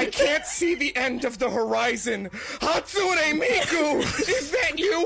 I can't see the end of the horizon. Hatsune Miku, is that you?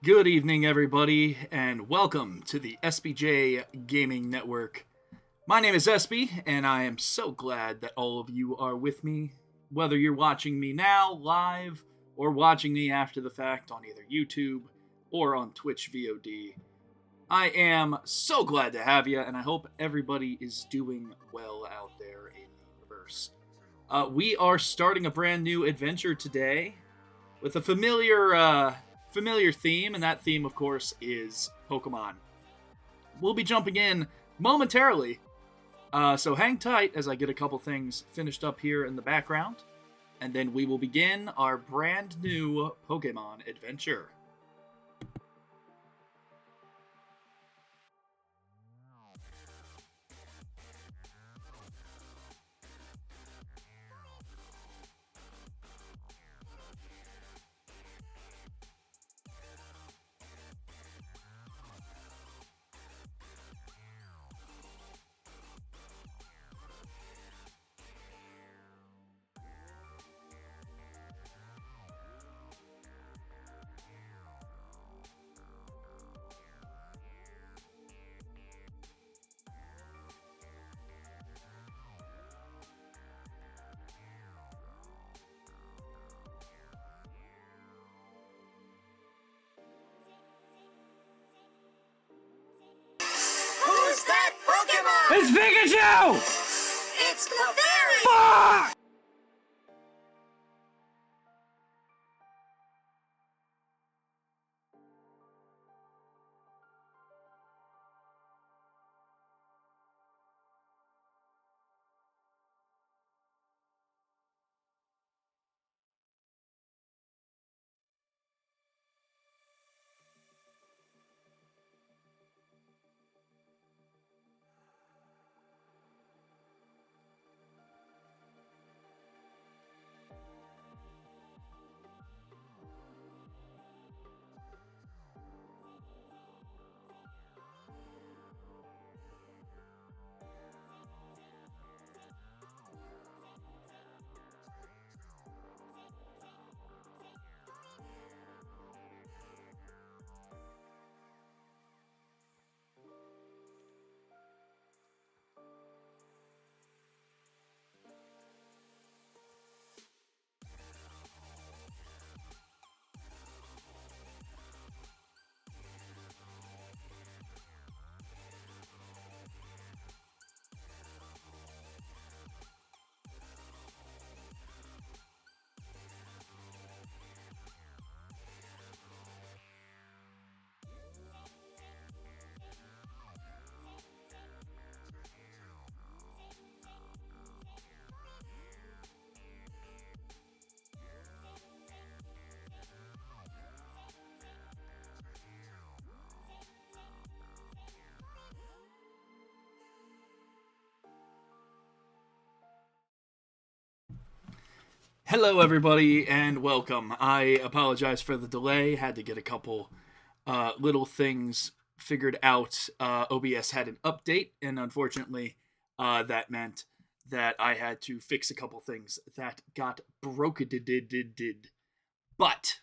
Good evening, everybody, and welcome to the SBJ Gaming Network. My name is Espy, and I am so glad that all of you are with me, whether you're watching me now, live, or watching me after the fact on either YouTube or on Twitch VOD. I am so glad to have you, and I hope everybody is doing well out there in the universe. We are starting a brand new adventure today with a familiar theme, and that theme, of course, is Pokemon. We'll be jumping in momentarily, so hang tight as I get a couple things finished up here in the background, and then we will begin our brand new Pokemon adventure. Who's that Pokemon? It's Pikachu! It's Clefairy! Fuck! Hello, everybody, and welcome. I apologize for the delay. Had to get a couple little things figured out. OBS had an update, and unfortunately, that meant that I had to fix a couple things that got broken. But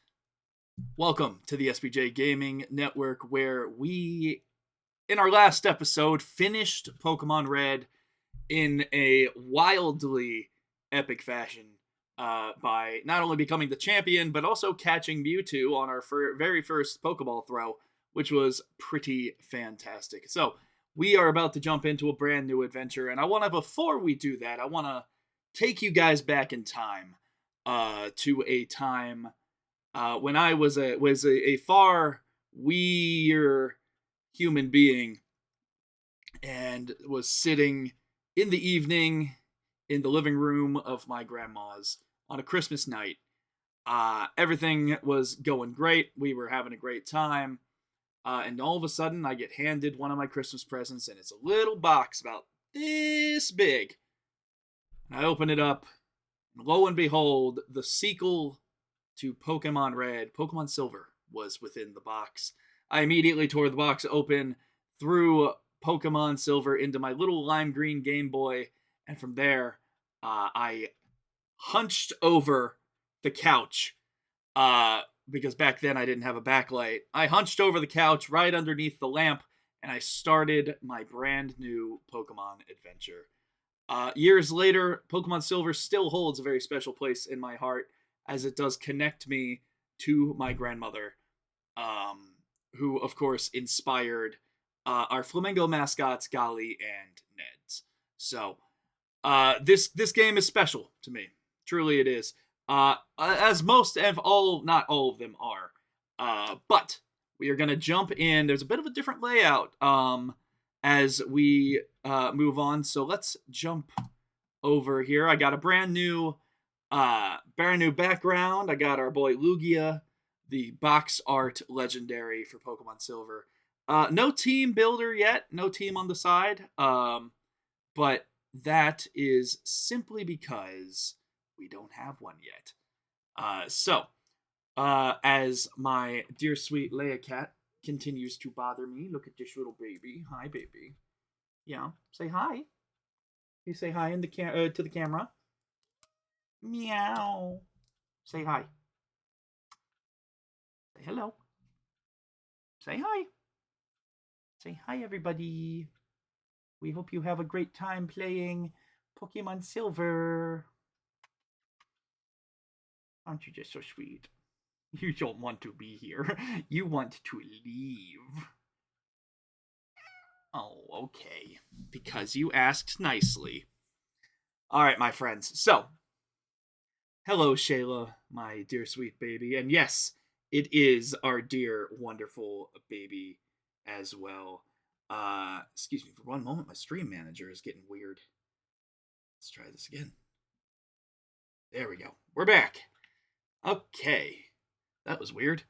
welcome to the SBJ Gaming Network, where we, in our last episode, finished Pokemon Red in a wildly epic fashion. By not only becoming the champion, but also catching Mewtwo on our very first Pokeball throw, which was pretty fantastic. So, we are about to jump into a brand new adventure, and before we do that, I want to take you guys back in time to a time when I was a far weird human being and was sitting in the evening in the living room of my grandma's on a Christmas night. Everything was going great. We were having a great time. And all of a sudden, I get handed one of my Christmas presents, and it's a little box about this big. And I open it up, and lo and behold, the sequel to Pokemon Red, Pokemon Silver, was within the box. I immediately tore the box open, threw Pokemon Silver into my little lime green Game Boy, and from there, I hunched over the couch because back then I didn't have a backlight. I hunched over the couch right underneath the lamp, and I started my brand new Pokemon adventure. Years later, Pokemon Silver still holds a very special place in my heart, as it does connect me to my grandmother, who, of course, inspired our Flamingo mascots, Golly and Neds. So, this game is special to me. Truly it is. As most of all, not all of them are. But we are going to jump in. There's a bit of a different layout as we move on. So let's jump over here. I got a brand new background. I got our boy Lugia, the box art legendary for Pokemon Silver. No team builder yet. No team on the side. But that is simply because we don't have one yet. As my dear sweet Leia cat continues to bother me, look at this little baby. Hi, baby. Yeah, say hi. You say hi in the to the camera. Meow. Say hi. Say hello. Say hi. Say hi, everybody. We hope you have a great time playing Pokemon Silver. Aren't you just so sweet? You don't want to be here. You want to leave. Oh, okay. Because you asked nicely. Alright, my friends. So, hello, Shayla, my dear sweet baby. And yes, it is our dear, wonderful baby as well. Excuse me for one moment. My stream manager is getting weird. Let's try this again. There we go. We're back. Okay. That was weird.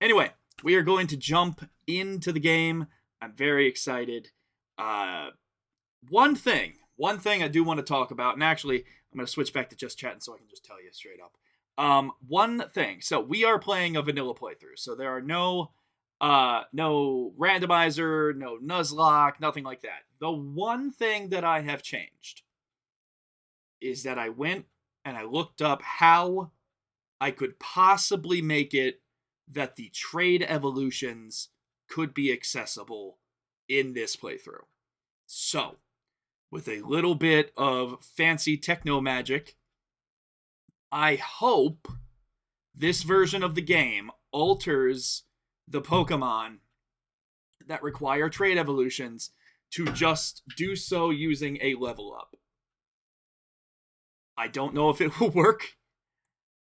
Anyway, we are going to jump into the game. I'm very excited. One thing I do want to talk about, and actually, I'm going to switch back to just chatting so I can just tell you straight up. One thing. So we are playing a vanilla playthrough. So there are no randomizer, no Nuzlocke, nothing like that. The one thing that I have changed is that I went and I looked up how I could possibly make it that the trade evolutions could be accessible in this playthrough. So, with a little bit of fancy techno magic, I hope this version of the game alters the Pokemon that require trade evolutions to just do so using a level up. I don't know if it will work.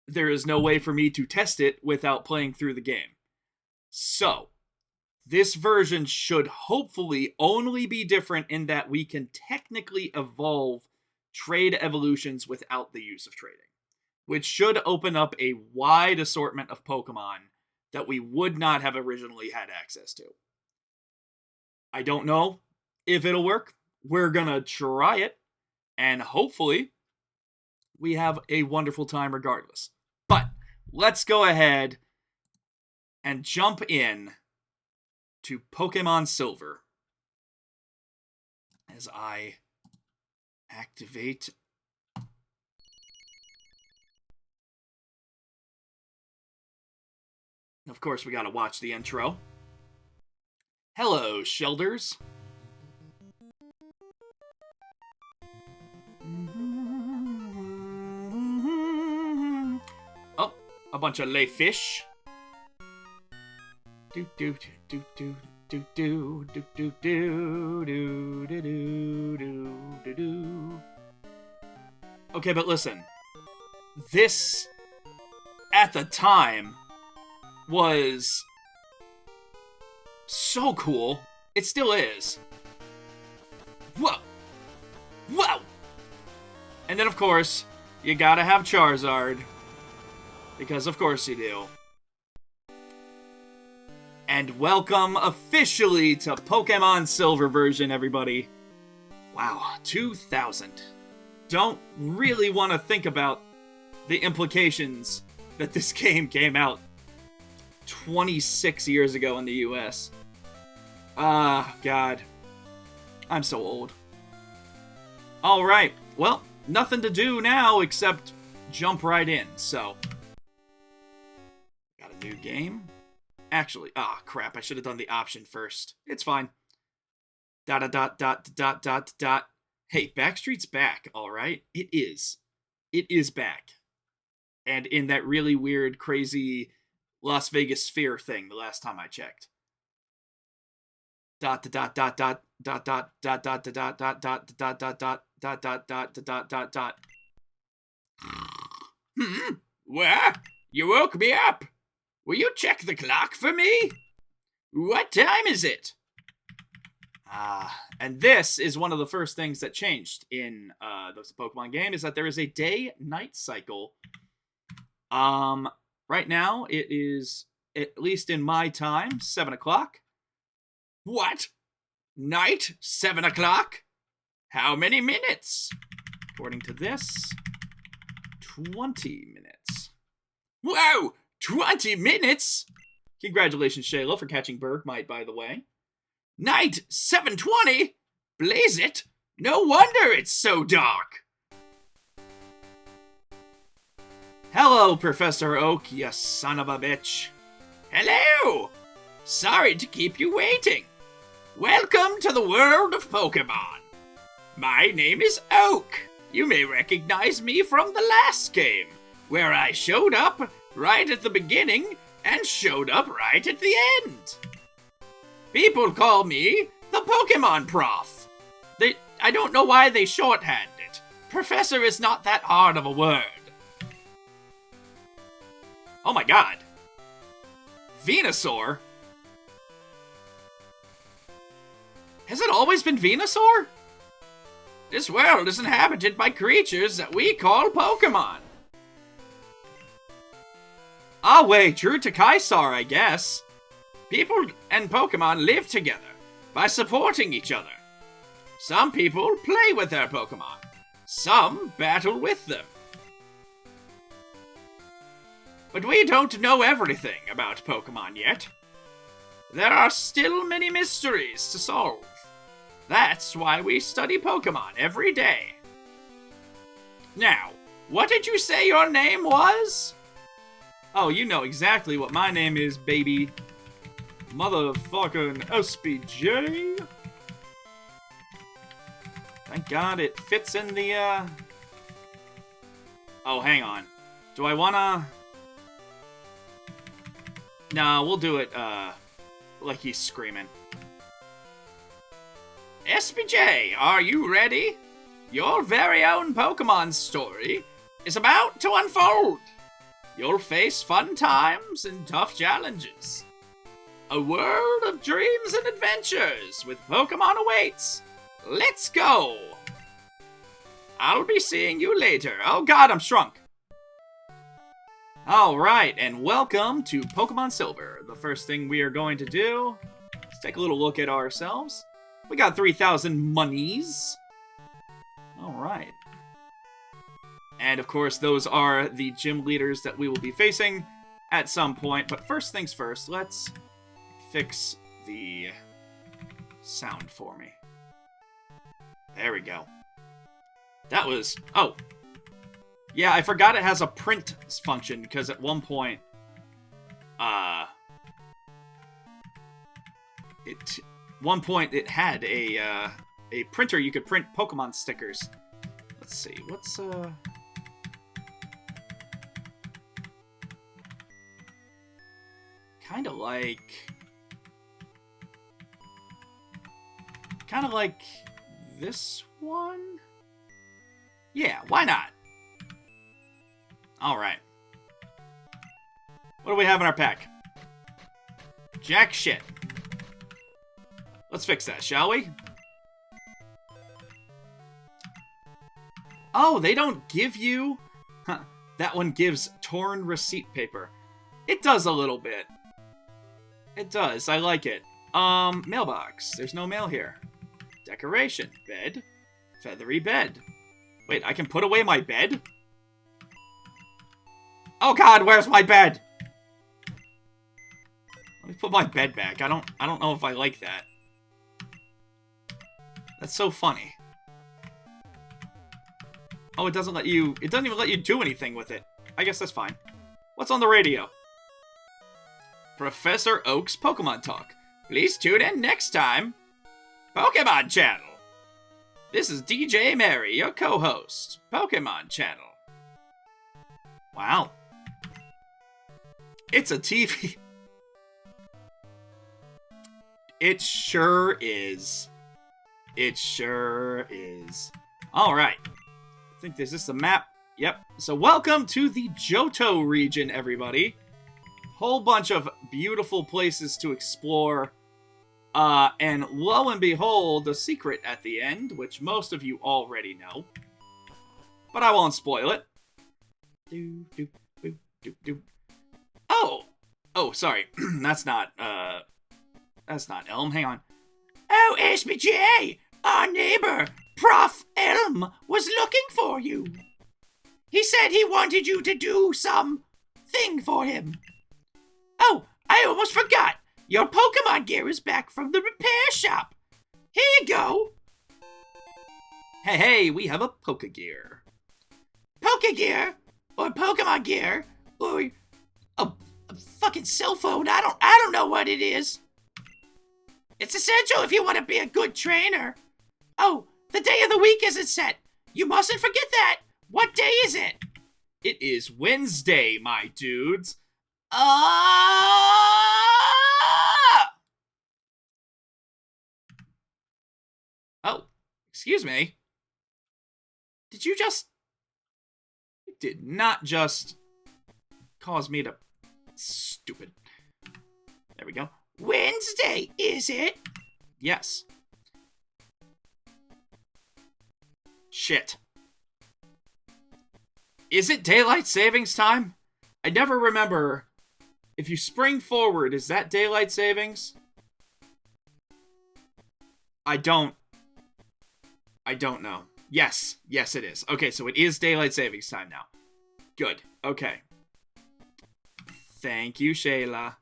There is no way for me to test it without playing through the game. So, this version should hopefully only be different in that we can technically evolve trade evolutions without the use of trading, which should open up a wide assortment of Pokemon that we would not have originally had access to. I don't know if it'll work. We're gonna try it, and hopefully we have a wonderful time regardless. But let's go ahead and jump in to Pokemon Silver as I activate. Of course, we gotta watch the intro. Hello, Shelders. Oh, a bunch of lay fish. Do do do do do do do do do do do do do do. Okay, but listen. This, at the time, was so cool. It still is. Whoa! Whoa! And then, of course, you gotta have Charizard. Because of course you do. And welcome officially to Pokemon Silver version, everybody. Wow, 2000. Don't really want to think about the implications that this game came out 26 years ago in the US. God. I'm so old. Alright, well, nothing to do now except jump right in, so. Got a new game? Actually, crap, I should have done the option first. It's fine. Dot, dot, dot, dot, dot, dot. Hey, Backstreet's back, alright? It is. It is back. And in that really weird, crazy Las Vegas sphere thing the last time I checked. Dot, dot, dot, dot, dot, dot, dot, dot, dot, dot, dot, dot, dot, dot, dot, dot, dot, dot, dot, dot. What? You woke me up. Will you check the clock for me? What time is it? And this is one of the first things that changed in the Pokemon game, is that there is a day-night cycle. Right now it is, at least in my time, 7 o'clock. What? Night? 7 o'clock? How many minutes? According to this, 20 minutes. Whoa! 20 minutes? Congratulations, Shayla, for catching Bergmite, by the way. Night 7:20? Blaze it! No wonder it's so dark! Hello, Professor Oak, you son of a bitch. Hello! Sorry to keep you waiting. Welcome to the world of Pokemon. My name is Oak. You may recognize me from the last game, where I showed up right at the beginning and showed up right at the end. People call me the Pokemon Prof. I don't know why they shorthand it. Professor is not that hard of a word. Oh my god. Venusaur? Has it always been Venusaur? This world is inhabited by creatures that we call Pokemon. Ah, wait, true to Kaisar, I guess. People and Pokemon live together by supporting each other. Some people play with their Pokemon. Some battle with them. But we don't know everything about Pokemon yet. There are still many mysteries to solve. That's why we study Pokemon every day. Now, what did you say your name was? Oh, you know exactly what my name is, baby. Motherfucking SPJ. Thank God it fits in the, Oh, hang on. Do I wanna... No, we'll do it, like he's screaming. SPJ, are you ready? Your very own Pokemon story is about to unfold. You'll face fun times and tough challenges. A world of dreams and adventures with Pokemon awaits. Let's go! I'll be seeing you later. Oh god, I'm shrunk. Alright, and welcome to Pokemon Silver. The first thing we are going to do is take a little look at ourselves. We got 3,000 monies. Alright. And of course, those are the gym leaders that we will be facing at some point. But first things first, let's fix the sound for me. There we go. That was... Oh. Yeah, I forgot it has a print function, because at one point... it had a printer you could print Pokemon stickers. Let's see, what's, Kind of like this one? Yeah, why not? Alright. What do we have in our pack? Jack shit. Let's fix that, shall we? Oh, they don't give you... Huh, that one gives torn receipt paper. It does a little bit. It does, I like it. Mailbox. There's no mail here. Decoration. Bed. Feathery bed. Wait, I can put away my bed? Oh god, where's my bed? Let me put my bed back. I don't know if I like that. That's so funny. Oh, it doesn't even let you do anything with it. I guess that's fine. What's on the radio? Professor Oak's Pokemon Talk. Please tune in next time. Pokemon Channel. This is DJ Mary, your co-host. Pokemon Channel. Wow. It's a TV. It sure is. It sure is. Alright. I think this is the map. Yep. So welcome to the Johto region, everybody. Whole bunch of beautiful places to explore. And lo and behold, a secret at the end, which most of you already know. But I won't spoil it. Oh, sorry. That's not Elm. Hang on. Oh, SBJ, our neighbor, Prof. Elm, was looking for you. He said he wanted you to do some thing for him. Oh, I almost forgot. Your Pokemon gear is back from the repair shop. Here you go. Hey, we have a Pokegear. Pokegear? Or Pokemon gear? Or a fucking cell phone? I don't know what it is. It's essential if you want to be a good trainer. Oh, the day of the week isn't set. You mustn't forget that. What day is it? It is Wednesday, my dudes. Oh, excuse me. You did not just cause me to... Stupid. There we go. Wednesday, is it? Yes. Shit. Is it daylight savings time? I never remember. If you spring forward, is that daylight savings? I don't know. Yes, it is. Okay, so it is daylight savings time now. Good. Okay. Thank you, Shayla.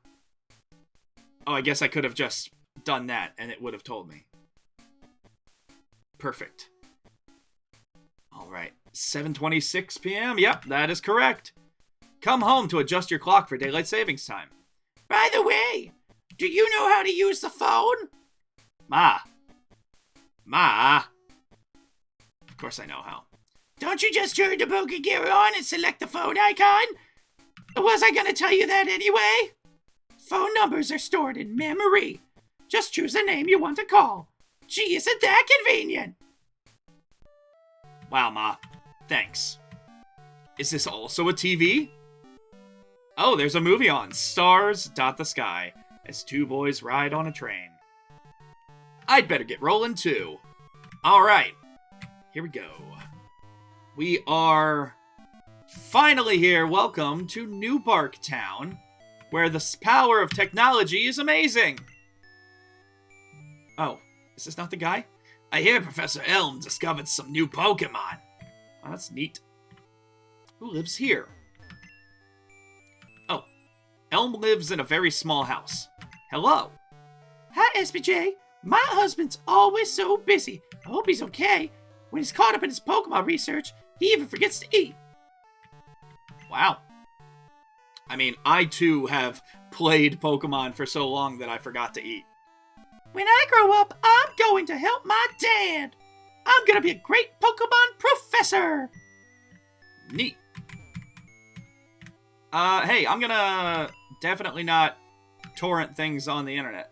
Oh, I guess I could have just done that, and it would have told me. Perfect. All right. 7:26 p.m. Yep, that is correct. Come home to adjust your clock for daylight savings time. By the way, do you know how to use the phone? Ma. Of course I know how. Don't you just turn the Pokegear on and select the phone icon? Was I gonna tell you that anyway? Phone numbers are stored in memory. Just choose a name you want to call. Gee, isn't that convenient? Wow, Ma. Thanks. Is this also a TV? Oh, there's a movie on. Stars dot the sky as two boys ride on a train. I'd better get rolling too. Alright. Here we go. We are finally here. Welcome to New Bark Town, where the power of technology is amazing. Oh, is this not the guy? I hear Professor Elm discovered some new Pokemon. Oh, that's neat. Who lives here? Oh, Elm lives in a very small house. Hello. Hi, SBJ. My husband's always so busy. I hope he's okay. When he's caught up in his Pokemon research, he even forgets to eat. Wow. I mean, I too have played Pokemon for so long that I forgot to eat. When I grow up, I'm going to help my dad. I'm going to be a great Pokemon professor. Neat. Hey, I'm gonna definitely not torrent things on the internet.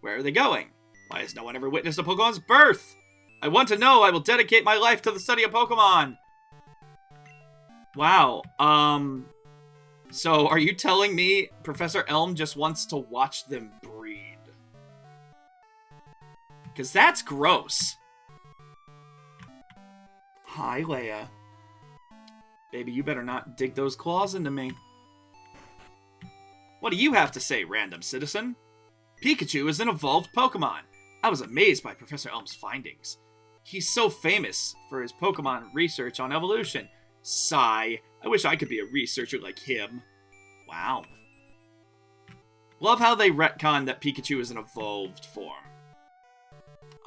Where are they going? Why has no one ever witnessed a Pokemon's birth? I want to know. I will dedicate my life to the study of Pokemon. Wow. So are you telling me Professor Elm just wants to watch them breed? Because that's gross. Hi, Leia. Baby, you better not dig those claws into me. What do you have to say, random citizen? Pikachu is an evolved Pokemon. I was amazed by Professor Elm's findings. He's so famous for his Pokemon research on evolution. Sigh. I wish I could be a researcher like him. Wow. Love how they retcon that Pikachu is an evolved form.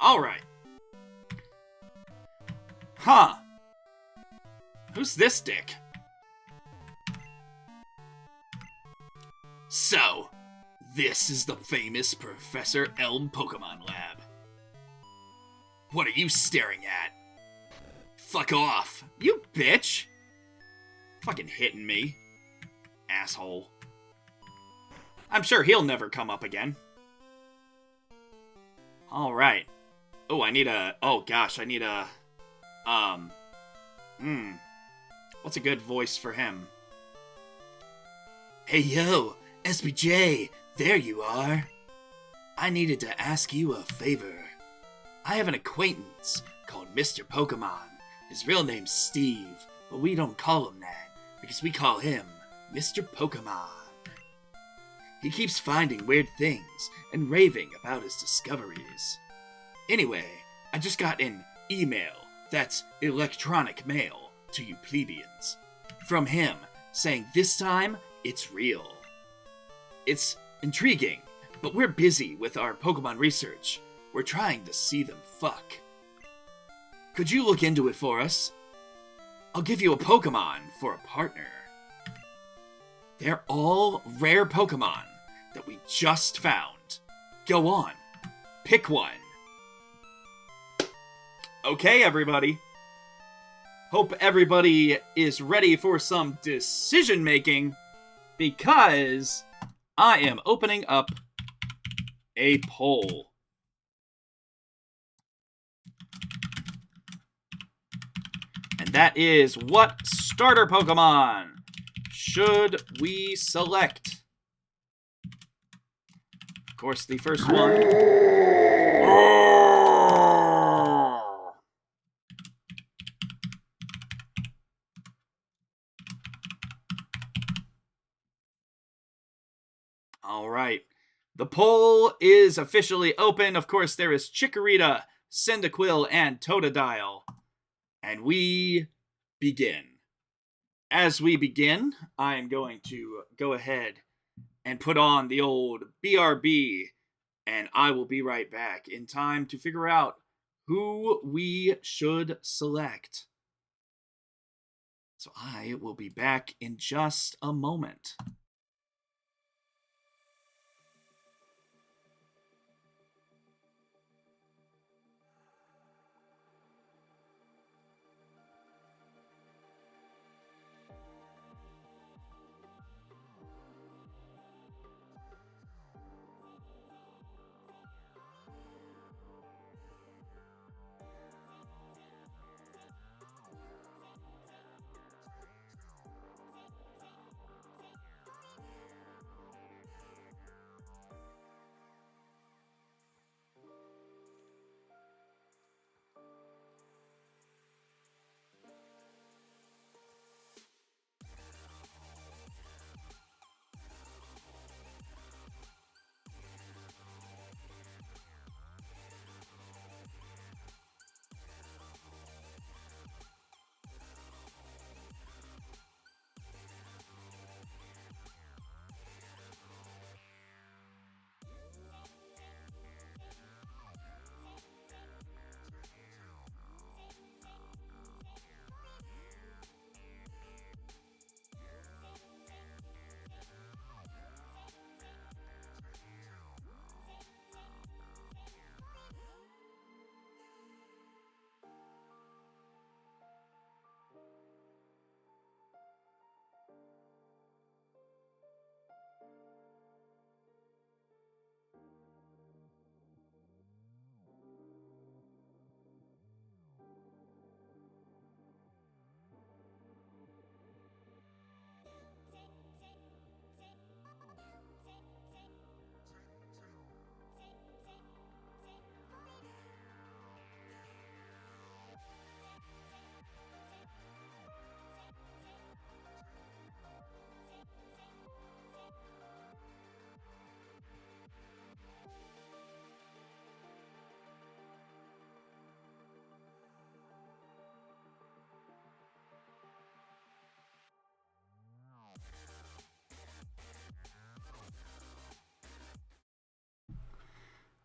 Alright. Huh. Who's this dick? So, this is the famous Professor Elm Pokemon Lab. What are you staring at? Fuck off, you bitch! Fucking hitting me. Asshole. I'm sure he'll never come up again. Alright. Oh, I need a... Oh, gosh, I need a... What's a good voice for him? Hey, yo, SBJ, there you are. I needed to ask you a favor. I have an acquaintance called Mr. Pokemon. His real name's Steve, but we don't call him that because we call him Mr. Pokemon. He keeps finding weird things and raving about his discoveries. Anyway, I just got an email, that's electronic mail, to you plebeians, from him saying this time it's real. It's intriguing, but we're busy with our Pokemon research. We're trying to see them fuck. Could you look into it for us? I'll give you a Pokemon for a partner. They're all rare Pokemon that we just found. Go on, pick one. Okay, everybody. Hope everybody is ready for some decision making, because I am opening up a poll. And that is, what starter Pokemon should we select? Of course, the first one. All right. The poll is officially open. Of course, there is Chikorita, Cyndaquil, and Totodile. And we begin. As we begin, I am going to go ahead and put on the old BRB, and I will be right back in time to figure out who we should select. So I will be back in just a moment.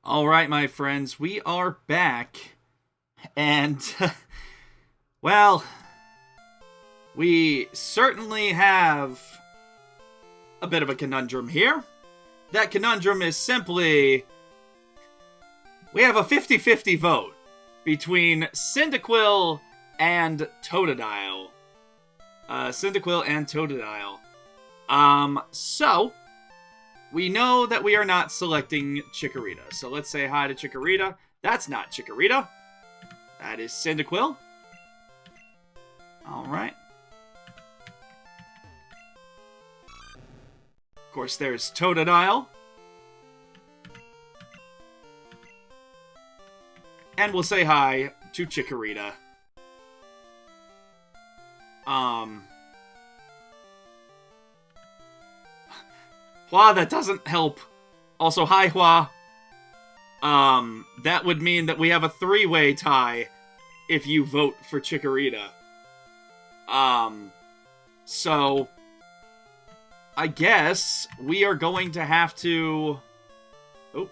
All right, my friends, we are back, and, well, we certainly have a bit of a conundrum here. That conundrum is simply, we have a 50-50 vote between Cyndaquil and Totodile. So, we know that we are not selecting Chikorita. So let's say hi to Chikorita. That's not Chikorita. That is Cyndaquil. Alright. Of course, there's Totodile. And we'll say hi to Chikorita. Hua, that doesn't help. Also, hi, Hua. That would mean that we have a three-way tie if you vote for Chikorita. So, I guess we are going to have to... Oh.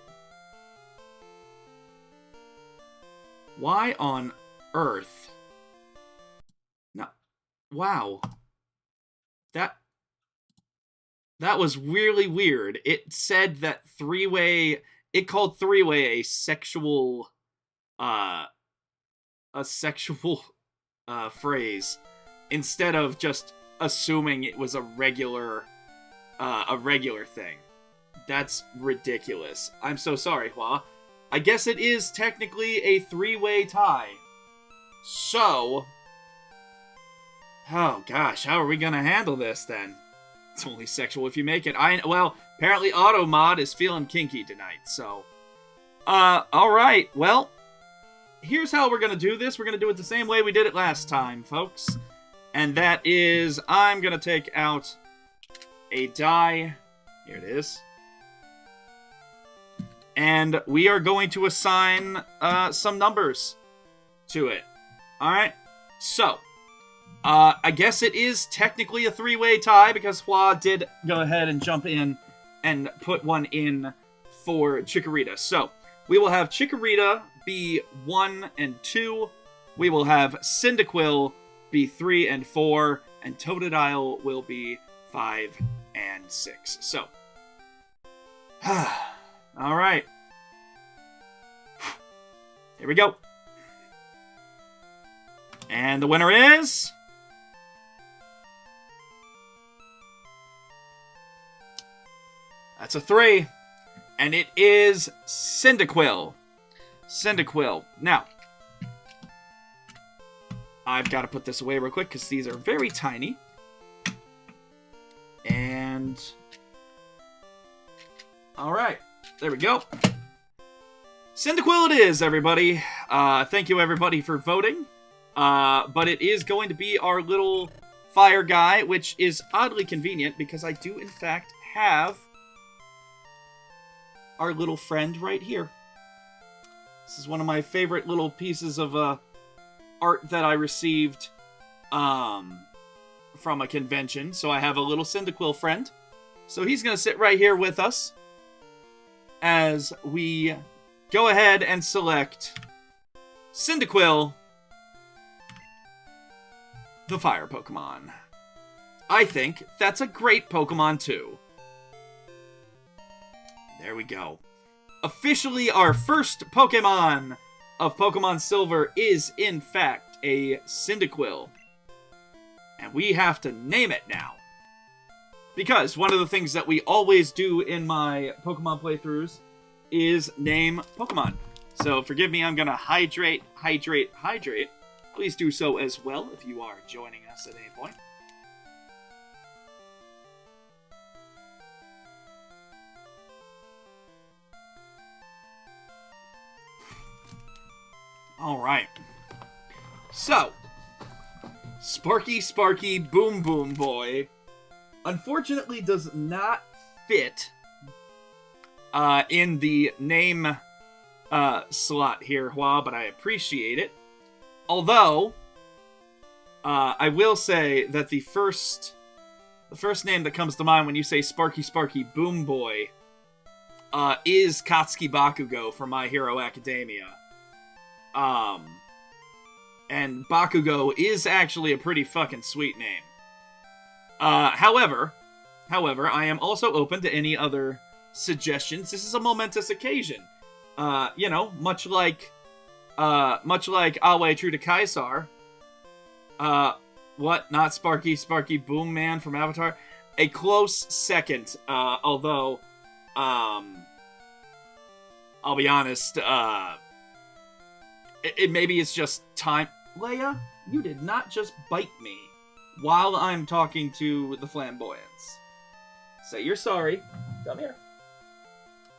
Why on earth? No. Wow. That was really weird. It said that it called three-way a sexual phrase instead of just assuming it was a regular thing. That's ridiculous. I'm so sorry, Hua. I guess it is technically a three-way tie. So, oh gosh, how are we gonna handle this then? It's only sexual if you make it. Well, apparently Automod is feeling kinky tonight, so. Alright, well, here's how we're gonna do this. We're gonna do it the same way we did it last time, folks. And that is, I'm gonna take out a die. Here it is. And we are going to assign, some numbers to it. Alright, so. I guess it is technically a three-way tie because Hua did go ahead and jump in and put one in for Chikorita. So, we will have Chikorita be 1 and 2. We will have Cyndaquil be 3 and 4. And Totodile will be 5 and 6. So, alright. Here we go. And the winner is... That's a 3. And it is Cyndaquil. Now, I've got to put this away real quick because these are very tiny. And... Alright, there we go. Cyndaquil it is, everybody. Thank you, everybody, for voting. But it is going to be our little fire guy, which is oddly convenient because I do, in fact, have our little friend right here. This is one of my favorite little pieces of art that I received from a convention. So I have a little Cyndaquil friend. So he's going to sit right here with us as we go ahead and select Cyndaquil, the fire Pokemon. I think that's a great Pokemon too. There we go. Officially, our first Pokemon of Pokemon Silver is, in fact, a Cyndaquil. And we have to name it now. Because one of the things that we always do in my Pokemon playthroughs is name Pokemon. So, forgive me, I'm going to hydrate. Please do so as well if you are joining us at any point. Alright. So, Sparky Boom Boom Boy unfortunately does not fit in the name slot here, Hua, but I appreciate it. Although, I will say that the first name that comes to mind when you say Sparky Boom Boy is Katsuki Bakugo from My Hero Academia. And Bakugo is actually a pretty fucking sweet name. However, I am also open to any other suggestions. This is a momentous occasion. Much like Awe True to Kaisar. What? Not Sparky Boom Man from Avatar? A close second, although, I'll be honest, maybe it's just time. Leia, you did not just bite me while I'm talking to the flamboyants. Say you're sorry. Come here.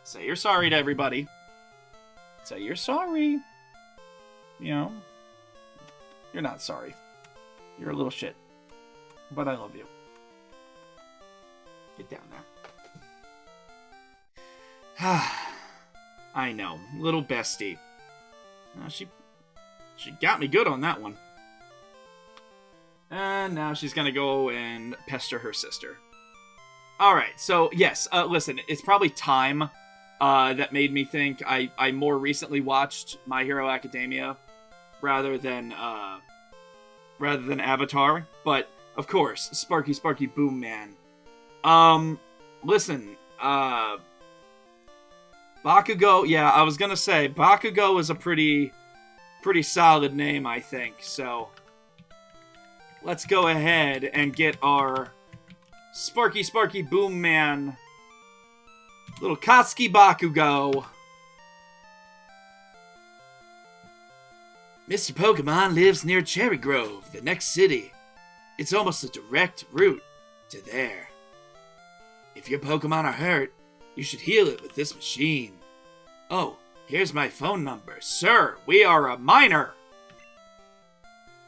Say you're sorry to everybody. Say you're sorry. You're not sorry. You're a little shit. But I love you. Get down there. I know. Little bestie. She got me good on that one. And now she's gonna go and pester her sister. Alright, so yes, listen, it's probably time that made me think I more recently watched My Hero Academia rather than Avatar. But, of course, Sparky Boom Man. Listen, Bakugo, yeah, I was gonna say, Bakugo is a pretty solid name, I think, so let's go ahead and get our Sparky Boom Man, little Katsuki Bakugo. Mr. Pokemon lives near Cherry Grove, the next city. It's almost a direct route to there. If your Pokemon are hurt, you should heal it with this machine. Oh, here's my phone number. Sir, we are a minor.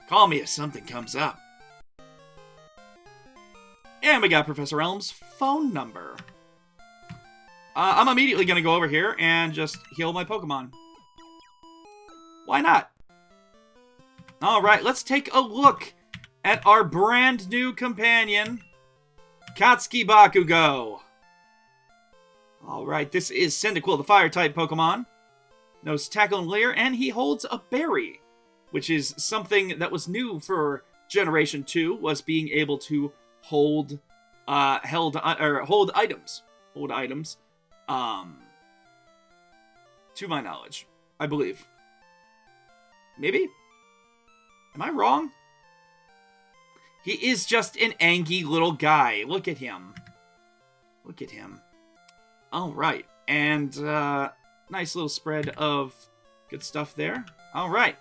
Call me if something comes up. And we got Professor Elm's phone number. I'm immediately going to go over here and just heal my Pokemon. Why not? Alright, let's take a look at our brand new companion, Katsuki Bakugo. Alright, this is Cyndaquil, the Fire-type Pokemon. Knows Tackle and Lair, and he holds a berry, which is something that was new for Generation 2, was being able to hold items. To my knowledge, I believe. Maybe? Am I wrong? He is just an angy little guy. Look at him. Look at him. Alright, and nice little spread of good stuff there. Alright.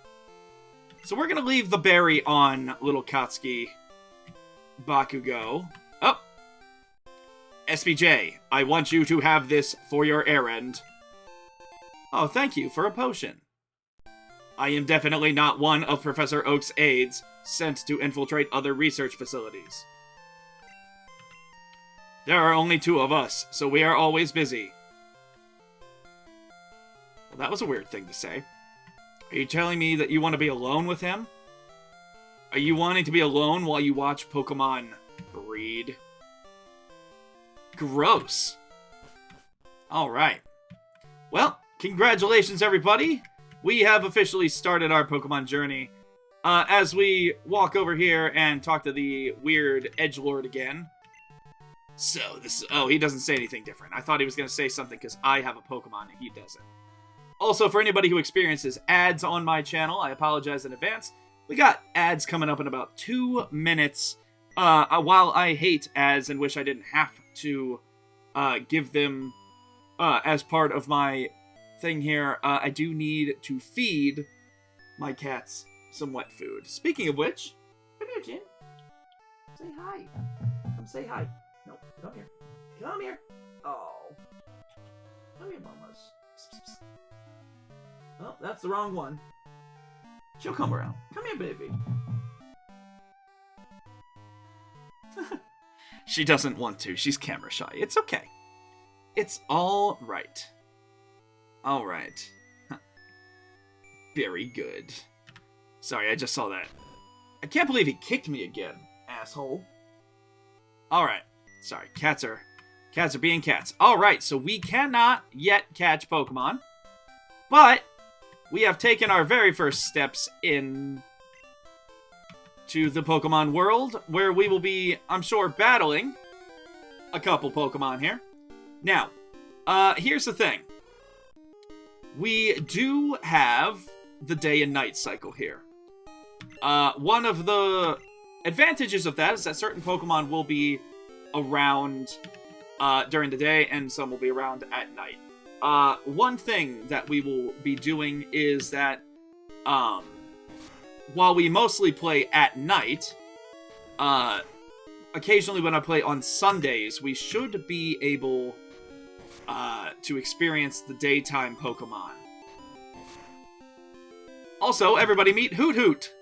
So we're going to leave the berry on little Katsuki Bakugo. Oh! SBJ, I want you to have this for your errand. Oh, thank you for a potion. I am definitely not one of Professor Oak's aides sent to infiltrate other research facilities. There are only 2 of us, so we are always busy. Well, that was a weird thing to say. Are you telling me that you want to be alone with him? Are you wanting to be alone while you watch Pokemon breed? Gross. Alright. Well, congratulations everybody! We have officially started our Pokemon journey. As we walk over here and talk to the weird edgelord again. So, oh, he doesn't say anything different. I thought he was going to say something because I have a Pokemon and he doesn't. Also, for anybody who experiences ads on my channel, I apologize in advance. We got ads coming up in about 2 minutes. While I hate ads and wish I didn't have to give them as part of my thing here, I do need to feed my cats some wet food. Speaking of which, come here, Jin. Say hi. Come say hi. No, come here. Come here. Oh. Come here, mamas. Psst, psst, psst. Oh, that's the wrong one. She'll come around. Come here, baby. She doesn't want to. She's camera shy. It's okay. It's all right. All right. Very good. Sorry, I just saw that. I can't believe he kicked me again, asshole. All right. Sorry, cats are Cats are being cats. Alright, so we cannot yet catch Pokemon. But we have taken our very first steps in to the Pokemon world, where we will be, I'm sure, battling a couple Pokemon here. Now, here's the thing. We do have the day and night cycle here. One of the advantages of that is that certain Pokemon will be around during the day, and some will be around at night. One thing that we will be doing is that, while we mostly play at night, occasionally when I play on Sundays, we should be able to experience the daytime Pokemon. Also, everybody meet Hoot Hoot!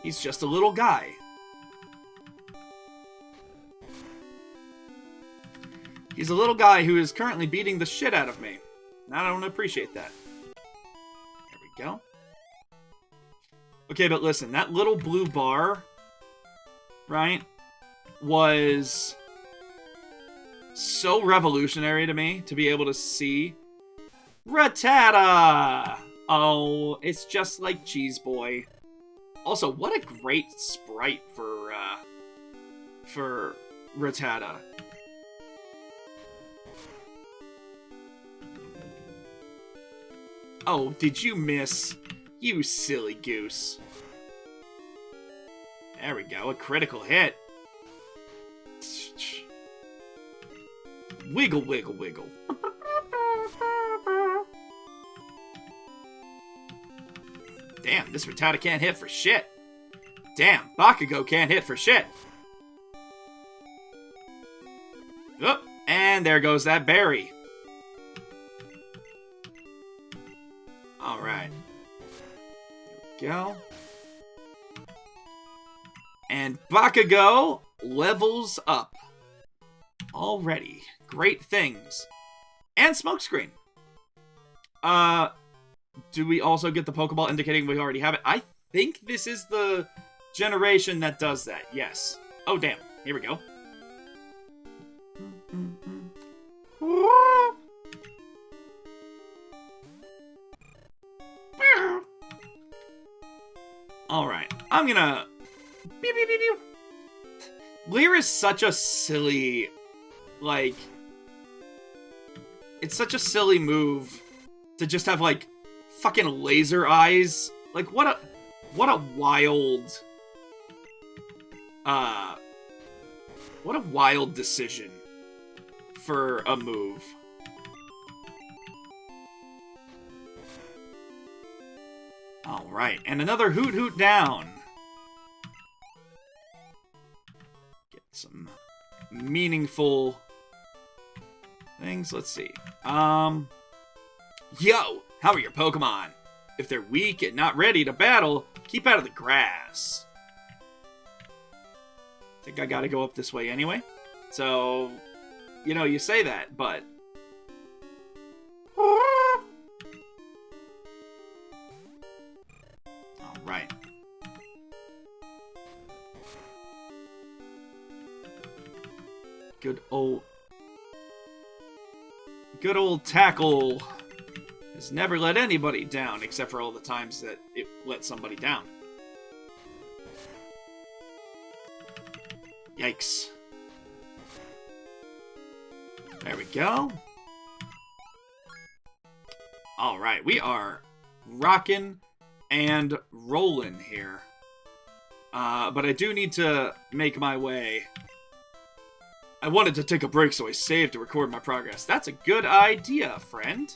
He's just a little guy. He's a little guy who is currently beating the shit out of me. And I don't appreciate that. There we go. Okay, but listen, that little blue bar, right, was so revolutionary to me to be able to see. Rattata! Oh, it's just like Cheese Boy. Also, what a great sprite for Rattata. Oh, did you miss? You silly goose. There we go, a critical hit. Wiggle, wiggle, wiggle. Damn, this Rattata can't hit for shit. Damn, Bakugo can't hit for shit. Oop, and there goes that berry. Alright. There we go. And Bakugo levels up. Already. Great things. And Smokescreen. Do we also get the Pokeball indicating we already have it? I think this is the generation that does that. Yes. Oh, damn. Here we go. Alright. I'm gonna... Beep, beep, beep, beep. Leer is such a silly... Like... It's such a silly move to just have, like, fucking laser eyes. Like, what a wild... What a wild decision for a move. Alright, and another Hoot Hoot down. Get some meaningful things. Let's see. Yo! How are your Pokemon? If they're weak and not ready to battle, keep out of the grass. I think I gotta go up this way anyway. So, you know, you say that, but... Alright. Good old Tackle has never let anybody down, except for all the times that it let somebody down. Yikes. There we go. Alright, we are rocking and rolling here. But I do need to make my way. I wanted to take a break, so I saved to record my progress. That's a good idea, friend.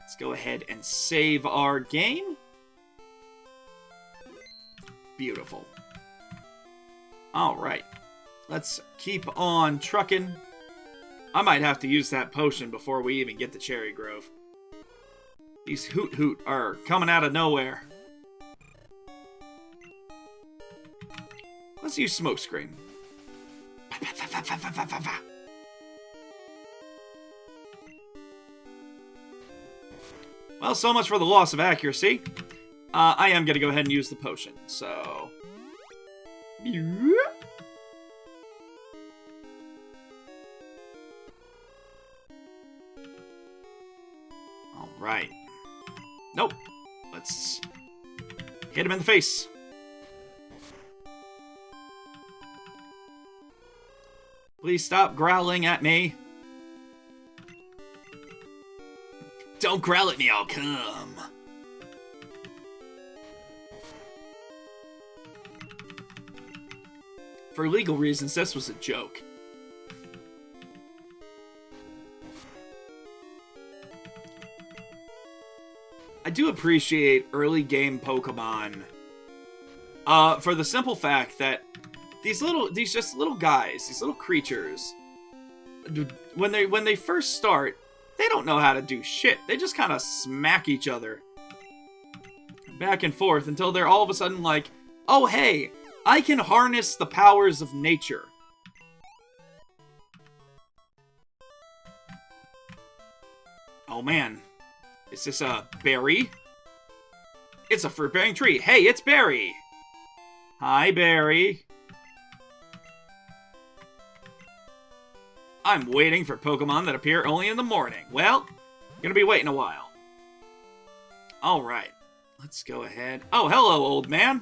Let's go ahead and save our game. Beautiful. Alright. Let's keep on trucking. I might have to use that potion before we even get to Cherry Grove. These Hoot Hoot are coming out of nowhere. Let's use Smokescreen. Well, so much for the loss of accuracy. I am going to go ahead and use the potion, so... Alright. Nope. Let's hit him in the face. Please stop growling at me. Don't growl at me, I'll come. For legal reasons, this was a joke. I do appreciate early game Pokemon for the simple fact that these just little guys, these little creatures, when they first start, they don't know how to do shit. They just kind of smack each other back and forth until they're all of a sudden like, oh hey, I can harness the powers of nature. Oh man. Is this a berry? It's a fruit-bearing tree. Hey, it's Barry! Hi, Barry. I'm waiting for Pokemon that appear only in the morning. Well, gonna be waiting a while. Alright, let's go ahead. Oh, hello, old man.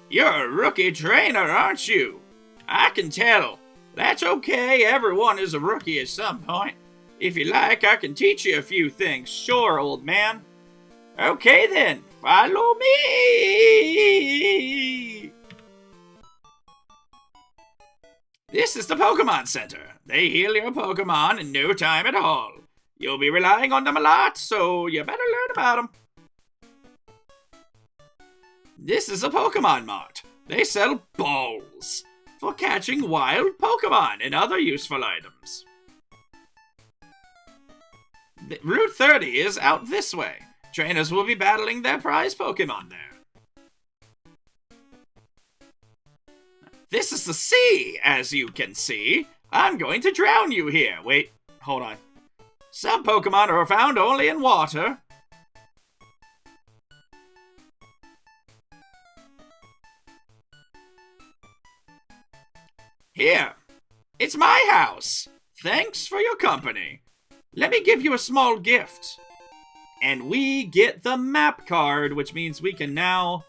You're a rookie trainer, aren't you? I can tell. That's okay, everyone is a rookie at some point. If you like, I can teach you a few things. Sure, old man. Okay then, follow me! This is the Pokemon Center. They heal your Pokemon in no time at all. You'll be relying on them a lot, so you better learn about them. This is a Pokemon Mart. They sell balls for catching wild Pokemon and other useful items. Route 30 is out this way. Trainers will be battling their prize Pokemon there. This is the sea, as you can see. I'm going to drown you here. Wait, hold on. Some Pokemon are found only in water. Here, it's my house. Thanks for your company. Let me give you a small gift. And we get the map card, which means we can now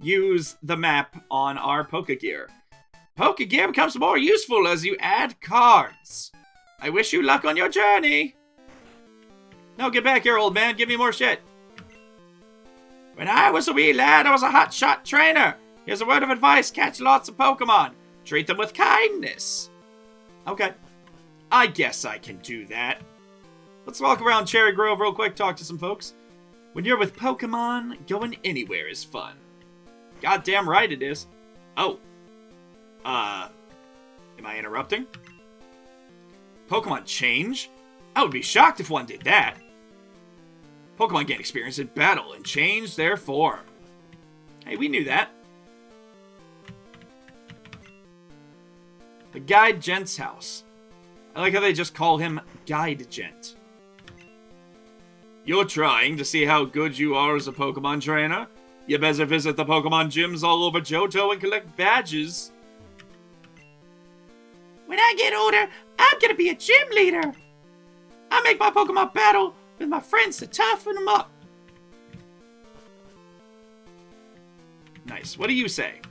use the map on our Pokegear. Pokegear becomes more useful as you add cards. I wish you luck on your journey. No, get back here, old man. Give me more shit. When I was a wee lad, I was a hotshot trainer. Here's a word of advice. Catch lots of Pokemon. Treat them with kindness. Okay. I guess I can do that. Let's walk around Cherry Grove real quick, talk to some folks. When you're with Pokemon, going anywhere is fun. Goddamn right it is. Oh. Am I interrupting? Pokemon change? I would be shocked if one did that. Pokemon gain experience in battle and change their form. Hey, we knew that. The Guide Gent's house. I like how they just call him Guide Gent. You're trying to see how good you are as a Pokemon trainer? You better visit the Pokemon gyms all over Johto and collect badges. When I get older, I'm gonna be a gym leader. I make my Pokemon battle with my friends to toughen them up. Nice. What do you say?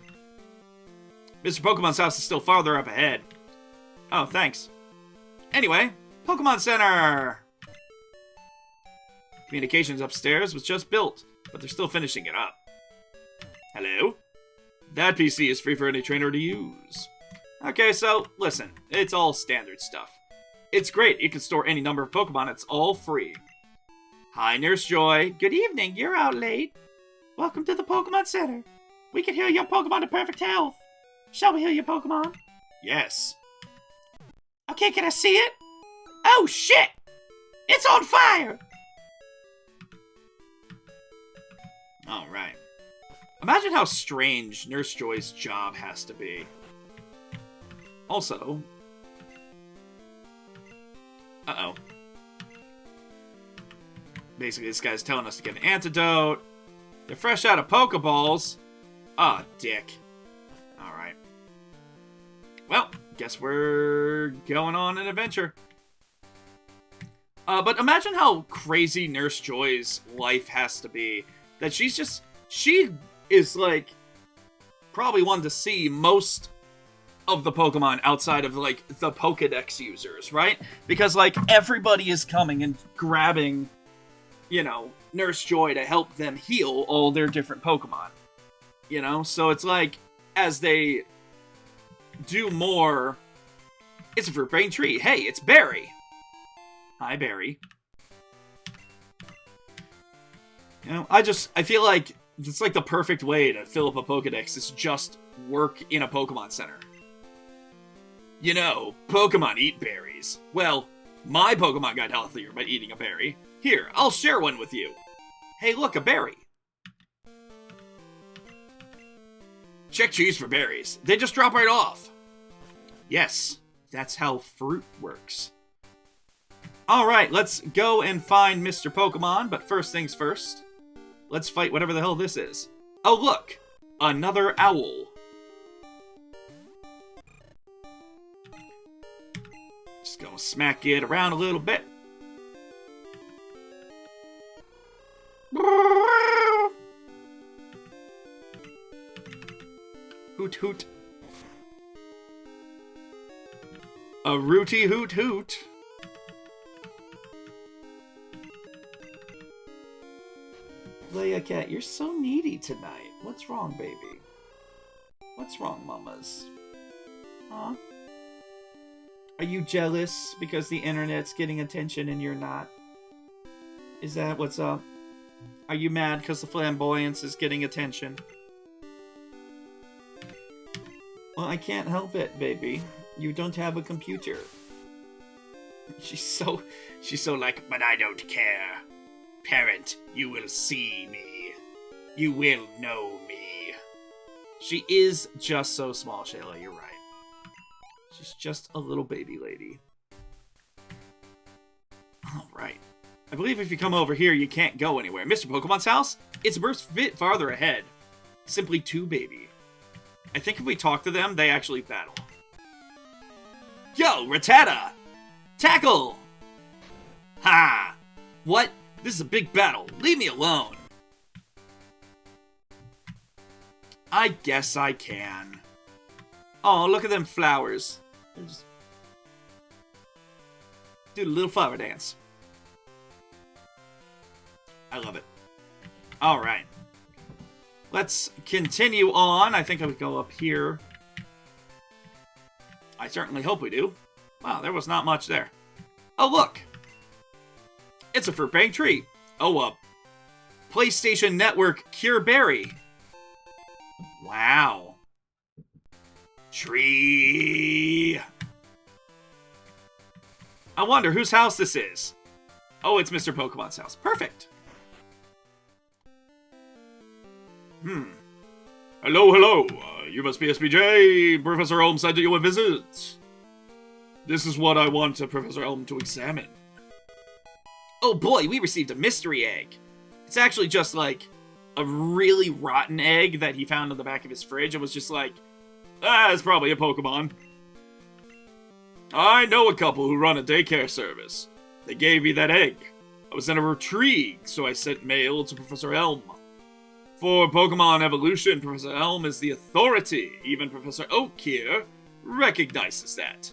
Mr. Pokemon's house is still farther up ahead. Oh, thanks. Anyway, Pokemon Center! Communications upstairs was just built, but they're still finishing it up. Hello? That PC is free for any trainer to use. Okay, so, listen, it's all standard stuff. It's great, you can store any number of Pokemon, it's all free. Hi, Nurse Joy. Good evening, you're out late. Welcome to the Pokemon Center. We can heal your Pokemon to perfect health. Shall we heal your Pokemon? Yes. Okay, can I see it? Oh, shit! It's on fire! Alright. Imagine how strange Nurse Joy's job has to be. Also... Uh-oh. Basically, this guy's telling us to get an antidote. They're fresh out of Pokeballs. Ah, dick. Alright. Well, guess we're going on an adventure. But imagine how crazy Nurse Joy's life has to be. That she is, like, probably one to see most of the Pokemon outside of, like, the Pokedex users, right? Because, like, everybody is coming and grabbing, you know, Nurse Joy to help them heal all their different Pokemon. You know? So it's like, as they do more... It's a fruit brain tree. Hey, it's Barry. Hi, Barry. You know, I feel like it's like the perfect way to fill up a Pokedex is just work in a Pokemon Center. You know, Pokemon eat berries. Well, my Pokemon got healthier by eating a berry. Here, I'll share one with you. Hey, look, a berry. Check trees for berries. They just drop right off. Yes, that's how fruit works. Alright, let's go and find Mr. Pokemon, but first things first. Let's fight whatever the hell this is. Oh, look! Another owl. Just gonna smack it around a little bit. Hoot hoot. A rooty hoot hoot. Leia Cat, you're so needy tonight. What's wrong, baby? What's wrong, mamas? Huh? Are you jealous because the internet's getting attention and you're not? Is that what's up? Are you mad because the flamboyance is getting attention? Well, I can't help it, baby. You don't have a computer. She's so like, but I don't care. Parent, you will see me. You will know me. She is just so small, Shayla, you're right. She's just a little baby lady. Alright. I believe if you come over here, you can't go anywhere. Mr. Pokemon's house? It's a bit farther ahead. Simply 2, baby. I think if we talk to them, they actually battle. Yo, Rattata! Tackle! Ha! What? This is a big battle. Leave me alone. I guess I can. Oh, look at them flowers. Just... do a little flower dance. I love it. Alright. Let's continue on. I think I would go up here. I certainly hope we do. Wow, there was not much there. Oh, look! It's a fruit bearing tree. Oh, PlayStation Network Cure Berry. Wow. Tree. I wonder whose house this is. Oh, it's Mr. Pokemon's house. Perfect. Hello, hello. You must be SBJ. Professor Elm sent you a visit. This is what I want Professor Elm to examine. Oh boy, we received a mystery egg. It's actually just like a really rotten egg that he found in the back of his fridge and was just like, it's probably a Pokemon. I know a couple who run a daycare service. They gave me that egg. I was in a retreat, so I sent mail to Professor Elm. For Pokemon evolution, Professor Elm is the authority. Even Professor Oak here recognizes that.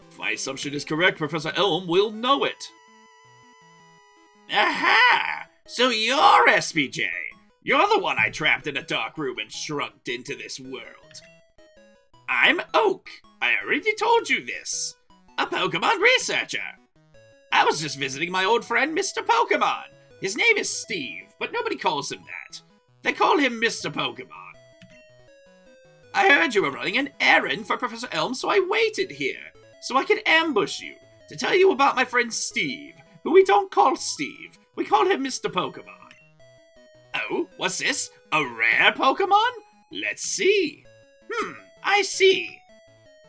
If my assumption is correct, Professor Elm will know it. Aha! So you're SPJ. You're the one I trapped in a dark room and shrugged into this world. I'm Oak. I already told you this. A Pokemon researcher. I was just visiting my old friend, Mr. Pokemon. His name is Steve, but nobody calls him that. They call him Mr. Pokemon. I heard you were running an errand for Professor Elm, so I waited here, so I could ambush you, to tell you about my friend Steve, who we don't call Steve. We call him Mr. Pokemon. Oh, what's this? A rare Pokemon? Let's see. I see.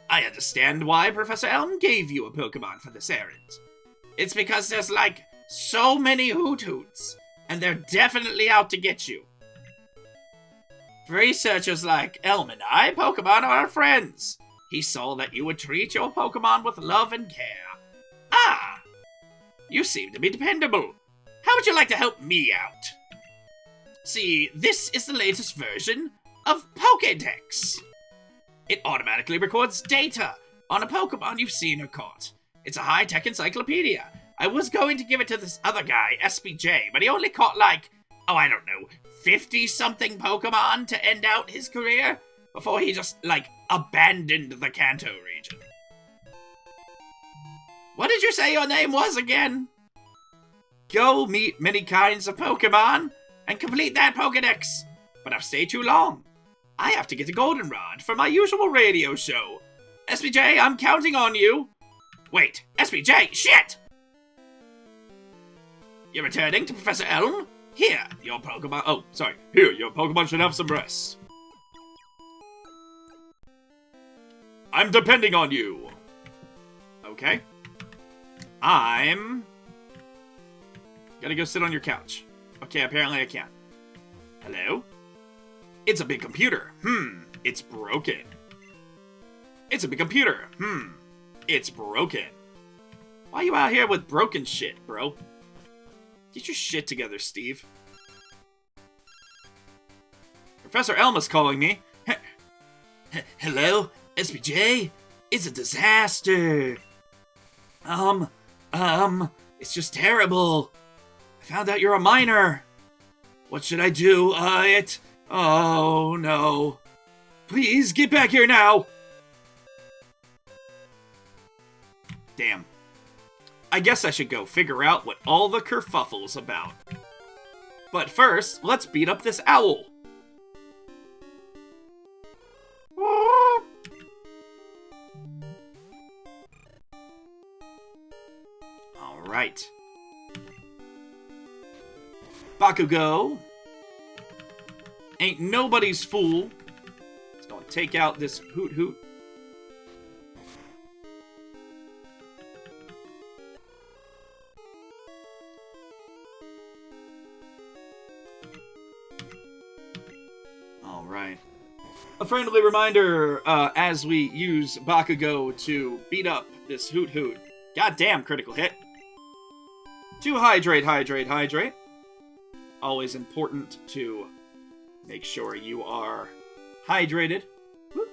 I understand why Professor Elm gave you a Pokemon for this errand. It's because there's, like, so many Hoot Hoots, and they're definitely out to get you. For researchers like Elm and I, Pokemon are our friends. He saw that you would treat your Pokemon with love and care. Ah! You seem to be dependable. How would you like to help me out? See, this is the latest version of Pokédex. It automatically records data on a Pokemon you've seen or caught. It's a high-tech encyclopedia. I was going to give it to this other guy, Espy, but he only caught like, I don't know, 50-something Pokemon to end out his career before he just, like, abandoned the Johto region. What did you say your name was again? Go meet many kinds of Pokemon and complete that Pokédex. But I've stayed too long. I have to get a goldenrod for my usual radio show. SPJ, I'm counting on you. Wait, SPJ, shit! You're returning to Professor Elm? Here, your Pokemon... Here, your Pokemon should have some rest. I'm depending on you. Okay. I'm... Gotta go sit on your couch. Okay, apparently I can't. Hello? It's a big computer. It's broken. It's a big computer. It's broken. Why are you out here with broken shit, bro? Get your shit together, Steve. Professor Elma's calling me. Hello, SPJ? It's a disaster. It's just terrible. I found out you're a minor. What should I do? Oh no. Please get back here now. Damn. I guess I should go figure out what all the kerfuffle's about. But first, let's beat up this owl. Alright. Bakugo. Ain't nobody's fool. Let's go and take out this Hoot Hoot. Alright. A friendly reminder, as we use Bakugo to beat up this Hoot Hoot. Goddamn critical hit. To hydrate, hydrate, hydrate. Always important to make sure you are hydrated. Whoop.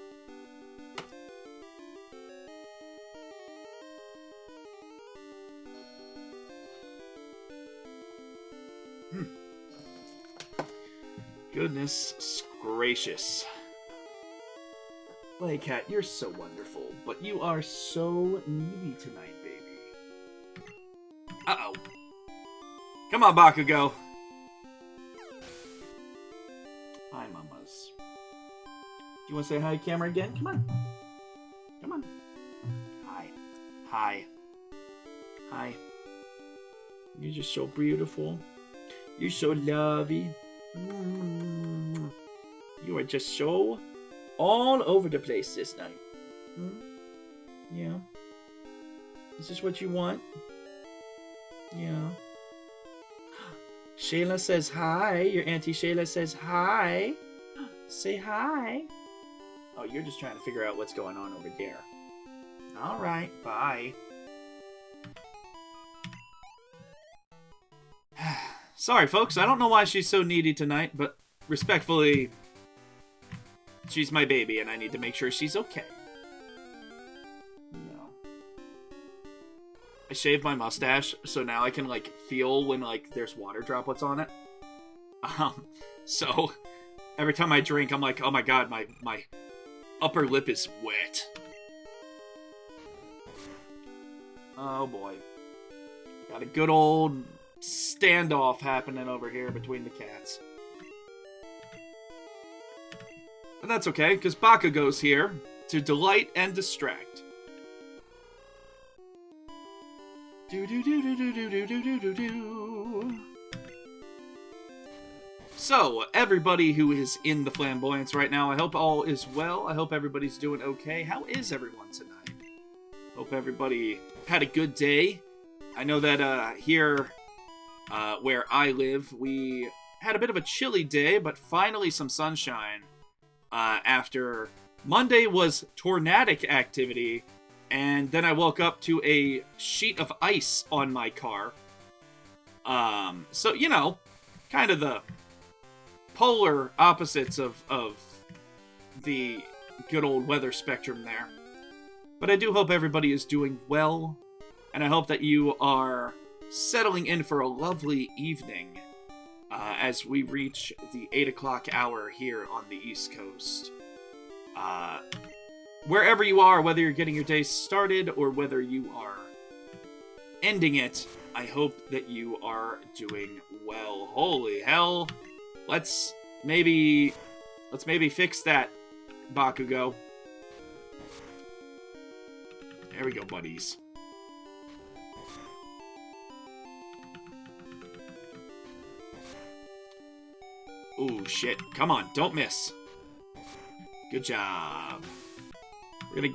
Goodness gracious. Playcat, you're so wonderful, but you are so needy tonight, baby. Uh-oh. Come on, Bakugo. Hi, mamas. Do you want to say hi to camera again? Come on. Come on. Hi. Hi. Hi. You're just so beautiful. You're so lovely. You are just so all over the place this night. Yeah. Is this what you want? Yeah. Shayla says hi. Your Auntie Shayla says hi. Say hi. Oh, you're just trying to figure out what's going on over there. Alright, bye. Sorry, folks. I don't know why she's so needy tonight, but respectfully, she's my baby, and I need to make sure she's okay. No. I shaved my mustache, so now I can, like, feel when, like, there's water droplets on it. So, every time I drink, I'm like, oh my god, my upper lip is wet. Oh boy. Got a good old standoff happening over here between the cats. But that's okay, because Bakugo's here to delight and distract. So, everybody who is in the Flamboyance right now, I hope all is well. I hope everybody's doing okay. How is everyone tonight? Hope everybody had a good day. I know that here where I live, we had a bit of a chilly day, but finally some sunshine after Monday was tornadic activity, And then I woke up to a sheet of ice on my car. So, you know, kind of the polar opposites of the good old weather spectrum there. But I do hope everybody is doing well, and I hope that you are settling in for a lovely evening as we reach the 8 o'clock hour here on the East Coast. Wherever you are, whether you're getting your day started or whether you are ending it, I hope that you are doing well. Holy hell. Let's maybe fix that, Bakugo. There we go, buddies. Ooh, shit. Come on, don't miss. Good job. We're gonna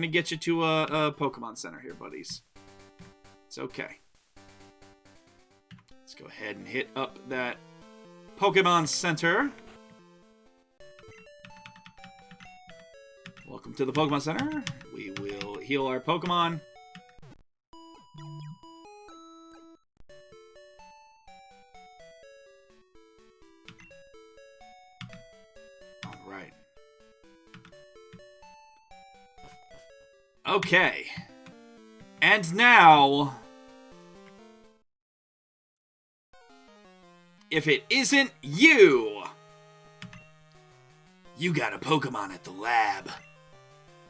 get you to a Pokemon Center here, buddies. It's okay. Let's go ahead and hit up that Pokemon Center. Welcome to the Pokemon Center. We will heal our Pokemon. Alright. Okay. And now, if it isn't you, you got a Pokemon at the lab.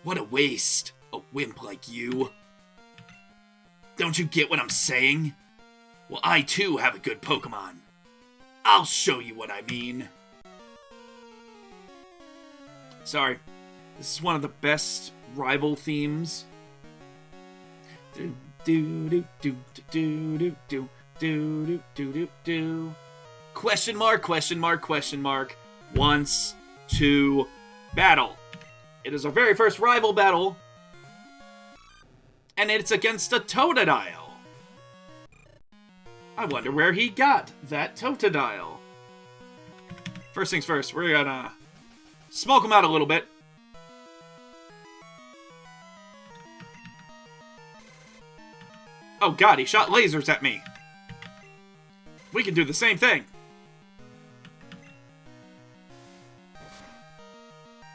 What a waste, a wimp like you. Don't you get what I'm saying? Well, I too have a good Pokemon. I'll show you what I mean. Sorry, this is one of the best rival themes. Do do do do do do do do do do do. Question mark, question mark, question mark. Once, two, battle. It is our very first rival battle, and it's against a Totodile. I wonder where he got that Totodile. First things first, we're gonna smoke him out a little bit. Oh god, he shot lasers at me. We can do the same thing.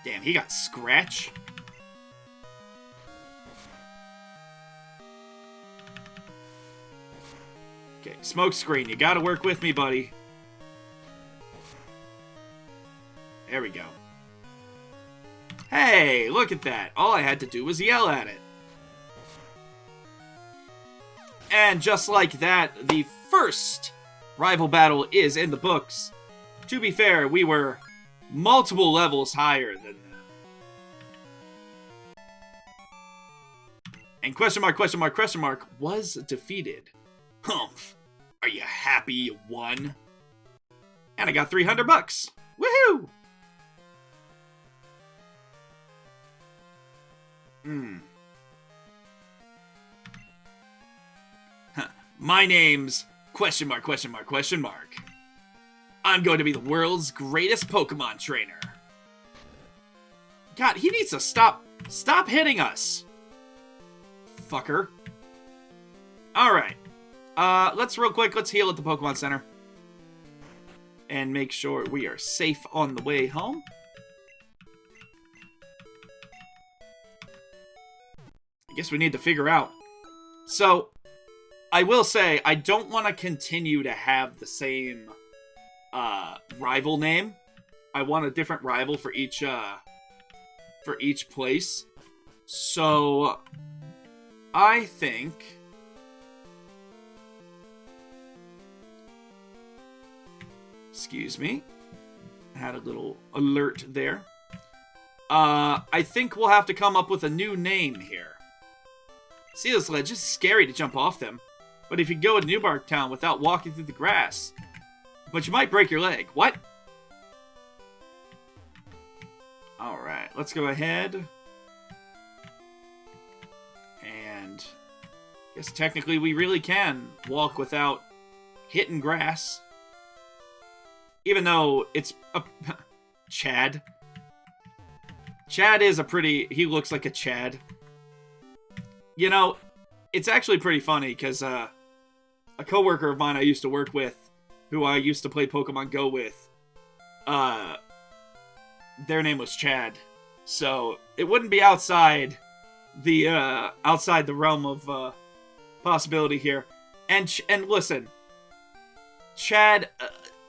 Damn, he got Scratch. Okay, smoke screen, you gotta work with me, buddy. There we go. Hey, look at that. All I had to do was yell at it. And just like that, the first rival battle is in the books. To be fair, we were multiple levels higher than them. And question mark, question mark, question mark was defeated. Humph. Are you happy you won? And I got 300 bucks. Woohoo! My name's question mark, question mark, question mark. I'm going to be the world's greatest Pokemon trainer. God, he needs to stop hitting us. Fucker. Alright. Let's heal at the Pokemon Center. And make sure we are safe on the way home. I guess we need to figure out. So, I will say, I don't want to continue to have the same rival name. I want a different rival for each place. So I think excuse me. I had a little alert there. I think we'll have to come up with a new name here. See this ledge? It's scary to jump off them. But if you go to Newbark Town without walking through the grass, but you might break your leg. What? Alright, let's go ahead. And I guess technically we really can walk without hitting grass. Even though it's a... Chad. Chad is a pretty... He looks like a Chad. You know, it's actually pretty funny because a coworker of mine I used to work with, who I used to play Pokemon Go with, their name was Chad. So it wouldn't be outside the realm of possibility here. And listen, Chad,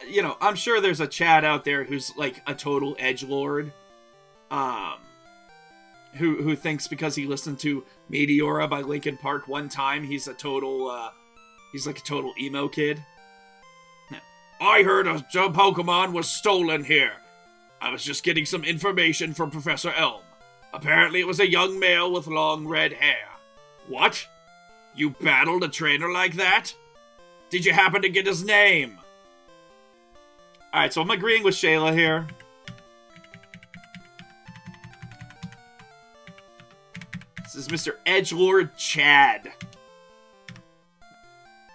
you know, I'm sure there's a Chad out there who's like a total edgelord, who thinks because he listened to Meteora by Linkin Park one time, he's like a total emo kid. I heard a Pokemon was stolen here. I was just getting some information from Professor Elm. Apparently it was a young male with long red hair. What? You battled a trainer like that? Did you happen to get his name? Alright, so I'm agreeing with Shayla here. This is Mr. Edgelord Chad.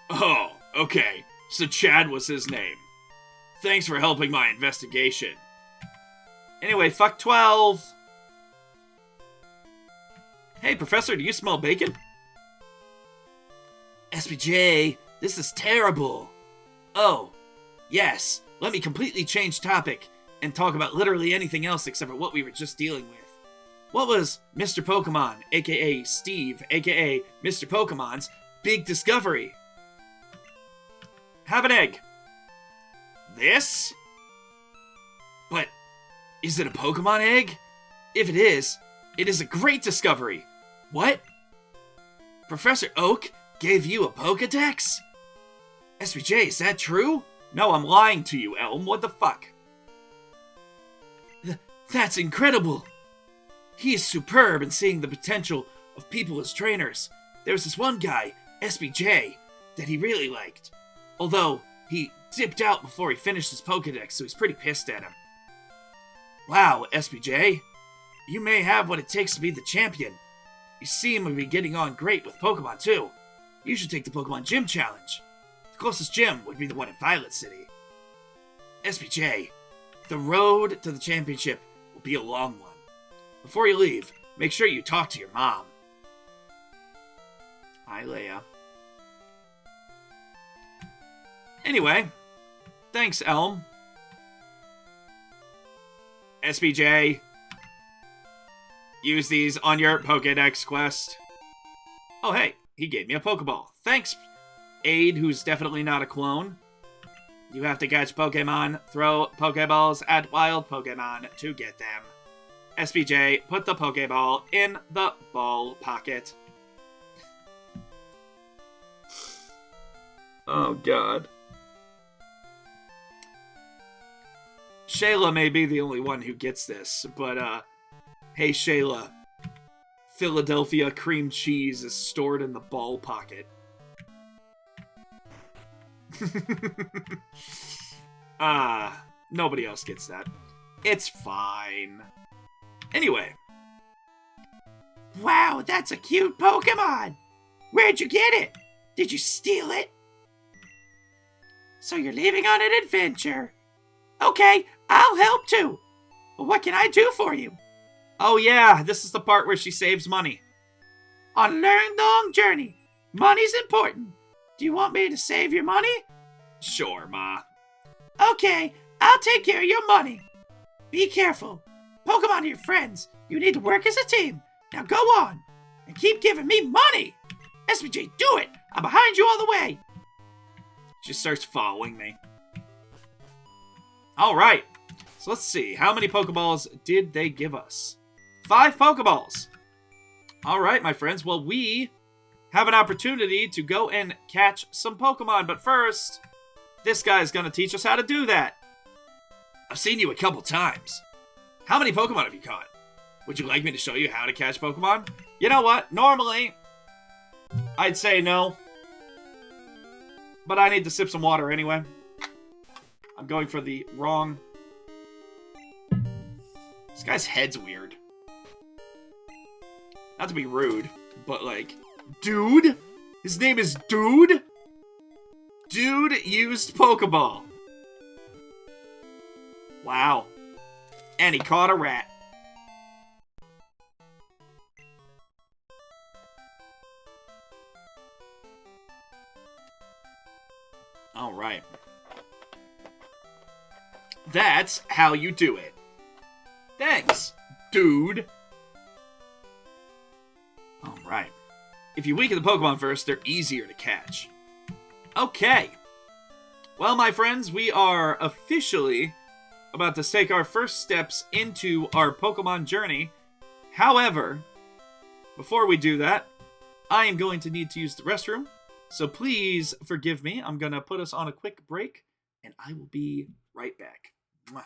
Oh, okay. So Chad was his name. Thanks for helping my investigation. Anyway, fuck 12. Hey, Professor, do you smell bacon? SPJ, this is terrible. Oh, yes. Let me completely change topic and talk about literally anything else except for what we were just dealing with. What was Mr. Pokemon, aka Steve, aka Mr. Pokemon's big discovery? Have an egg. This? But is it a Pokemon egg? If it is a great discovery. What? Professor Oak gave you a Pokedex? SPJ, is that true? No, I'm lying to you, Elm. What the fuck? That's incredible. He is superb in seeing the potential of people as trainers. There was this one guy, SPJ, that he really liked. Although, he dipped out before he finished his Pokedex, so he's pretty pissed at him. Wow, SPJ. You may have what it takes to be the champion. You seem to be getting on great with Pokemon, too. You should take the Pokemon Gym Challenge. The closest gym would be the one in Violet City. SPJ, the road to the championship will be a long one. Before you leave, make sure you talk to your mom. Hi, Leia. Anyway, thanks, Elm. SPJ, use these on your Pokédex quest. Oh, hey, he gave me a Pokeball. Thanks, Aid, who's definitely not a clone. You have to catch Pokemon, throw Pokeballs at wild Pokemon to get them. SPJ, put the Pokeball in the ball pocket. Oh, God. Shayla may be the only one who gets this, but, hey, Shayla. Philadelphia cream cheese is stored in the ball pocket. Nobody else gets that. It's fine. Anyway. Wow, that's a cute Pokemon! Where'd you get it? Did you steal it? So you're leaving on an adventure. Okay, I'll help too. But what can I do for you? Oh yeah, this is the part where she saves money. On a long journey, money's important. Do you want me to save your money? Sure, Ma. Okay, I'll take care of your money. Be careful. Pokemon are your friends. You need to work as a team. Now go on and keep giving me money. SPJ, do it. I'm behind you all the way. She starts following me. All right. So let's see. How many Pokeballs did they give us? 5 Pokeballs. All right, my friends. Well, we have an opportunity to go and catch some Pokemon. But first, this guy's going to teach us how to do that. I've seen you a couple times. How many Pokemon have you caught? Would you like me to show you how to catch Pokemon? You know what? Normally, I'd say no. But I need to sip some water anyway. I'm going for the wrong... This guy's head's weird. Not to be rude, but like... Dude? His name is Dude? Dude used Pokeball. Wow. And he caught a rat. All right. That's how you do it. Thanks, dude. All right. If you weaken the Pokemon first, they're easier to catch. Okay. Well, my friends, we are officially about to take our first steps into our Pokemon journey. However, before we do that, I am going to need to use the restroom. So please forgive me. I'm going to put us on a quick break, and I will be right back. Mwah.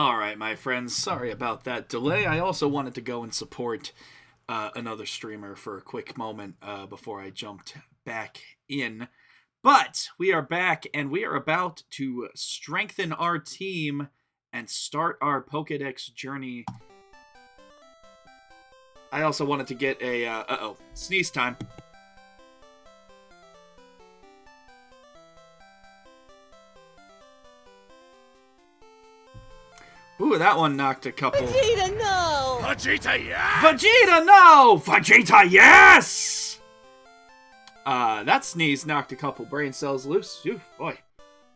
Alright, my friends, sorry about that delay. I also wanted to go and support another streamer for a quick moment before I jumped back in. But we are back, and we are about to strengthen our team and start our Pokédex journey. I also wanted to get a, sneeze time. Ooh, that one knocked a couple. Vegeta, no! Vegeta, yeah! Vegeta, no! Vegeta, yes! That sneeze knocked a couple brain cells loose. Ooh, boy.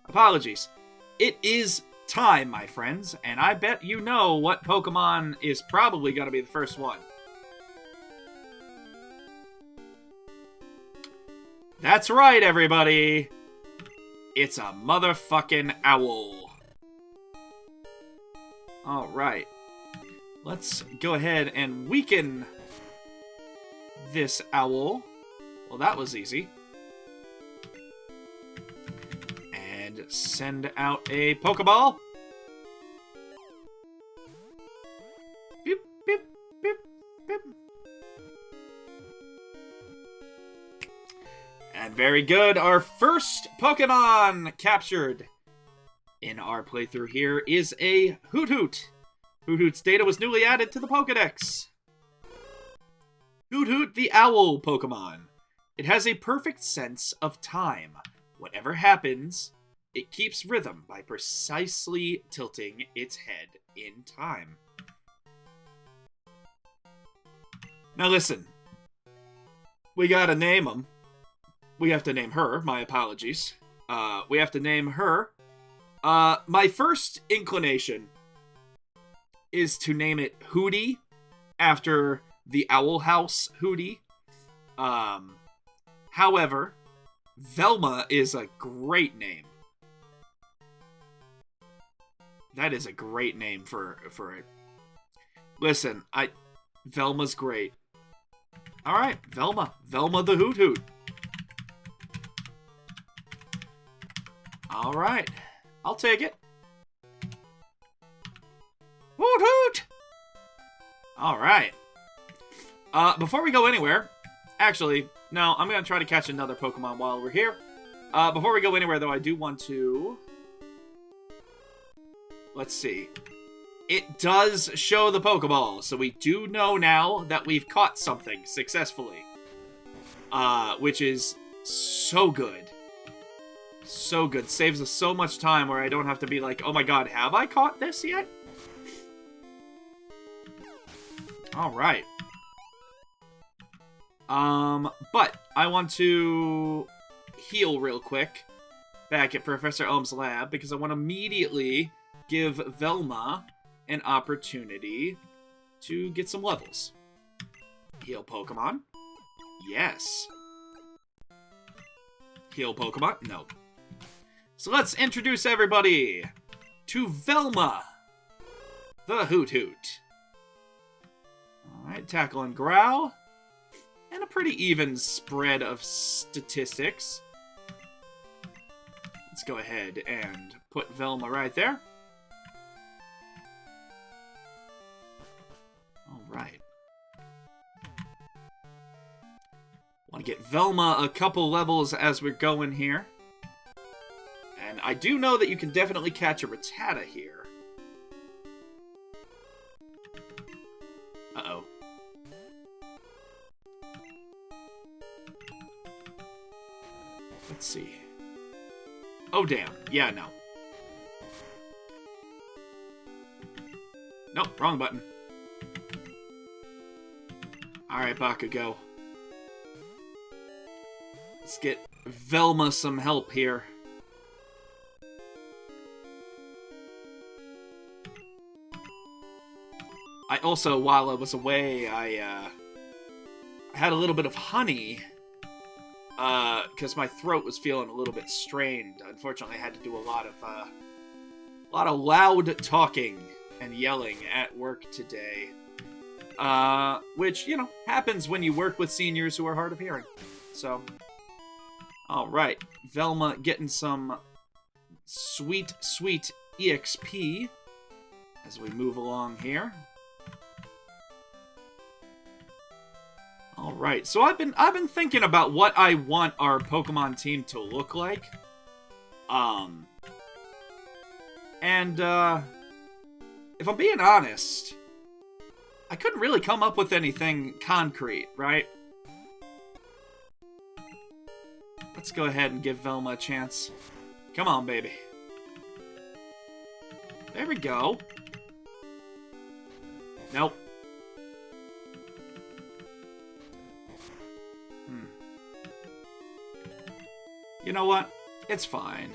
Apologies. It is time, my friends, and I bet you know what Pokemon is probably going to be the first one. That's right, everybody. It's a motherfucking owl. Alright. Let's go ahead and weaken this owl. Well, that was easy. And send out a Pokeball. Beep, beep, beep, beep. And very good. Our first Pokemon captured in our playthrough here is a Hoot-Hoot. Hoot-Hoot's data was newly added to the Pokedex. Hoot-Hoot, the owl Pokemon. It has a perfect sense of time. Whatever happens, it keeps rhythm by precisely tilting its head in time. Now listen. We gotta name them. We have to name her. My apologies. We have to name her. My first inclination is to name it Hootie, after the Owl House Hootie. However, Velma is a great name. That is a great name for it. Listen, Velma's great. Alright, Velma. Velma the Hoot-Hoot. Alright. I'll take it. Hoot hoot! Alright. Before we go anywhere, actually, no, I'm going to try to catch another Pokemon while we're here. Before we go anywhere, though, I do want to... Let's see. It does show the Pokeball, so we do know now that we've caught something successfully. Which is so good. So good. Saves us so much time where I don't have to be like, oh my god, have I caught this yet? Alright. But I want to heal real quick back at Professor Ohm's lab because I want to immediately give Velma an opportunity to get some levels. Heal Pokemon. Yes. Heal Pokemon. No. So let's introduce everybody to Velma, the Hoot-Hoot. Alright, tackle and growl. And a pretty even spread of statistics. Let's go ahead and put Velma right there. Alright. Want to get Velma a couple levels as we're going here. And I do know that you can definitely catch a Rattata here. Uh-oh. Let's see. Oh, damn. Yeah, no. Nope, wrong button. Alright, Bakugo. Let's get Velma some help here. I also, while I was away, I had a little bit of honey, because my throat was feeling a little bit strained. Unfortunately, I had to do a lot of loud talking and yelling at work today, which, you know, happens when you work with seniors who are hard of hearing. So, alright, Velma getting some sweet, sweet EXP. as we move along here. All right, so I've been thinking about what I want our Pokemon team to look like. And if I'm being honest, I couldn't really come up with anything concrete, right? Let's go ahead and give Velma a chance. Come on, baby. There we go. Nope. You know what? It's fine.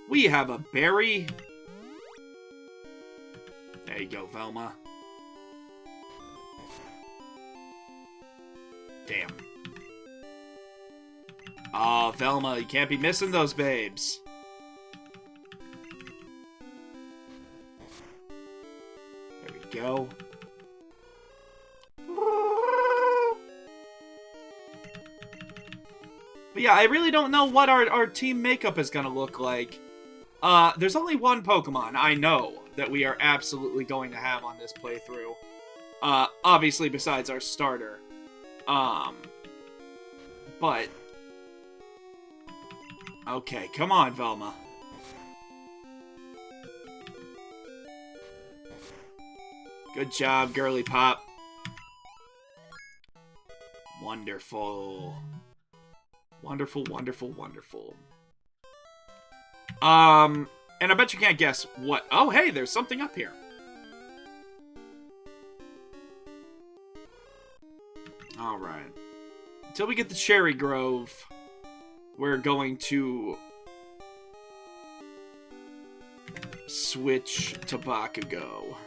We have a berry. There you go, Velma. Damn. Oh, Velma, you can't be missing those babes. There we go. But yeah, I really don't know what our team makeup is going to look like. There's only one Pokemon I know that we are absolutely going to have on this playthrough. Obviously, besides our starter. But... Okay, come on, Velma. Good job, girly pop. Wonderful. Wonderful, wonderful, wonderful. And I bet you can't guess what... Oh, hey, there's something up here. Alright. Until we get the Cherry Grove, we're going to switch to Bakugo.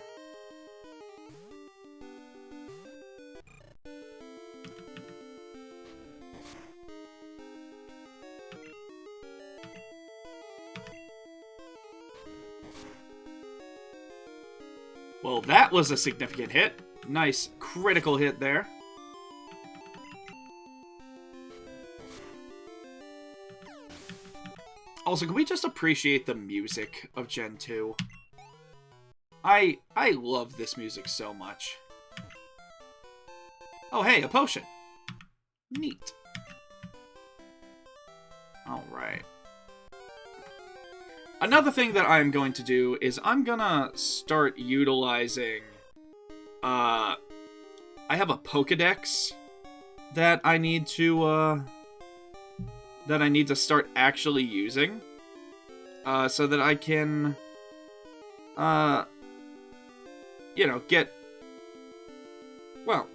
Well, that was a significant hit. Nice critical hit there. Also, can we just appreciate the music of Gen 2? I love this music so much. Oh, hey, a potion. Neat. Alright. Another thing that I'm going to do is I'm gonna start utilizing... I have a Pokedex that I need to, start actually using. So that I can... you know, get... Well...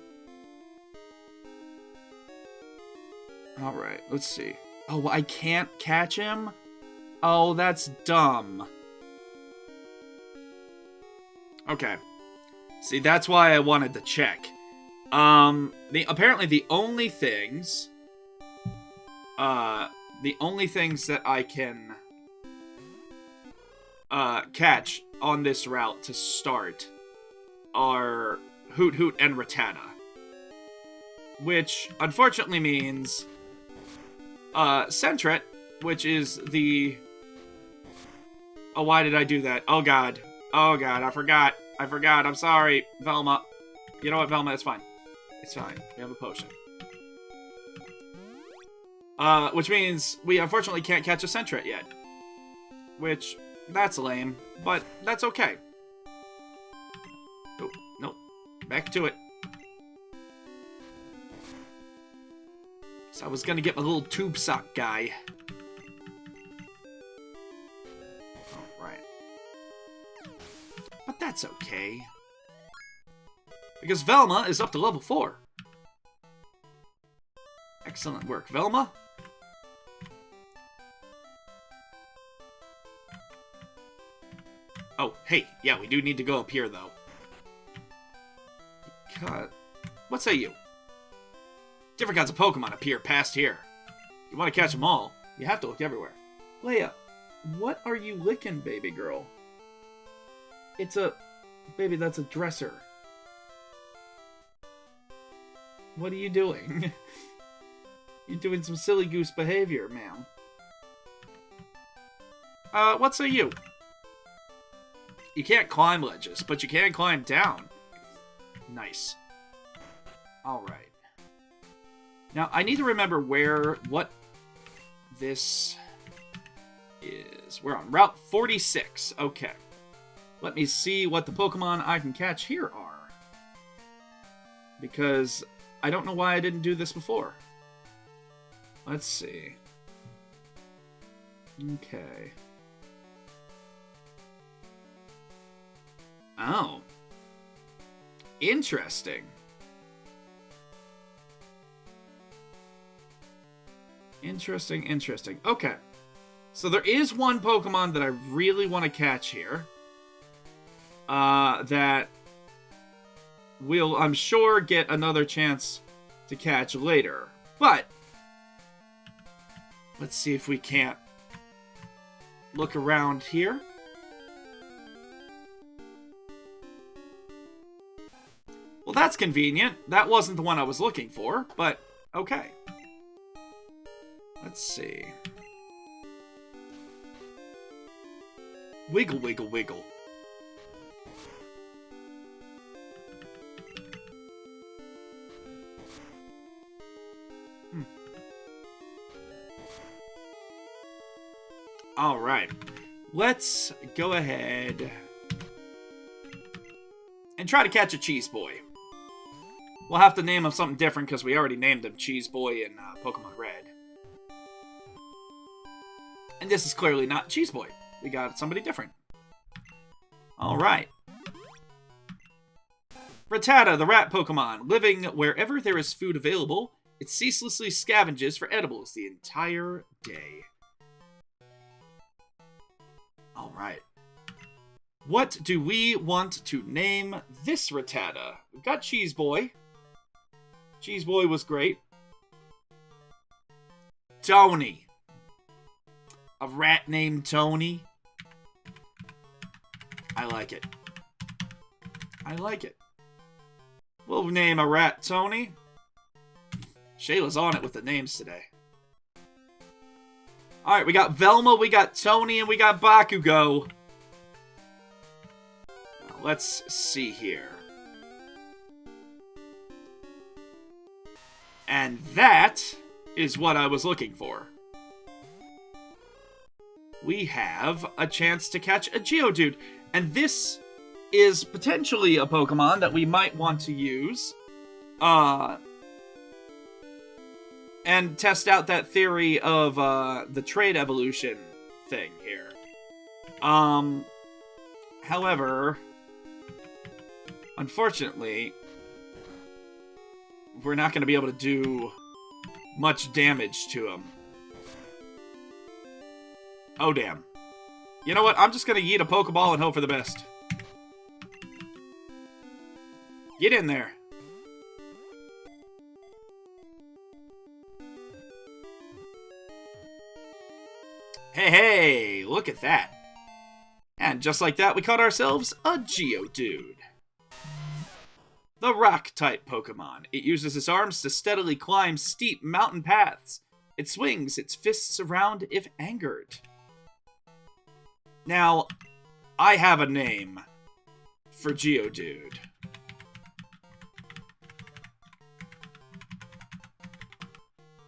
Alright, let's see. Oh, I can't catch him? Oh, that's dumb. Okay. See, that's why I wanted to check. Apparently the only things that I can catch on this route to start are Hoot Hoot and Rattata. Which unfortunately means Sentret, which is the... Oh, why did I do that? Oh, God. Oh, God, I forgot. I'm sorry, Velma. You know what, Velma? It's fine. It's fine. We have a potion. Which means we unfortunately can't catch a Sentret yet. Which, that's lame, but that's okay. Oh, nope. Back to it. So I was gonna get my little tube sock guy. Alright. But that's okay. Because Velma is up to level 4. Excellent work, Velma. Oh, hey, yeah, we do need to go up here, though. God. What say you? Different kinds of Pokemon appear past here. If you want to catch them all, you have to look everywhere. Leia, what are you licking, baby girl? It's a... Baby, that's a dresser. What are you doing? You're doing some silly goose behavior, ma'am. What say you? You can't climb ledges, but you can climb down. Nice. Alright. Now, I need to remember what this is. We're on Route 46. Okay. Let me see what the Pokemon I can catch here are. Because I don't know why I didn't do this before. Let's see. Okay. Oh. Interesting. Interesting. Okay. So there is one Pokemon that I really want to catch here. That we'll, I'm sure, get another chance to catch later. But let's see if we can't look around here. Well, that's convenient. That wasn't the one I was looking for, but okay. Let's see. Wiggle, wiggle, wiggle. All right. Let's go ahead and try to catch a Cheese Boy. We'll have to name him something different because we already named him Cheese Boy in Pokemon Red. And this is clearly not Cheese Boy. We got somebody different. Alright. Rattata, the rat Pokemon. Living wherever there is food available, it ceaselessly scavenges for edibles the entire day. Alright. What do we want to name this Rattata? We've got Cheese Boy. Cheese Boy was great. Tony. A rat named Tony. I like it. I like it. We'll name a rat Tony. Shayla's on it with the names today. Alright, we got Velma, we got Tony, and we got Bakugo. Now, let's see here. And that is what I was looking for. We have a chance to catch a Geodude. And this is potentially a Pokemon that we might want to use. And test out that theory of the trade evolution thing here. However, unfortunately, we're not going to be able to do much damage to him. Oh, damn. You know what? I'm just going to yeet a Pokeball and hope for the best. Get in there. Hey, look at that. And just like that, we caught ourselves a Geodude. The Rock-type Pokemon. It uses its arms to steadily climb steep mountain paths. It swings its fists around if angered. Now, I have a name for Geodude.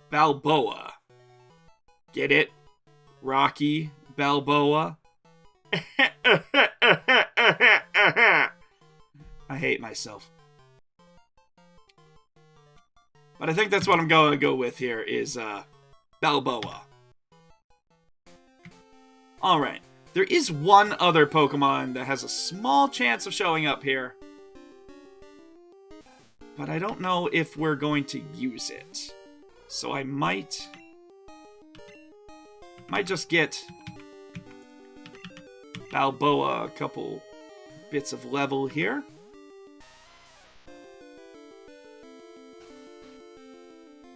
Balboa. Get it? Rocky Balboa. I hate myself. But I think that's what I'm going to go with here is Balboa. Alright. There is one other Pokemon that has a small chance of showing up here. But I don't know if we're going to use it. So I might just get Balboa a couple bits of level here.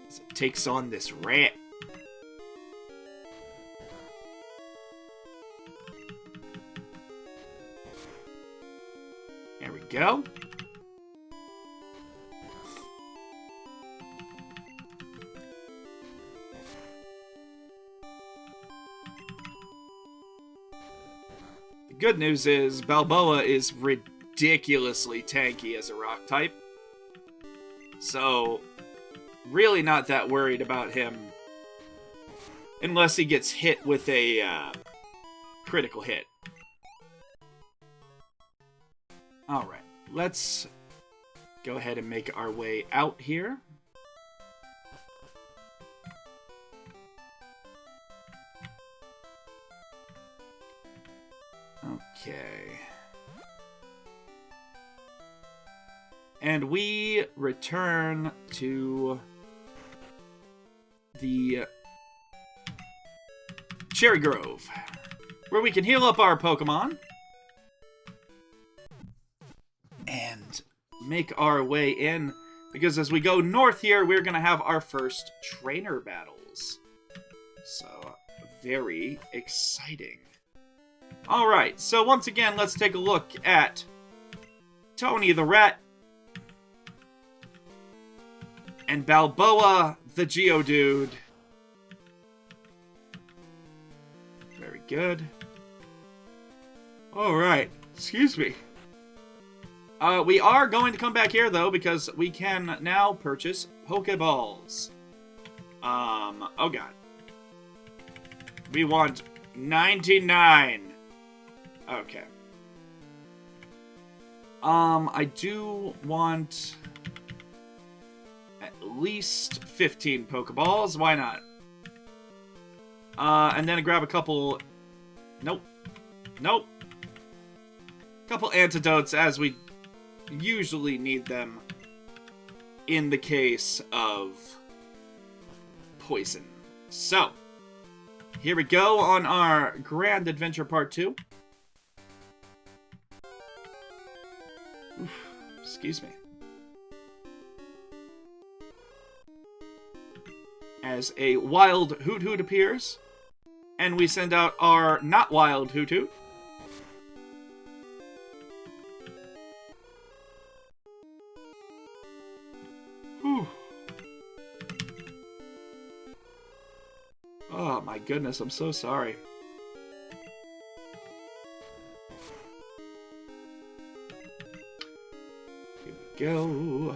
As it takes on this rat. There we go. good news is Balboa is ridiculously tanky as a rock type. So, really not that worried about him. Unless he gets hit with a critical hit. Alright, let's go ahead and make our way out here. Okay. And we return to the Cherry Grove, where we can heal up our Pokemon and make our way in, because as we go north here, we're going to have our first trainer battles. So, very exciting. Alright, so once again, let's take a look at Tony the Rat and Balboa the Geodude. Very good. Alright, excuse me. We are going to come back here, though, because we can now purchase Pokeballs. Oh god. We want 99. Okay. I do want at least 15 Pokeballs. Why not? And then grab a couple... Nope. Nope. Couple antidotes as we usually need them in the case of poison. So, here we go on our Grand Adventure Part 2. Oof, excuse me. As a wild Hoot Hoot appears, and we send out our not wild Hoot Hoot. Whew. Oh my goodness, I'm so sorry. Here we go.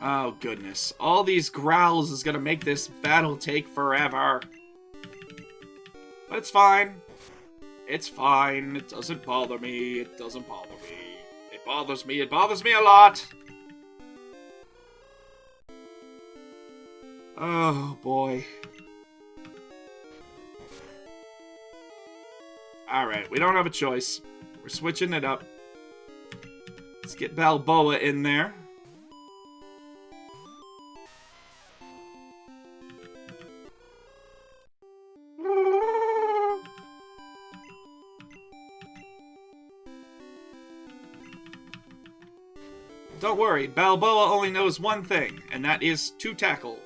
Oh goodness, all these growls is gonna make this battle take forever. But it's fine. It's fine. It doesn't bother me. It doesn't bother me. It bothers me. It bothers me a lot. Oh, boy. Alright, we don't have a choice. We're switching it up. Let's get Balboa in there. Don't worry, Balboa only knows one thing, and that is to tackle.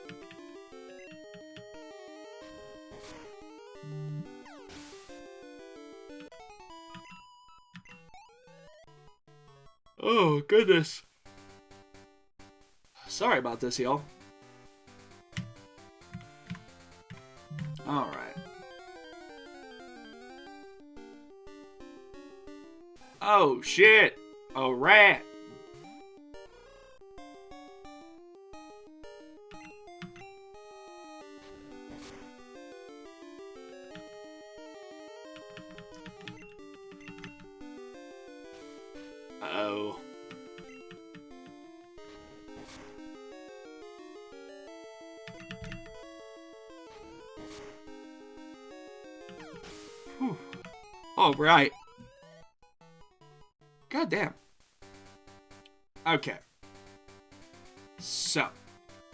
Oh, goodness. Sorry about this, y'all. Alright. Oh, shit. A rat. Uh-oh. Whew. All right. God damn. Okay. So,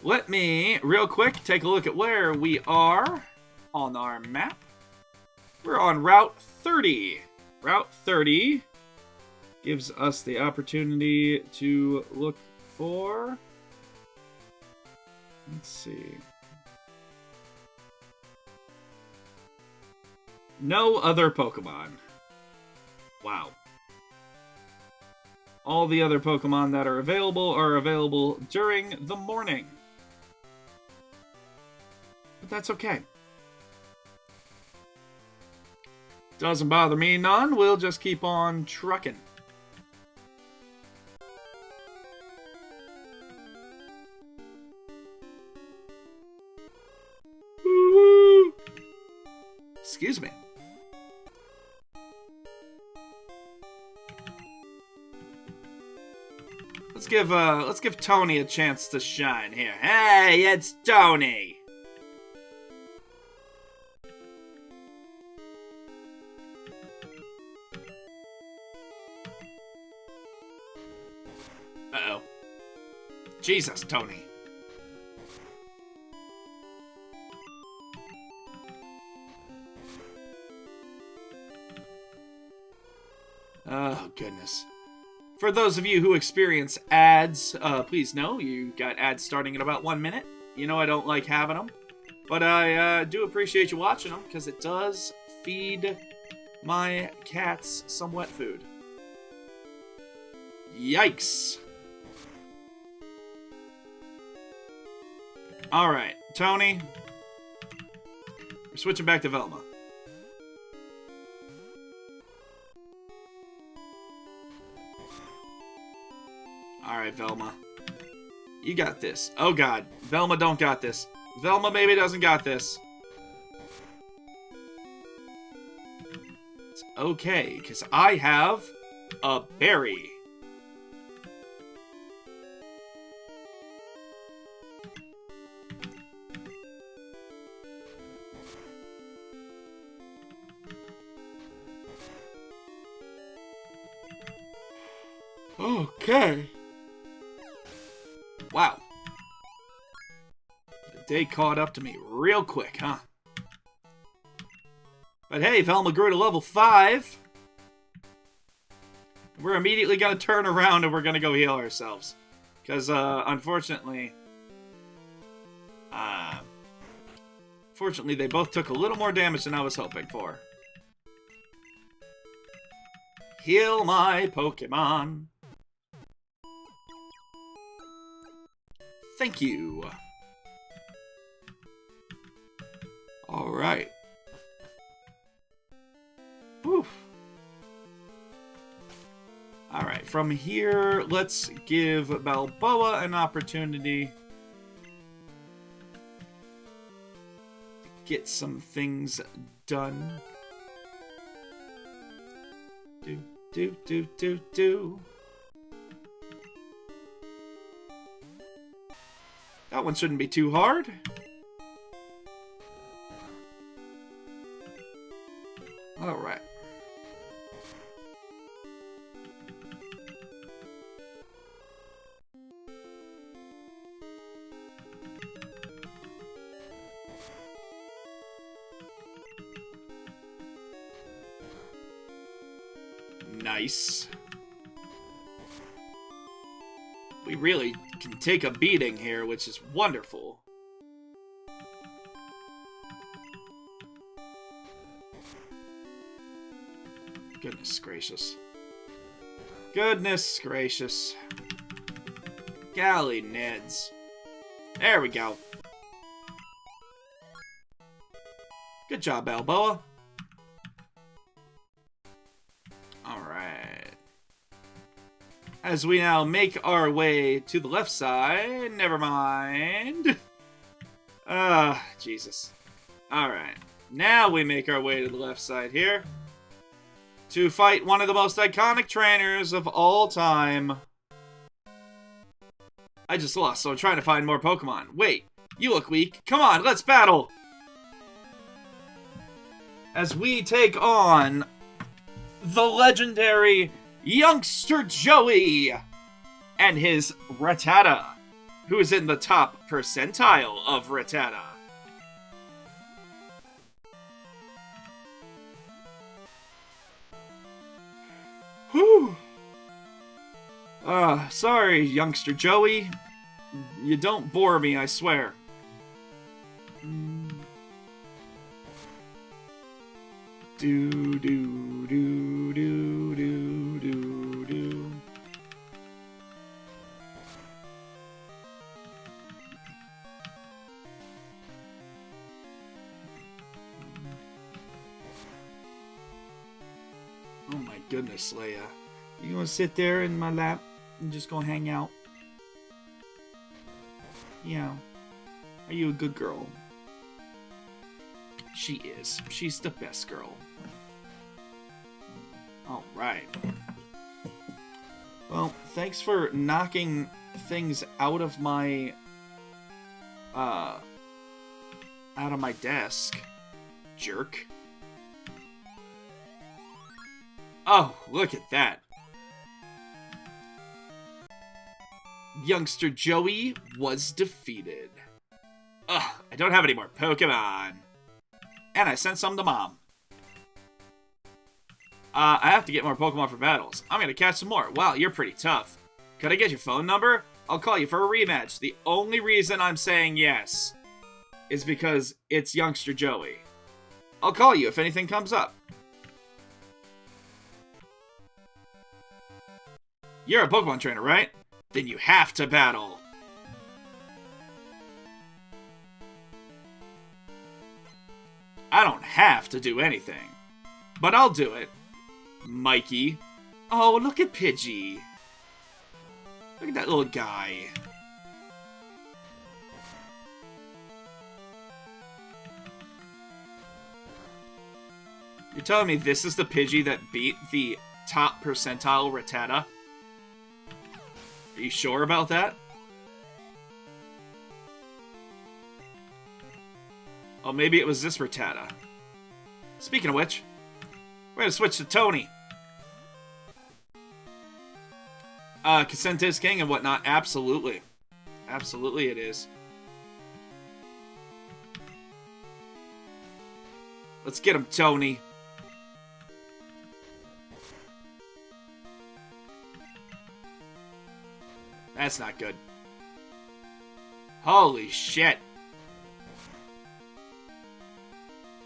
let me, real quick, take a look at where we are on our map. We're on Route 30. Route 30 gives us the opportunity to look for... Let's see. No other Pokemon. Wow. all the other Pokemon that are available during the morning. But that's okay. Doesn't bother me none. We'll just keep on trucking. Woo-hoo. Excuse me. Let's give Tony a chance to shine here. Hey, it's Tony. Uh-oh. Jesus, Tony. Oh, goodness. For those of you who experience ads, please know you got ads starting in about 1 minute. You know I don't like having them, but I do appreciate you watching them because it does feed my cats some wet food. Yikes. Alright, Tony. We're switching back to Velma. Alright, Velma. You got this. Oh god. Velma don't got this. Velma maybe doesn't got this. It's okay, because I have a berry. Okay. Wow. The day caught up to me real quick, huh? But hey, Velma grew to level 5. We're immediately going to turn around and we're going to go heal ourselves. Because, unfortunately... Fortunately, they both took a little more damage than I was hoping for. Heal my Pokemon. Thank you. Alright. Whew. Alright, from here, let's give Balboa an opportunity to get some things done. Do. That one shouldn't be too hard. Alright. Nice. We really can take a beating here, which is wonderful. Goodness gracious. Goodness gracious. Golly Neds. There we go. Good job, Balboa. As we now make our way to the left side. Never mind. Jesus. Alright. Now we make our way to the left side here. To fight one of the most iconic trainers of all time. I just lost, so I'm trying to find more Pokemon. Wait, you look weak. Come on, let's battle! As we take on the legendary Youngster Joey and his Rattata, who is in the top percentile of Rattata. Whew. Sorry, Youngster Joey. You don't bore me, I swear. Do. Princess Leia. You gonna sit there in my lap and just go hang out? Yeah. Are you a good girl? She is. She's the best girl. Alright. Well, thanks for knocking things out of my desk, jerk. Oh, look at that. Youngster Joey was defeated. Ugh, I don't have any more Pokemon. And I sent some to Mom. I have to get more Pokemon for battles. I'm gonna catch some more. Wow, you're pretty tough. Could I get your phone number? I'll call you for a rematch. The only reason I'm saying yes is because it's Youngster Joey. I'll call you if anything comes up. You're a Pokemon trainer, right? Then you have to battle. I don't have to do anything, but I'll do it. Mikey. Oh, look at Pidgey. Look at that little guy. You're telling me this is the Pidgey that beat the top percentile Rattata? Are you sure about that? Oh, maybe it was this Rattata. Speaking of which, we're gonna switch to Tony. Consent is king and whatnot. Absolutely. Absolutely it is. Let's get him, Tony. That's not good. Holy shit.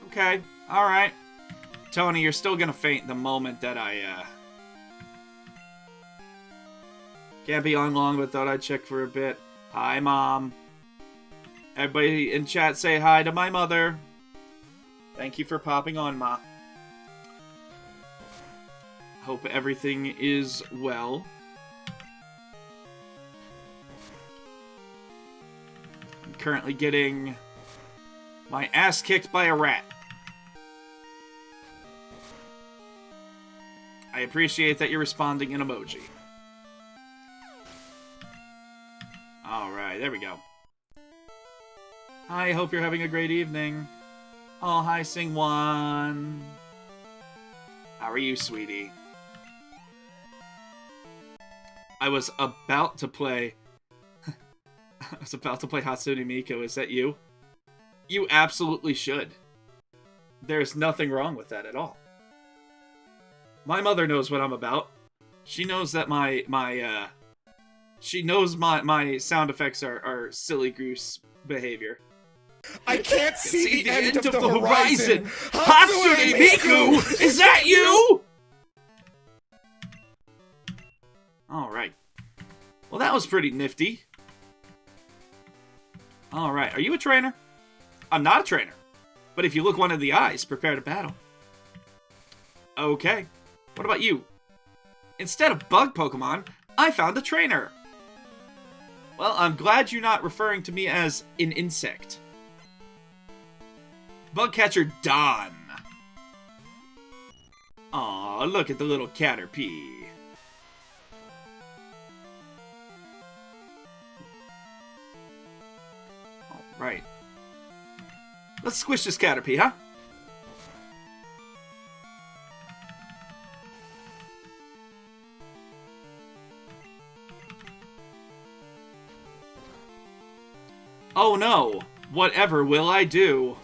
Okay, alright. Tony, you're still gonna faint the moment that I, Can't be on long, but thought I'd check for a bit. Hi, Mom. Everybody in chat say hi to my mother. Thank you for popping on, Ma. Hope everything is well. I'm currently getting my ass kicked by a rat. I appreciate that you're responding in emoji. Alright, there we go. I hope you're having a great evening. Oh, hi, Sing1. How are you, sweetie? I was about to play... Hatsune Miku. Is that you? You absolutely should. There's nothing wrong with that at all. My mother knows what I'm about. She knows that she knows my sound effects are silly goose behavior. I can't see the end of the horizon. Hatsune Miku! Is that you? Alright. Well, that was pretty nifty. Alright, are you a trainer? I'm not a trainer. But if you look one in the eyes, prepare to battle. Okay. What about you? Instead of bug Pokemon, I found a trainer. Well, I'm glad you're not referring to me as an insect. Bugcatcher Don. Aw, look at the little Caterpie. Alright. Let's squish this Caterpie, huh? Oh no! Whatever will I do?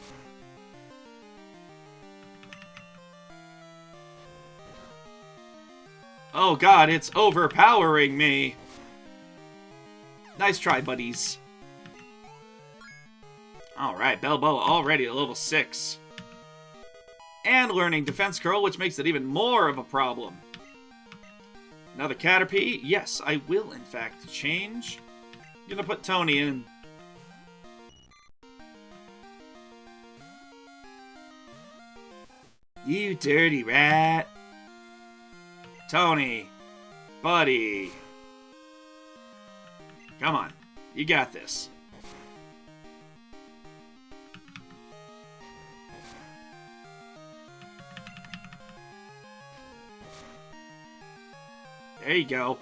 Oh god, it's overpowering me! Nice try, buddies. Alright, Balboa already at level 6. And learning Defense Curl, which makes it even more of a problem. Another Caterpie? Yes, I will in fact change. I'm gonna put Tony in. You dirty rat. Tony. Buddy. Come on. You got this. There you go.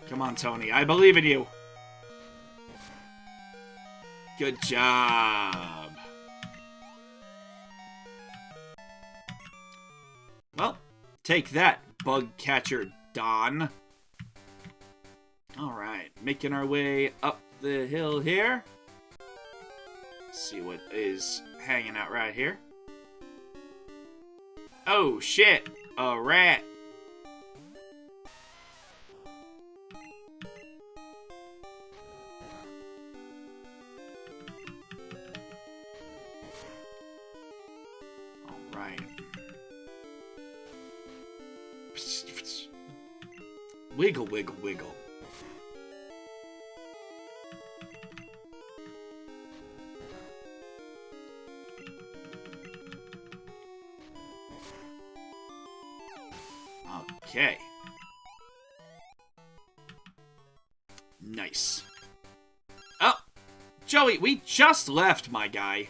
Come on, Tony. I believe in you. Good job. Well, take that, bug catcher Don. Alright, making our way up the hill here. See what is hanging out right here. Oh, shit. A rat. Alright. Wiggle, wiggle, wiggle. Okay. Nice. Oh! Joey, we just left, my guy.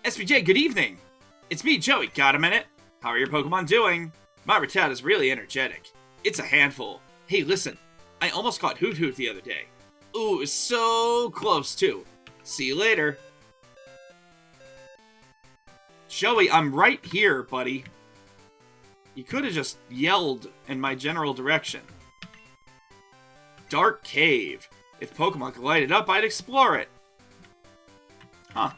SBJ, good evening. It's me, Joey. Got a minute? How are your Pokemon doing? My Rattata is really energetic. It's a handful. Hey, listen. I almost caught Hoot Hoot the other day. Ooh, it was so close, too. See you later. Joey, I'm right here, buddy. You could have just yelled in my general direction. Dark Cave. If Pokemon could light it up, I'd explore it. Huh.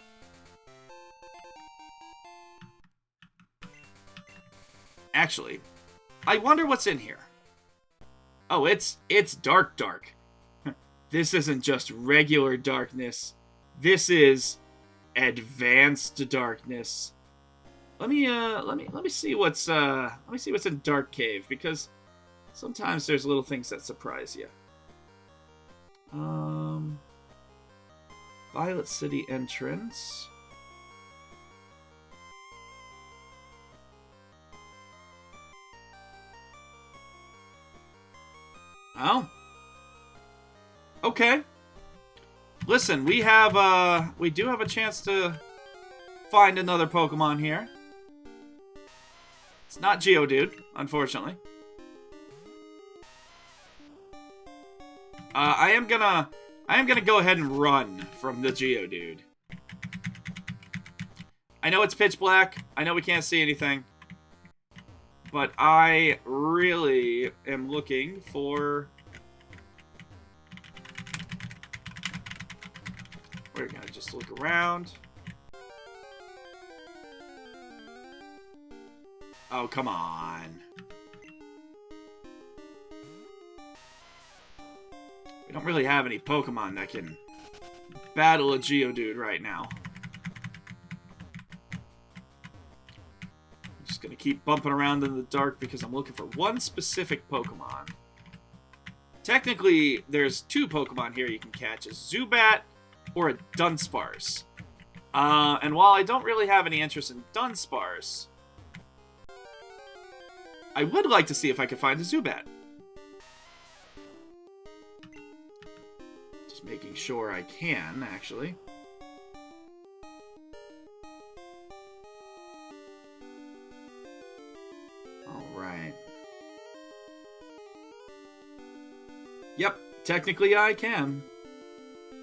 Actually, I wonder what's in here. Oh, it's dark. This isn't just regular darkness. This is advanced darkness. Let me see what's in Dark Cave, because sometimes there's little things that surprise you. Violet City entrance. Oh. Okay. Listen, we do have a chance to find another Pokemon here. It's not Geodude, unfortunately. I am gonna go ahead and run from the Geodude. I know it's pitch black. I know we can't see anything. But I really am looking for... We're gonna just look around. Oh, come on. We don't really have any Pokemon that can battle a Geodude right now. I'm just gonna keep bumping around in the dark because I'm looking for one specific Pokemon. Technically, there's two Pokemon here you can catch, a Zubat or a Dunsparce. And while I don't really have any interest in Dunsparce, I would like to see if I could find a Zubat. Just making sure I can, actually. Alright. Yep, technically I can.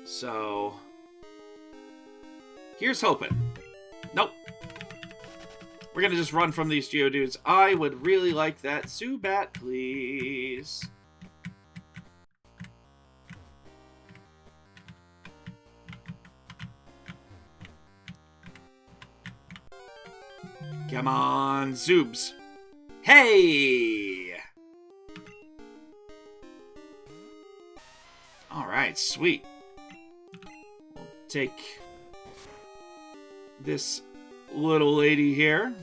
So, here's hoping. Nope. We're gonna just run from these Geodudes. I would really like that Zubat, please. Come on, Zoobs. Hey! Alright, sweet. We'll take this little lady here.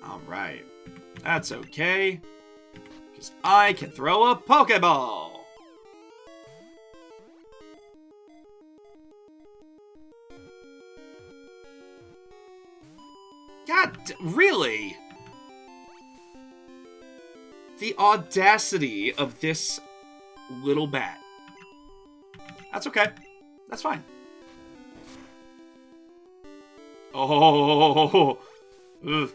Alright. That's okay. Because I can throw a Pokeball. God, really? The audacity of this little bat. That's okay. That's fine. Oh. Ugh.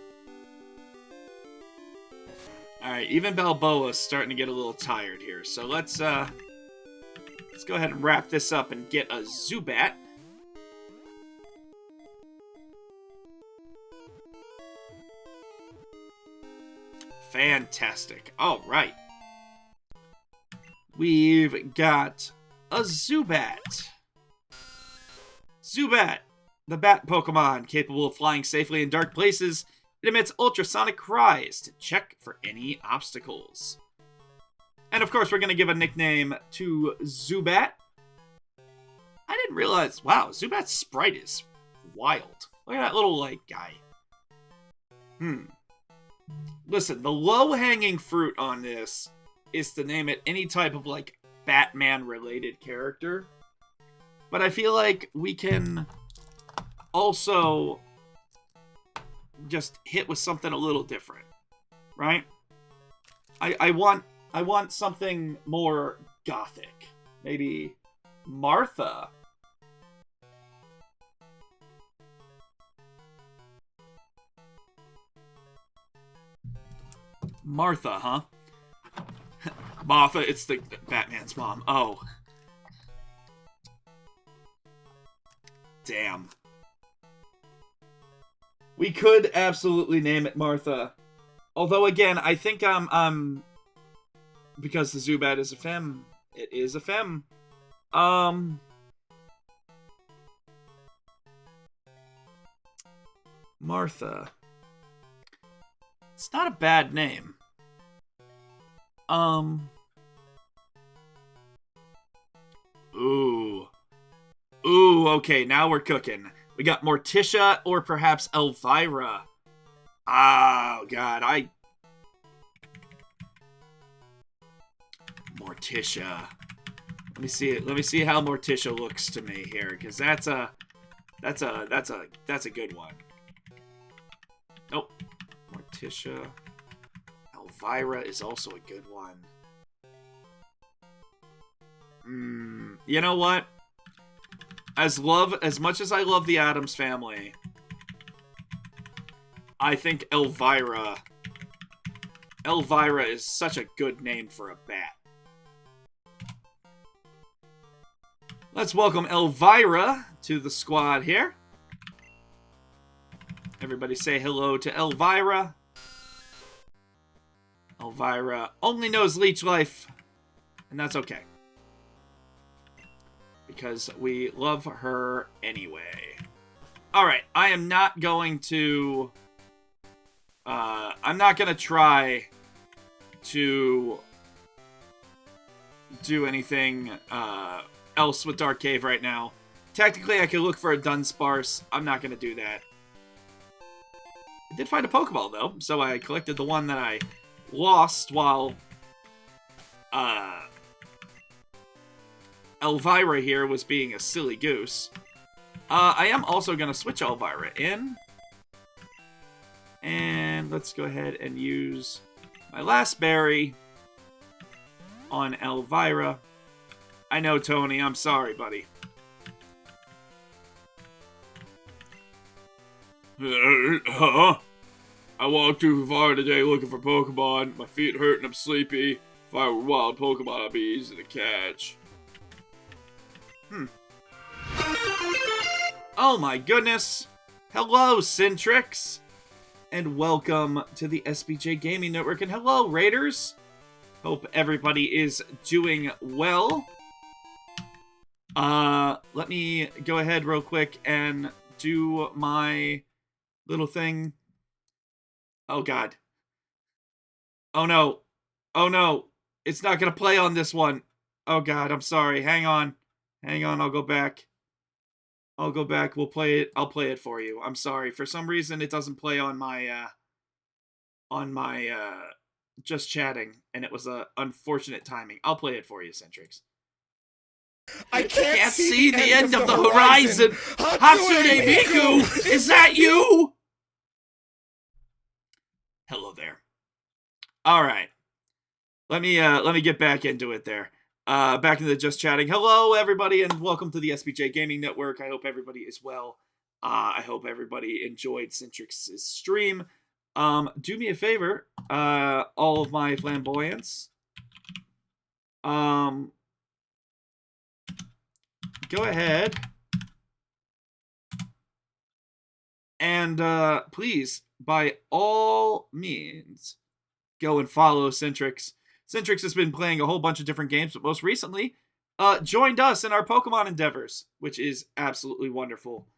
Alright, even Balboa's starting to get a little tired here. So let's go ahead and wrap this up and get a Zubat. Fantastic. Alright. We've got a Zubat. Zubat, the bat Pokemon, capable of flying safely in dark places. It emits ultrasonic cries to check for any obstacles. And of course, we're going to give a nickname to Zubat. I didn't realize, wow, Zubat's sprite is wild. Look at that little, like, guy. Listen, the low-hanging fruit on this is to name it any type of, like, Batman-related character. But I feel like we can also just hit with something a little different, right? I want something more gothic. Maybe Martha. Martha, huh? Martha, it's the Batman's mom. Oh. Damn. We could absolutely name it Martha. Although, again, I think because the Zubat is a femme. It is a femme. Martha. It's not a bad name. Ooh. Ooh, okay, now we're cooking. We got Morticia or perhaps Elvira. Oh, God, Morticia. Let me see it. Let me see how Morticia looks to me here, because that's a good one. Nope. Morticia. Elvira is also a good one. You know what? As much as I love the Addams Family, I think Elvira is such a good name for a bat. Let's welcome Elvira to the squad here. Everybody say hello to Elvira. Elvira only knows Leech Life, and that's okay. Because we love her anyway. Alright, I am not going to... I'm not going to try to do anything else with Dark Cave right now. Technically, I could look for a Dunsparce. I'm not going to do that. I did find a Pokeball, though, so I collected the one that I lost while... Elvira here was being a silly goose. I am also going to switch Elvira in. And let's go ahead and use my last berry on Elvira. I know, Tony. I'm sorry, buddy. Huh? I walked too far today looking for Pokemon. My feet hurt and I'm sleepy. If I were wild Pokemon, I'd be easy to catch. Oh my goodness! Hello, Centrix! And welcome to the SBJ Gaming Network. And hello, Raiders! Hope everybody is doing well. Let me go ahead real quick and do my little thing. Oh god. Oh no. Oh no. It's not gonna play on this one. Oh god, I'm sorry. Hang on. Hang on, I'll go back. I'll go back. We'll play it. I'll play it for you. I'm sorry. For some reason, it doesn't play on my just chatting, and it was a unfortunate timing. I'll play it for you, Centrix. I can't see the end of the horizon. Hatsune Miku, is that you? Hello there. All right. Let me get back into it there. Back into just chatting. Hello, everybody, and welcome to the SBJ Gaming Network. I hope everybody is well. I hope everybody enjoyed Centrix's stream. Do me a favor, all of my flamboyants. Go ahead and please, by all means, go and follow Centrix. Centrix has been playing a whole bunch of different games, but most recently joined us in our Pokemon endeavors, which is absolutely wonderful.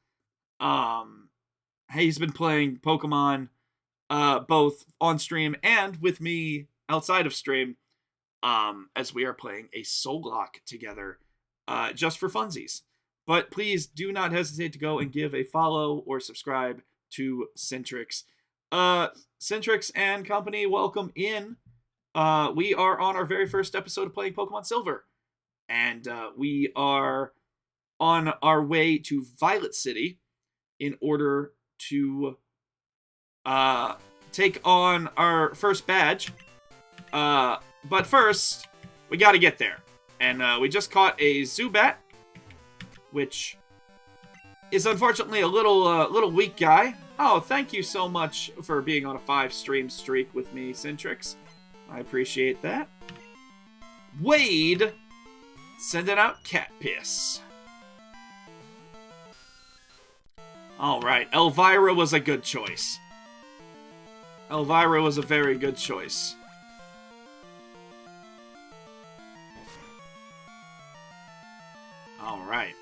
He's been playing Pokemon both on stream and with me outside of stream, as we are playing a Soul Lock together, just for funsies. But please do not hesitate to go and give a follow or subscribe to Centrix. Centrix and company, welcome in. We are on our very first episode of playing Pokemon Silver, and we are on our way to Violet City in order to take on our first badge. But first, we gotta get there. And we just caught a Zubat, which is unfortunately a little weak guy. Oh, thank you so much for being on a 5-stream streak with me, Centrix. I appreciate that. Wade, sending out cat piss. Alright, Elvira was a good choice. Elvira was a very good choice. Alright.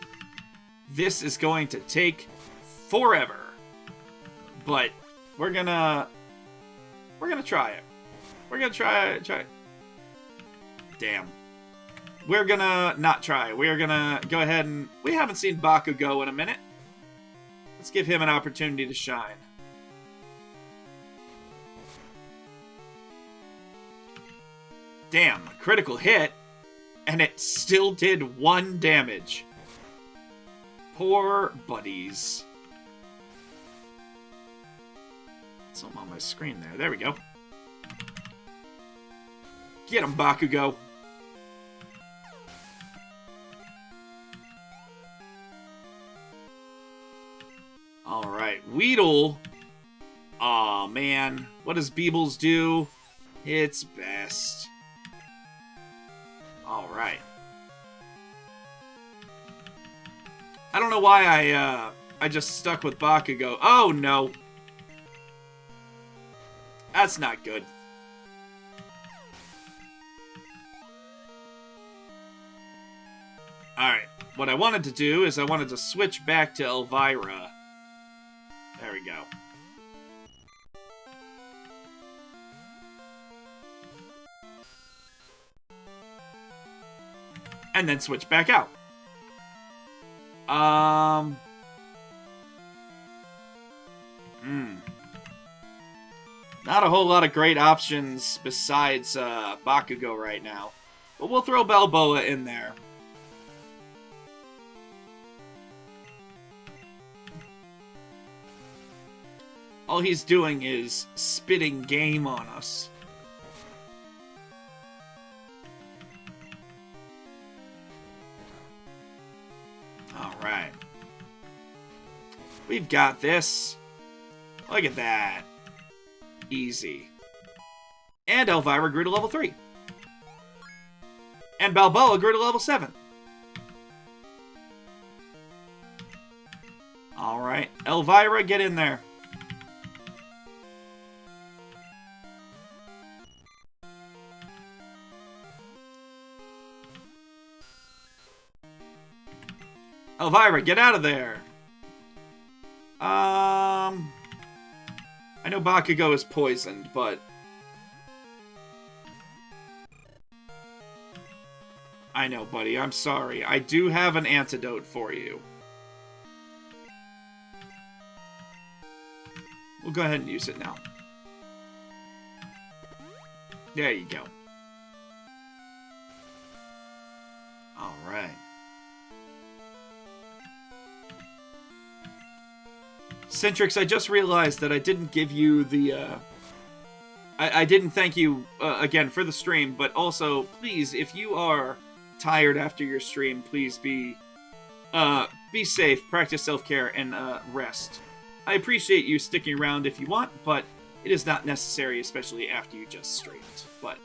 This is going to take forever. But we're gonna try it. We're gonna try it. Damn. We're gonna not try. We're gonna go ahead and... We haven't seen Bakugo in a minute. Let's give him an opportunity to shine. Damn, critical hit. And it still did 1 damage. Poor buddies. Something on my screen there. There we go. Get him, Bakugo. Alright, Weedle. Aw, man. What does Beebles do? It's best. Alright. I don't know why I just stuck with Bakugo. Oh, no. That's not good. Alright. What I wanted to do is I wanted to switch back to Elvira. There we go. And then switch back out. Not a whole lot of great options besides Bakugo right now. But we'll throw Balboa in there. All he's doing is spitting game on us. Alright. We've got this. Look at that. Easy. And Elvira grew to level 3. And Balboa grew to level 7. Alright. Elvira, get in there. Elvira, get out of there. I know Bakugo is poisoned, but... I know, buddy. I'm sorry. I do have an antidote for you. We'll go ahead and use it now. There you go. Alright. Centrix, I just realized that I didn't give you the I didn't thank you again for the stream, but also, please, if you are tired after your stream, please be safe, practice self-care, and rest. I appreciate you sticking around if you want, but it is not necessary, especially after you just streamed. But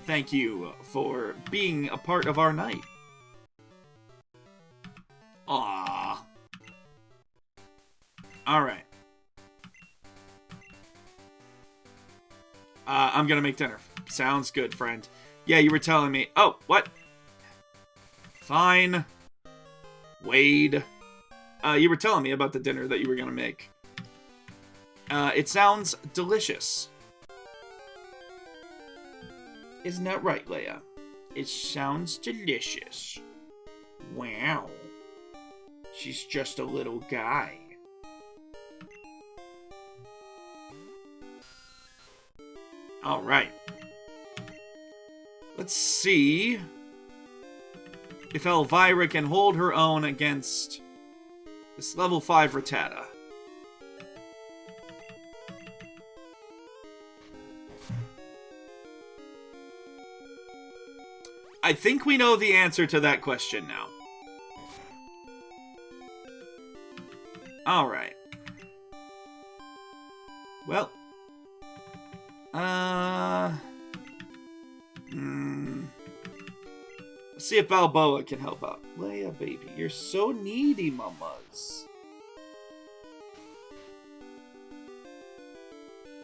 thank you for being a part of our night. Aww. Alright. I'm gonna make dinner. Sounds good, friend. Yeah, you were telling me. Oh, what? Fine. Wade. You were telling me about the dinner that you were gonna make. It sounds delicious. Isn't that right, Leia? It sounds delicious. Wow. She's just a little guy. Alright. Let's see if Elvira can hold her own against this level 5 Rattata. I think we know the answer to that question now. Alright. Well. Let's see if Balboa can help out. Leia, baby, you're so needy, mamas.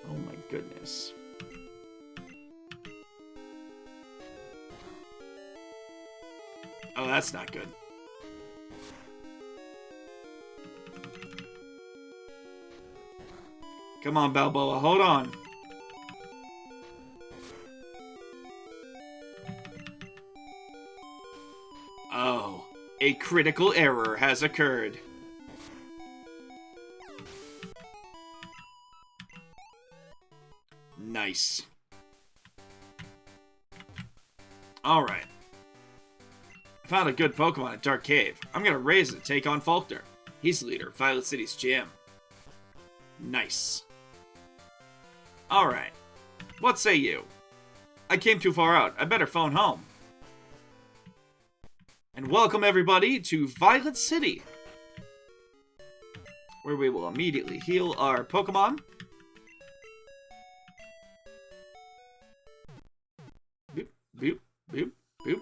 Oh my goodness. Oh, that's not good. Come on, Balboa, hold on. Oh, a critical error has occurred. Nice. Alright. I found a good Pokemon at Dark Cave. I'm gonna raise it to take on Faulkner. He's the leader of Violet City's gym. Nice. Alright. What say you? I came too far out. I better phone home. And welcome everybody to Violet City, where we will immediately heal our Pokemon. Boop, boop, boop, boop.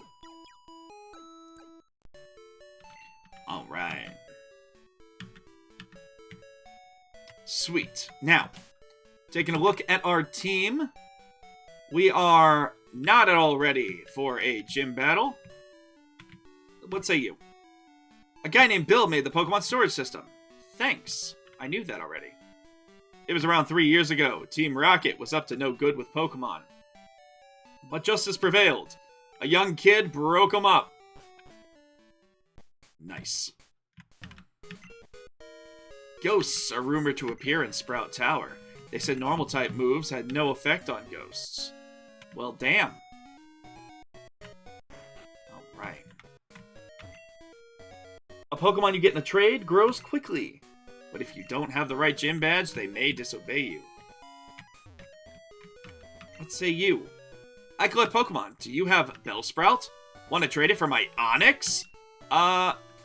Alright. Sweet. Now, taking a look at our team, we are not at all ready for a gym battle. What say you? A guy named Bill made the Pokemon storage system. Thanks. I knew that already. It was around 3 years ago. Team Rocket was up to no good with Pokemon. But justice prevailed. A young kid broke them up. Nice. Ghosts are rumored to appear in Sprout Tower. They said normal type moves had no effect on ghosts. Well, damn. Alright. A Pokemon you get in a trade grows quickly. But if you don't have the right gym badge, they may disobey you. What say you? I collect Pokemon. Do you have Bellsprout? Want to trade it for my Onix?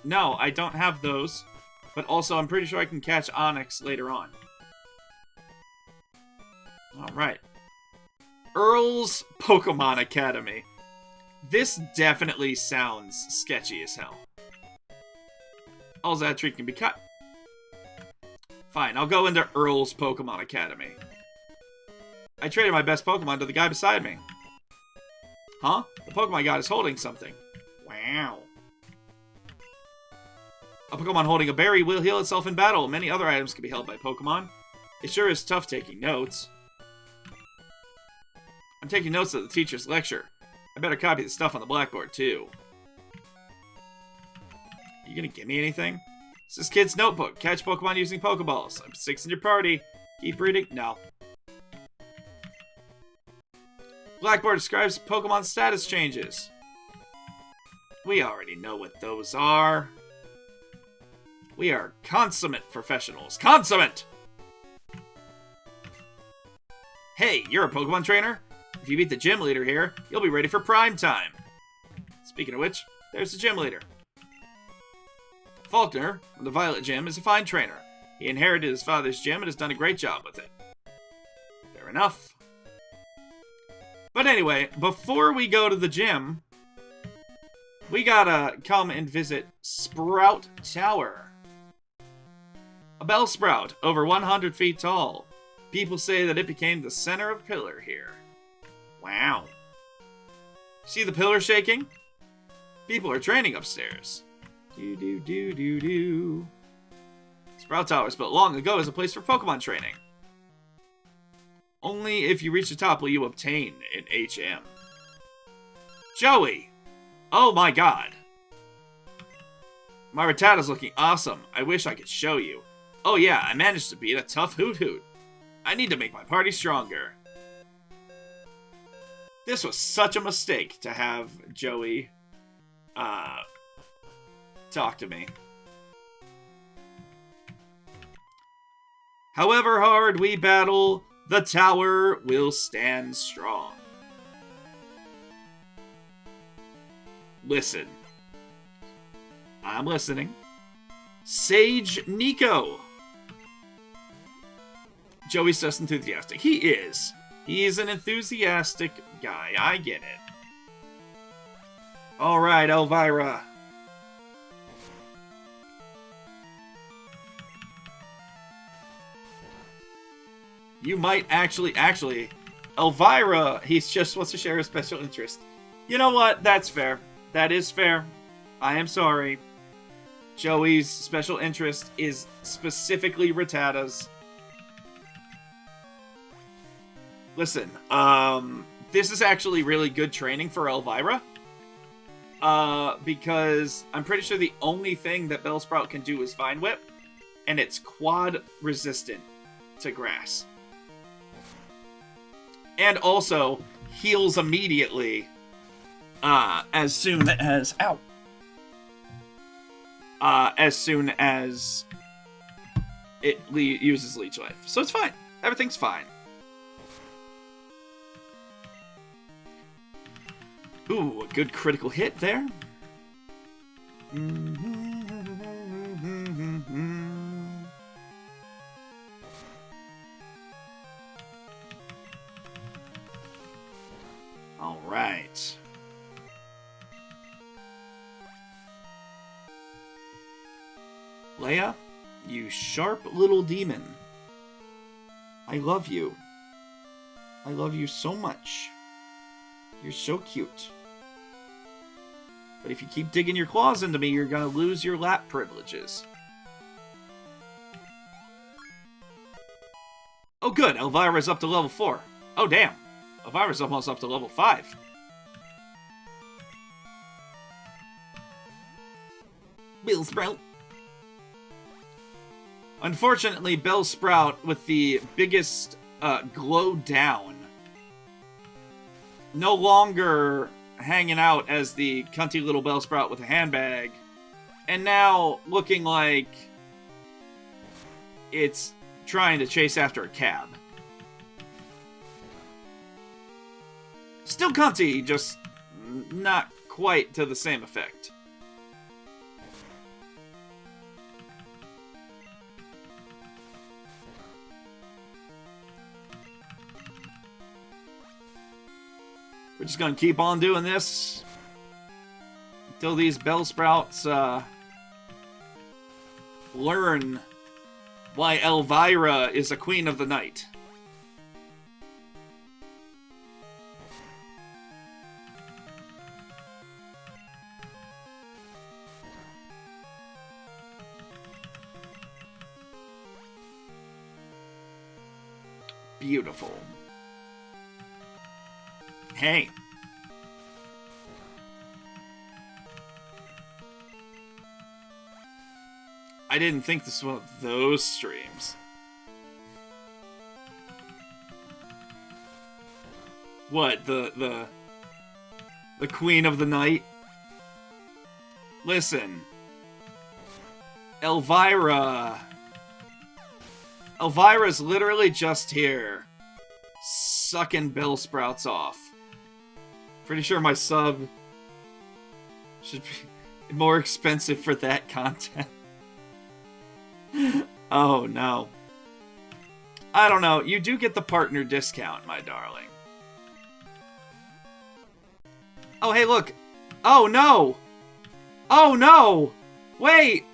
No, I don't have those. But also, I'm pretty sure I can catch Onix later on. Alright. Earl's Pokemon Academy. This definitely sounds sketchy as hell. All that tree can be cut. Fine, I'll go into Earl's Pokemon Academy. I traded my best Pokemon to the guy beside me. Huh? The Pokemon God is holding something. Wow. A Pokemon holding a berry will heal itself in battle. Many other items can be held by Pokemon. It sure is tough taking notes. I'm taking notes of the teacher's lecture. I better copy the stuff on the blackboard, too. You gonna give me anything? It's this kid's notebook. Catch Pokemon using Pokeballs. I'm 6 in your party. Keep reading? No. Blackboard describes Pokemon status changes. We already know what those are. We are consummate professionals. Consummate! Hey, you're a Pokemon trainer? If you beat the gym leader here, you'll be ready for prime time. Speaking of which, there's the gym leader. Faulkner, from the Violet Gym, is a fine trainer. He inherited his father's gym and has done a great job with it. Fair enough. But anyway, before we go to the gym, we gotta come and visit Sprout Tower. A bell sprout, over 100 feet tall. People say that it became the center of pillar here. Wow. See the pillar shaking? People are training upstairs. Do. Sprout Tower was built long ago as a place for Pokemon training. Only if you reach the top will you obtain an HM. Joey! Oh my god! My Rattata's looking awesome. I wish I could show you. Oh yeah, I managed to beat a tough Hoot Hoot. I need to make my party stronger. This was such a mistake to have Joey talk to me. However hard we battle, the tower will stand strong. Listen. I'm listening. Sage Nico. Joey's just enthusiastic. He is. He's an enthusiastic guy. I get it. Alright, Elvira. You might actually, Elvira, he just wants to share a special interest. You know what? That's fair. That is fair. I am sorry. Joey's special interest is specifically Rattata's. Listen, this is actually really good training for Elvira. Because I'm pretty sure the only thing that Bellsprout can do is Vine Whip, and it's quad resistant to grass. And also heals immediately as soon as as soon as it uses Leech Life. So it's fine. Everything's fine. Ooh, a good critical hit there. All right. Leia, you sharp little demon. I love you. I love you so much. You're so cute. But if you keep digging your claws into me, you're gonna lose your lap privileges. Oh good, Elvira's up to level 4. Oh damn, Elvira's almost up to level 5. Bellsprout. Unfortunately, Bellsprout, with the biggest glow down, no longer hanging out as the cunty little Bellsprout with a handbag, and now looking like it's trying to chase after a cab. Still cunty, just not quite to the same effect. We're just gonna keep on doing this until these Bellsprouts learn why Elvira is a queen of the night. Beautiful. Hey. I didn't think this was one of those streams. What, the queen of the night? Listen. Elvira's literally just here, sucking Bellsprouts off. Pretty sure my sub should be more expensive for that content. Oh, no. I don't know. You do get the partner discount, my darling. Oh, hey, look. Oh, no. Oh, no. Wait.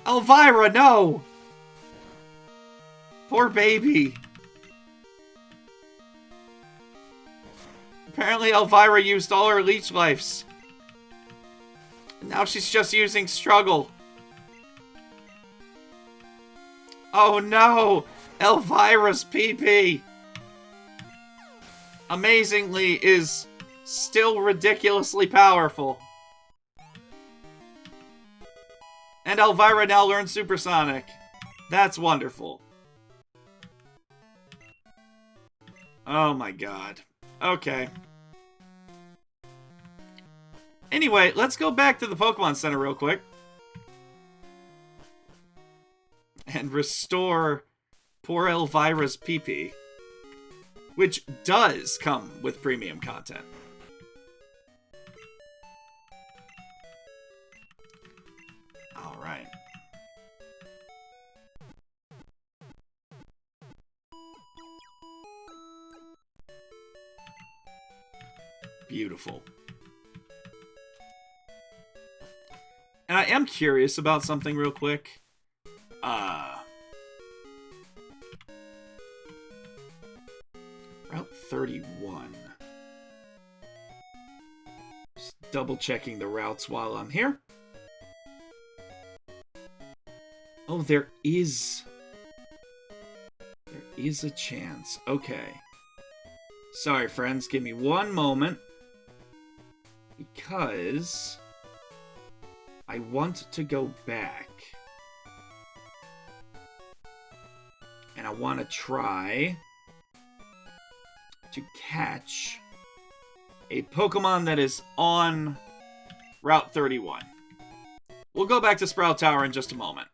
Elvira, no. Poor baby. Apparently Elvira used all her leech lives. Now she's just using struggle. Oh no! Elvira's PP! Amazingly is still ridiculously powerful. And Elvira now learns Supersonic. That's wonderful. Oh my god. Okay. Anyway, let's go back to the Pokemon Center real quick. And restore poor Elvira's PP. Which does come with premium content. Alright. Beautiful. And I am curious about something real quick. Route 31. Just double checking the routes while I'm here. Oh, there is a chance. Okay. Sorry, friends. Give me one moment. Because I want to go back. And I want to try to catch a Pokemon that is on Route 31. We'll go back to Sprout Tower in just a moment.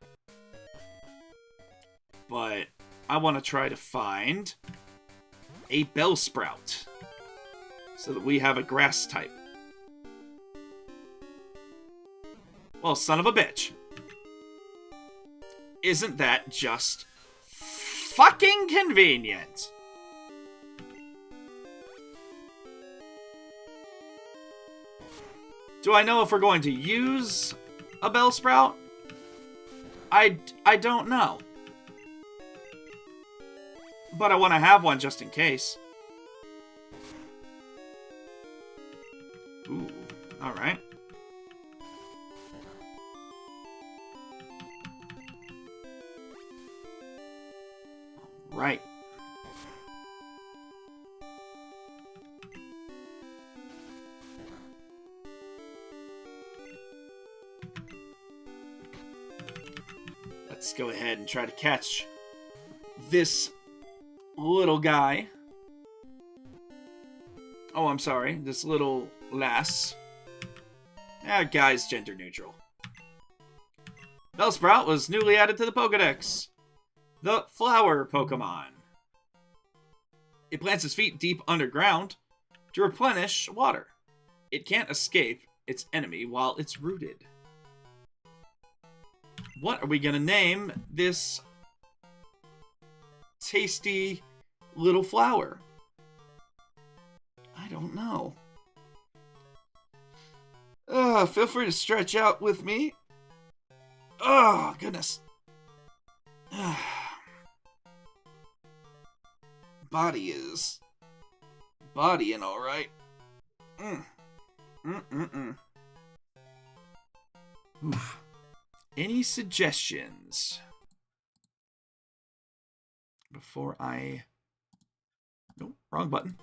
But I want to try to find a Bellsprout so that we have a grass type. Well, son of a bitch. Isn't that just fucking convenient? Do I know if we're going to use a Bellsprout? I don't know. But I want to have one just in case. Ooh, alright. Right. Let's go ahead and try to catch this little guy. Oh, I'm sorry. This little lass. Guy's gender neutral. Bellsprout was newly added to the Pokedex. The Flower Pokemon. It plants its feet deep underground to replenish water. It can't escape its enemy while it's rooted. What are we gonna name this tasty little flower? I don't know. Feel free to stretch out with me. Oh, goodness. Body is bodying all right. Oof. Any suggestions before I... Nope, wrong button.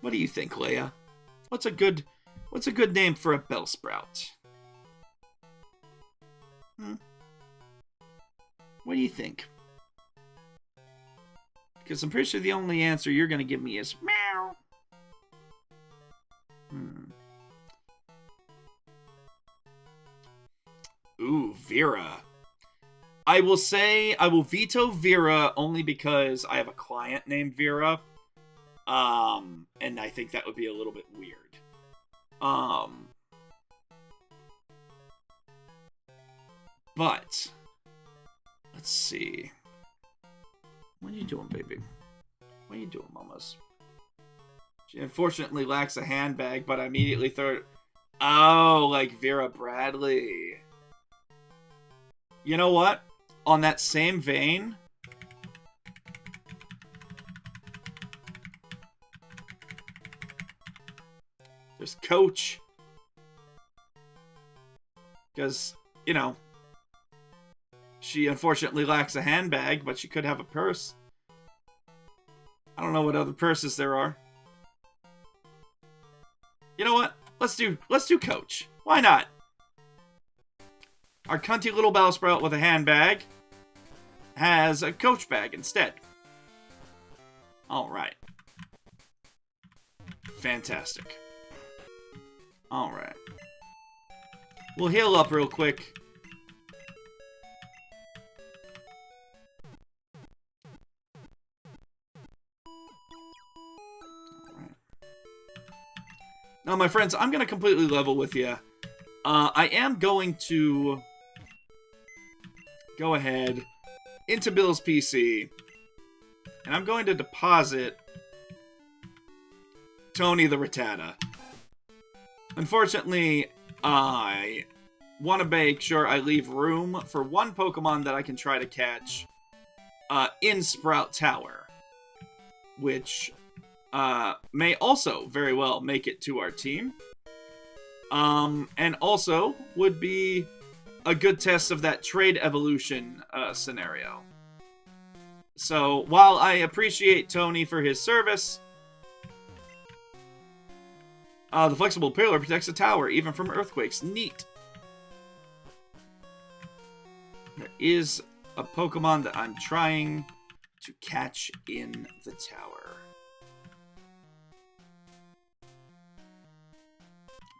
What do you think, Leia? What's a good name for a Bellsprout? What do you think? Because I'm pretty sure the only answer you're going to give me is meow. Vera. I will say I will veto Vera only because I have a client named Vera. And I think that would be a little bit weird. But let's see. What are you doing, baby? What are you doing, mamas? She unfortunately lacks a handbag, but I immediately thought, oh, like Vera Bradley. You know what? On that same vein, there's Coach. Because, you know, she unfortunately lacks a handbag, but she could have a purse. I don't know what other purses there are. You know what? Let's do Coach. Why not? Our cunty little Bellsprout with a handbag has a Coach bag instead. All right. Fantastic. All right. We'll heal up real quick. Now, my friends, I'm going to completely level with you. I am going to go ahead into Bill's PC, and I'm going to deposit Tony the Rattata. Unfortunately, I want to make sure I leave room for one Pokemon that I can try to catch in Sprout Tower, which may also very well make it to our team. And also would be a good test of that trade evolution scenario. So while I appreciate Tony for his service, the flexible pillar protects the tower even from earthquakes. Neat. There is a Pokemon that I'm trying to catch in the tower.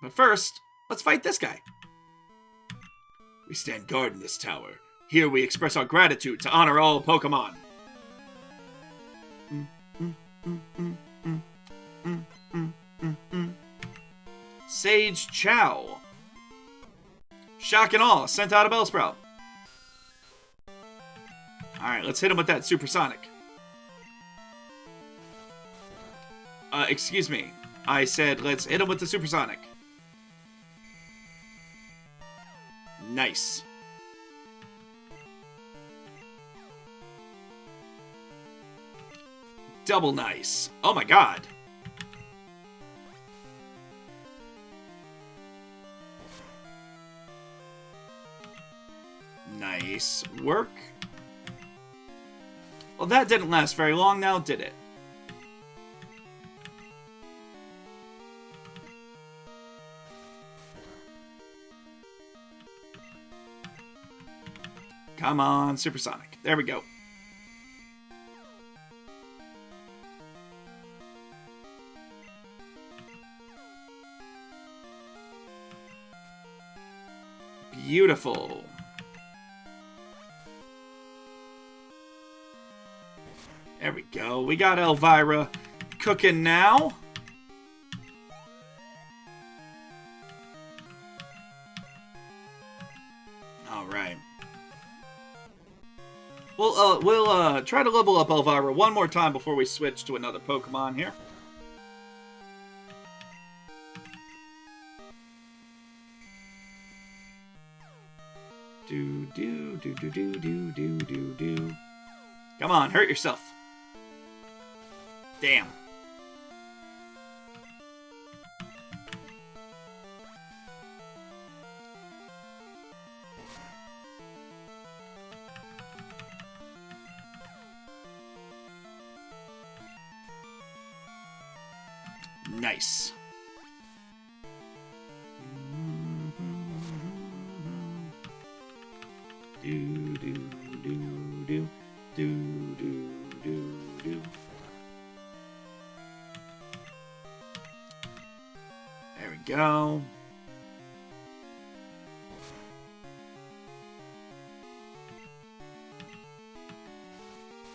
But first, let's fight this guy. We stand guard in this tower. Here we express our gratitude to honor all Pokemon. Sage Chow. Shock and awe, sent out a Bellsprout. Alright, let's hit him with that Supersonic. Excuse me. I said let's hit him with the Supersonic. Nice. Double nice. Oh my god. Nice work. Well, that didn't last very long now, did it? Come on, Supersonic. There we go. Beautiful. There we go. We got Elvira cooking now. All right. We'll try to level up Elvira one more time before we switch to another Pokemon here. Do. Come on, hurt yourself. Damn. Nice. Do. There we go.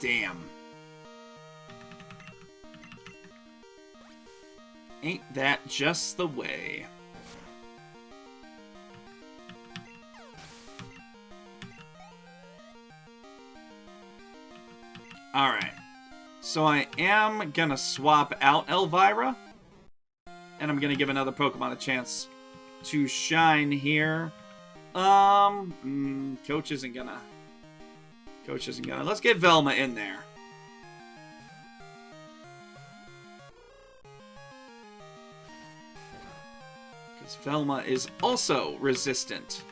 Damn. Ain't that just the way? Alright. So I am gonna swap out Elvira. And I'm gonna give another Pokemon a chance to shine here. Coach isn't gonna. Let's get Velma in there. Because Velma is also resistant.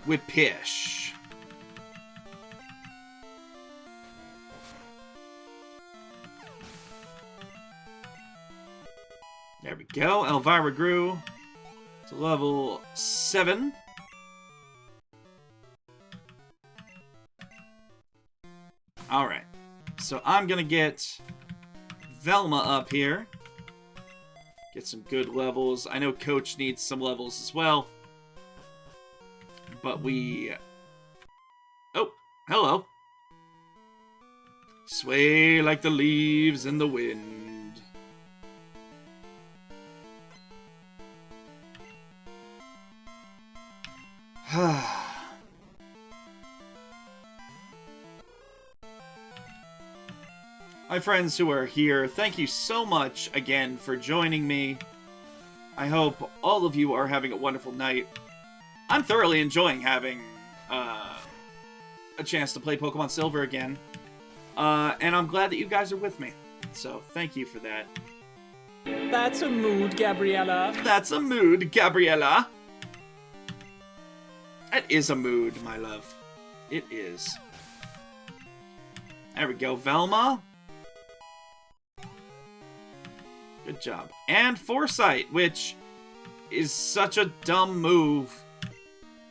Whipish. There we go. Elvira grew to level 7. Alright. So I'm going to get Velma up here. Get some good levels. I know Coach needs some levels as well. But we... Oh, hello. Sway like the leaves in the wind. My friends who are here, thank you so much again for joining me. I hope all of you are having a wonderful night. I'm thoroughly enjoying having a chance to play Pokemon Silver again. And I'm glad that you guys are with me. So, thank you for that. That's a mood, Gabriella. That's a mood, Gabriella. That is a mood, my love. It is. There we go, Velma. Good job. And Foresight, which is such a dumb move.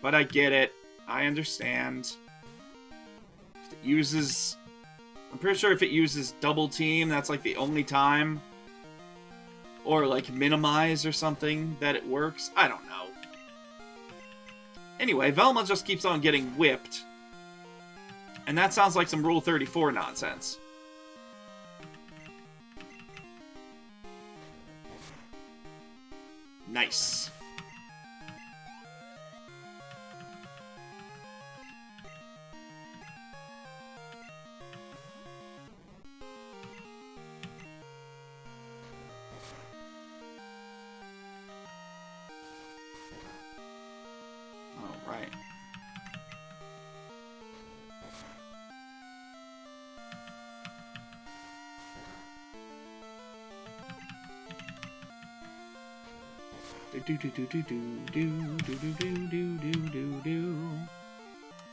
But I get it. I understand. If it uses... I'm pretty sure if it uses Double Team, that's like the only time. Or like Minimize or something that it works. I don't know. Anyway, Velma just keeps on getting whipped. And that sounds like some Rule 34 nonsense. Nice. All right.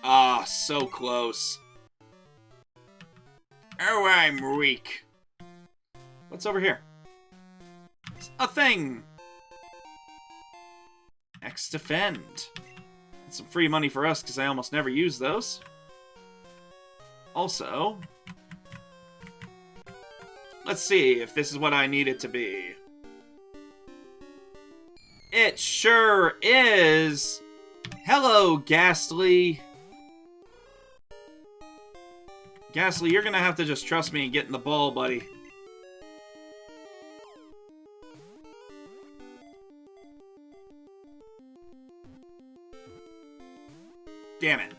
Ah, so close. Oh, I'm weak. What's over here? A thing! X defend. That's some free money for us because I almost never use those. Also, let's see if this is what I need it to be. It sure is! Hello, Ghastly! Ghastly, you're gonna have to just trust me and get in the ball, buddy. Damn it.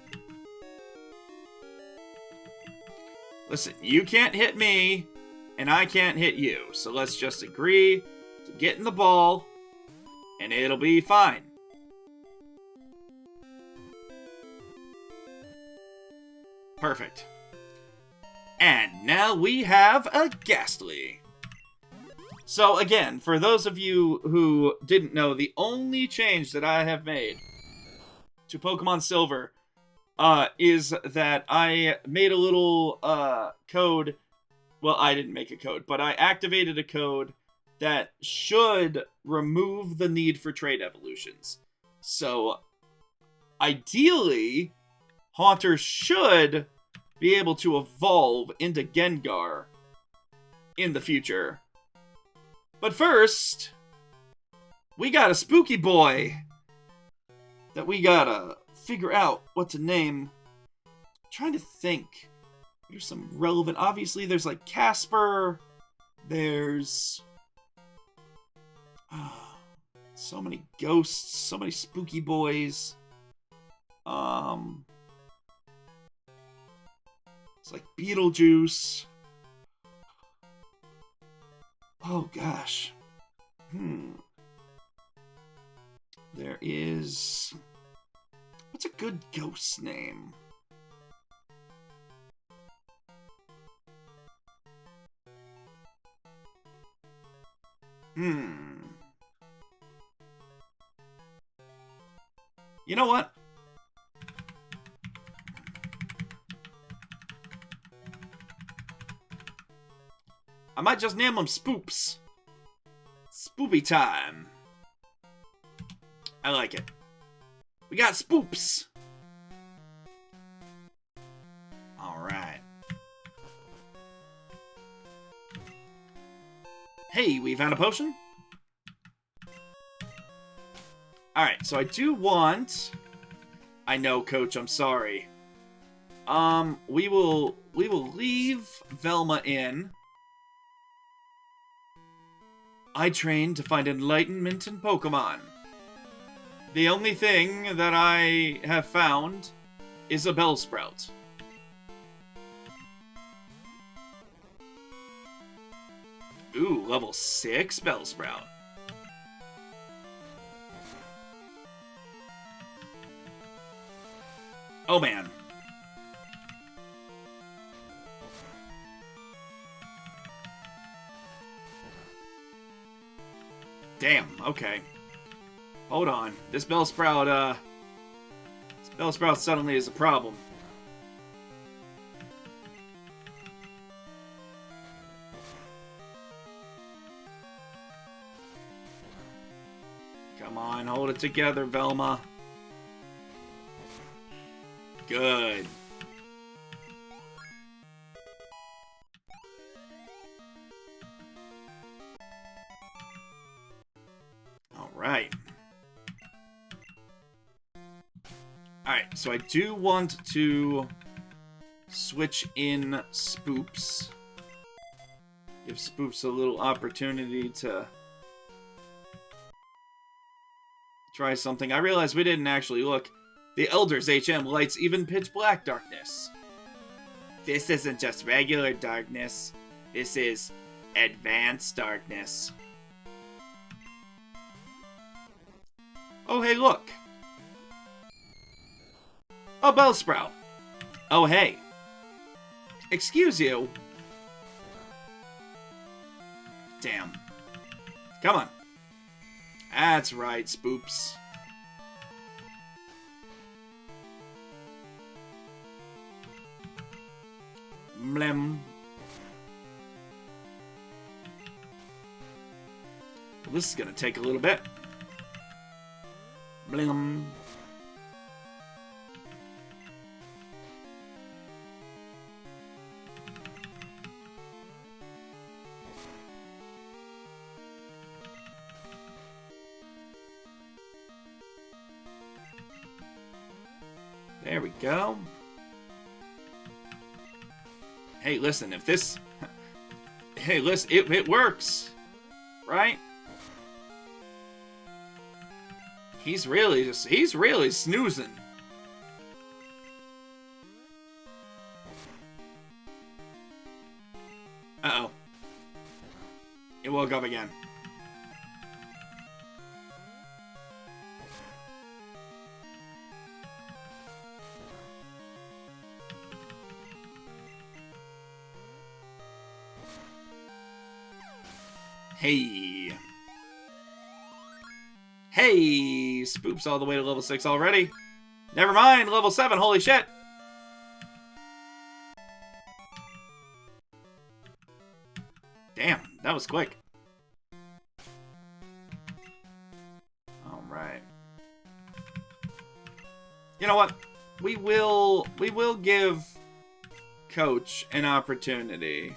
Listen, you can't hit me, and I can't hit you, so let's just agree to get in the ball, and it'll be fine. Perfect. And now we have a Ghastly. So again, for those of you who didn't know, the only change that I have made to Pokemon Silver is that I made a little code. Well, I didn't make a code, but I activated a code that should remove the need for trade evolutions. So, ideally, Haunter should be able to evolve into Gengar in the future. But first, we got a spooky boy that we gotta figure out what to name. I'm trying to think. There's some relevant. Obviously, there's like Casper. There's so many ghosts, so many spooky boys. It's like Beetlejuice. Oh gosh. There is... What's a good ghost name? You know what? I might just name them Spoops. Spoopy time. I like it. We got Spoops. Alright. Hey, we found a potion? Alright, so I do want... I know, Coach, I'm sorry. We will leave Velma in. I trained to find enlightenment in Pokemon. The only thing that I have found is a Bellsprout. Ooh, level 6 Bellsprout. Oh man. Damn, okay. Hold on. This Bellsprout suddenly is a problem. Come on, hold it together, Velma. Good. Alright. Alright, so I do want to switch in Spoops. Give Spoops a little opportunity to try something. I realized we didn't actually look. The Elder's HM lights even pitch black darkness. This isn't just regular darkness. This is advanced darkness. Oh, hey, look. A Bellsprout. Oh, hey. Excuse you. Damn. Come on. That's right, Spoops. Mlem. Well, this is gonna take a little bit. Blim. There we go. Hey, listen, if this... Hey, listen, it works. Right? He's really snoozing. Uh-oh. It woke up again. Hey. Hey! Spoops all the way to level 6 already. Never mind, level 7, holy shit! Damn, that was quick. Alright. You know what? We will give Coach an opportunity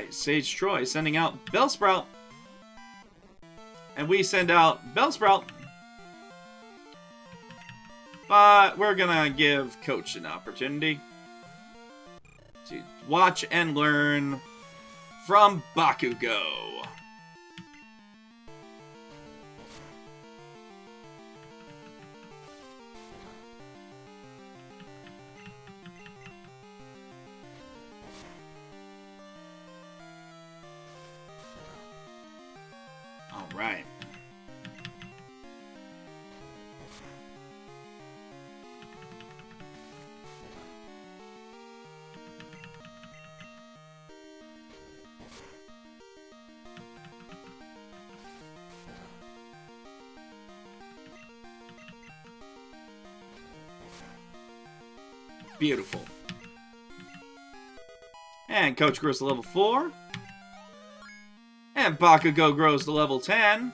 Alright, Sage Troy sending out Bellsprout. And we send out Bellsprout. But we're gonna give Coach an opportunity to watch and learn from Bakugo. All right. Beautiful. And Coach grows to level 4. And Bakugo grows to level 10.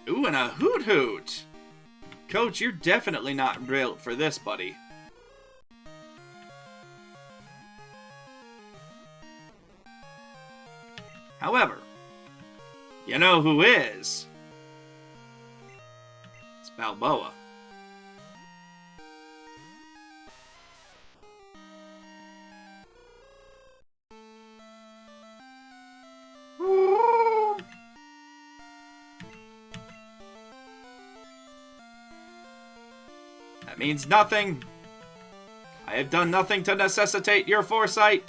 Ooh, and a Hoot Hoot. Coach, you're definitely not built for this, buddy. However, you know who is? It's Balboa. That means nothing. I have done nothing to necessitate your foresight.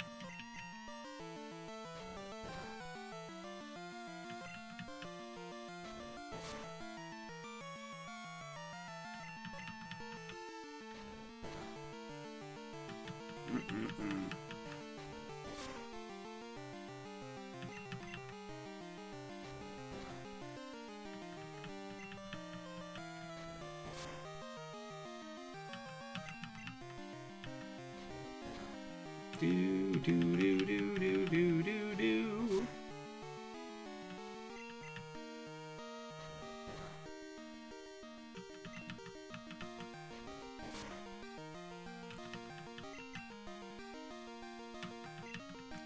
Do, do, do, do, do, do, do, do.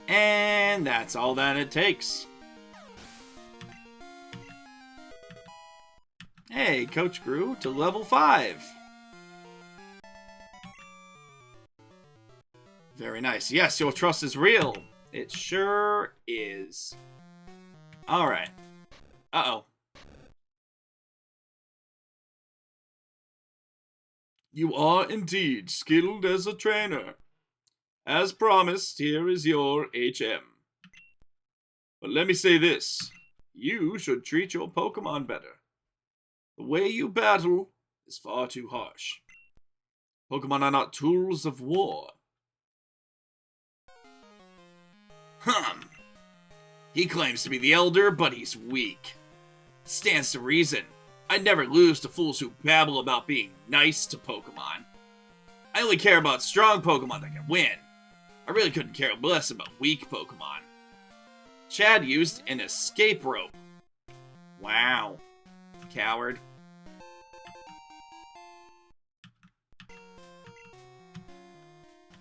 And that's all that it takes. Hey, Coach grew to level 5. Very nice. Yes, your trust is real. It sure is. Alright. Uh-oh. You are indeed skilled as a trainer. As promised, here is your HM. But let me say this. You should treat your Pokemon better. The way you battle is far too harsh. Pokemon are not tools of war. He claims to be the Elder, but he's weak. Stands to reason. I'd never lose to fools who babble about being nice to Pokemon. I only care about strong Pokemon that can win. I really couldn't care less about weak Pokemon. Chad used an escape rope. Wow. Coward.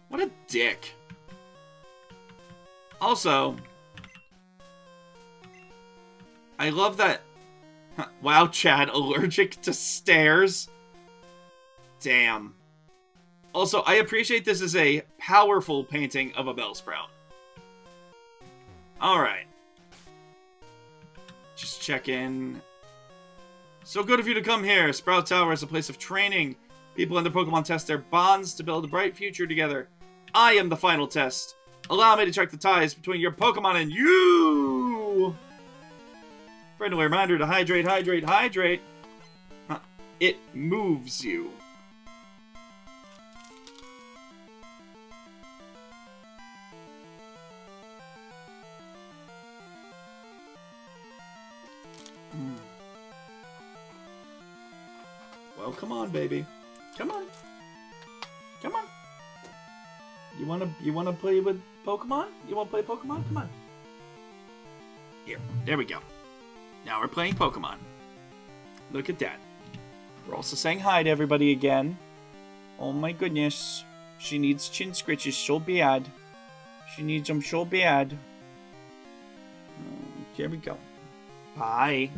What a dick. Also, I love that. Wow, Chad, allergic to stairs? Damn. Also, I appreciate this is a powerful painting of a Bellsprout. Alright. Just check in. So good of you to come here. Sprout Tower is a place of training. People and their Pokemon test their bonds to build a bright future together. I am the final test. Allow me to check the ties between your Pokemon and you! Friendly reminder to hydrate, hydrate, hydrate. It moves you. Well, come on, baby. Come on. Come on. You wanna play with Pokemon? You wanna play Pokemon? Come on. Here. There we go. Now we're playing Pokemon. Look at that. We're also saying hi to everybody again. Oh my goodness. She needs chin scritches so bad. She needs them so bad. Here we go. Bye.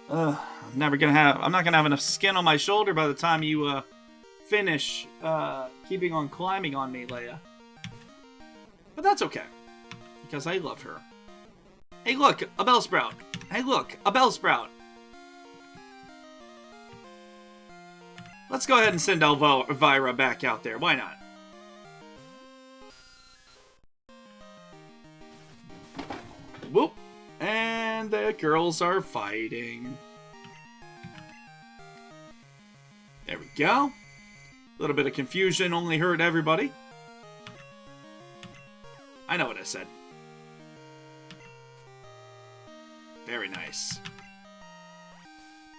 I'm not gonna have enough skin on my shoulder by the time you finish keeping on climbing on me, Leia. But that's okay, because I love her. Hey, look, a Bellsprout. Hey, look, a Bellsprout. Let's go ahead and send Elvira back out there. Why not? Whoop. And the girls are fighting. There we go. A little bit of confusion only hurt everybody. I know what I said. Very nice.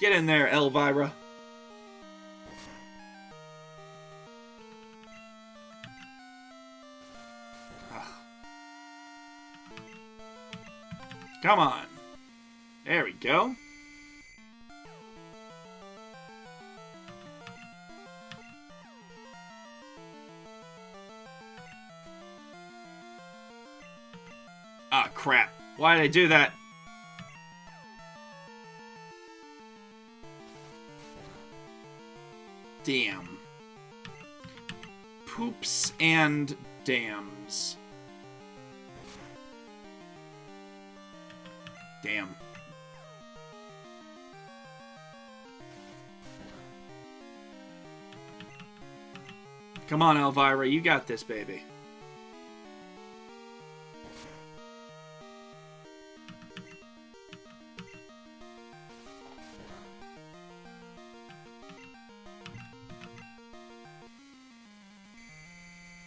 Get in there, Elvira. Come on. There we go. Ah, crap. Why did I do that? Damn. Poops and dams. Damn. Come on, Elvira, you got this, baby.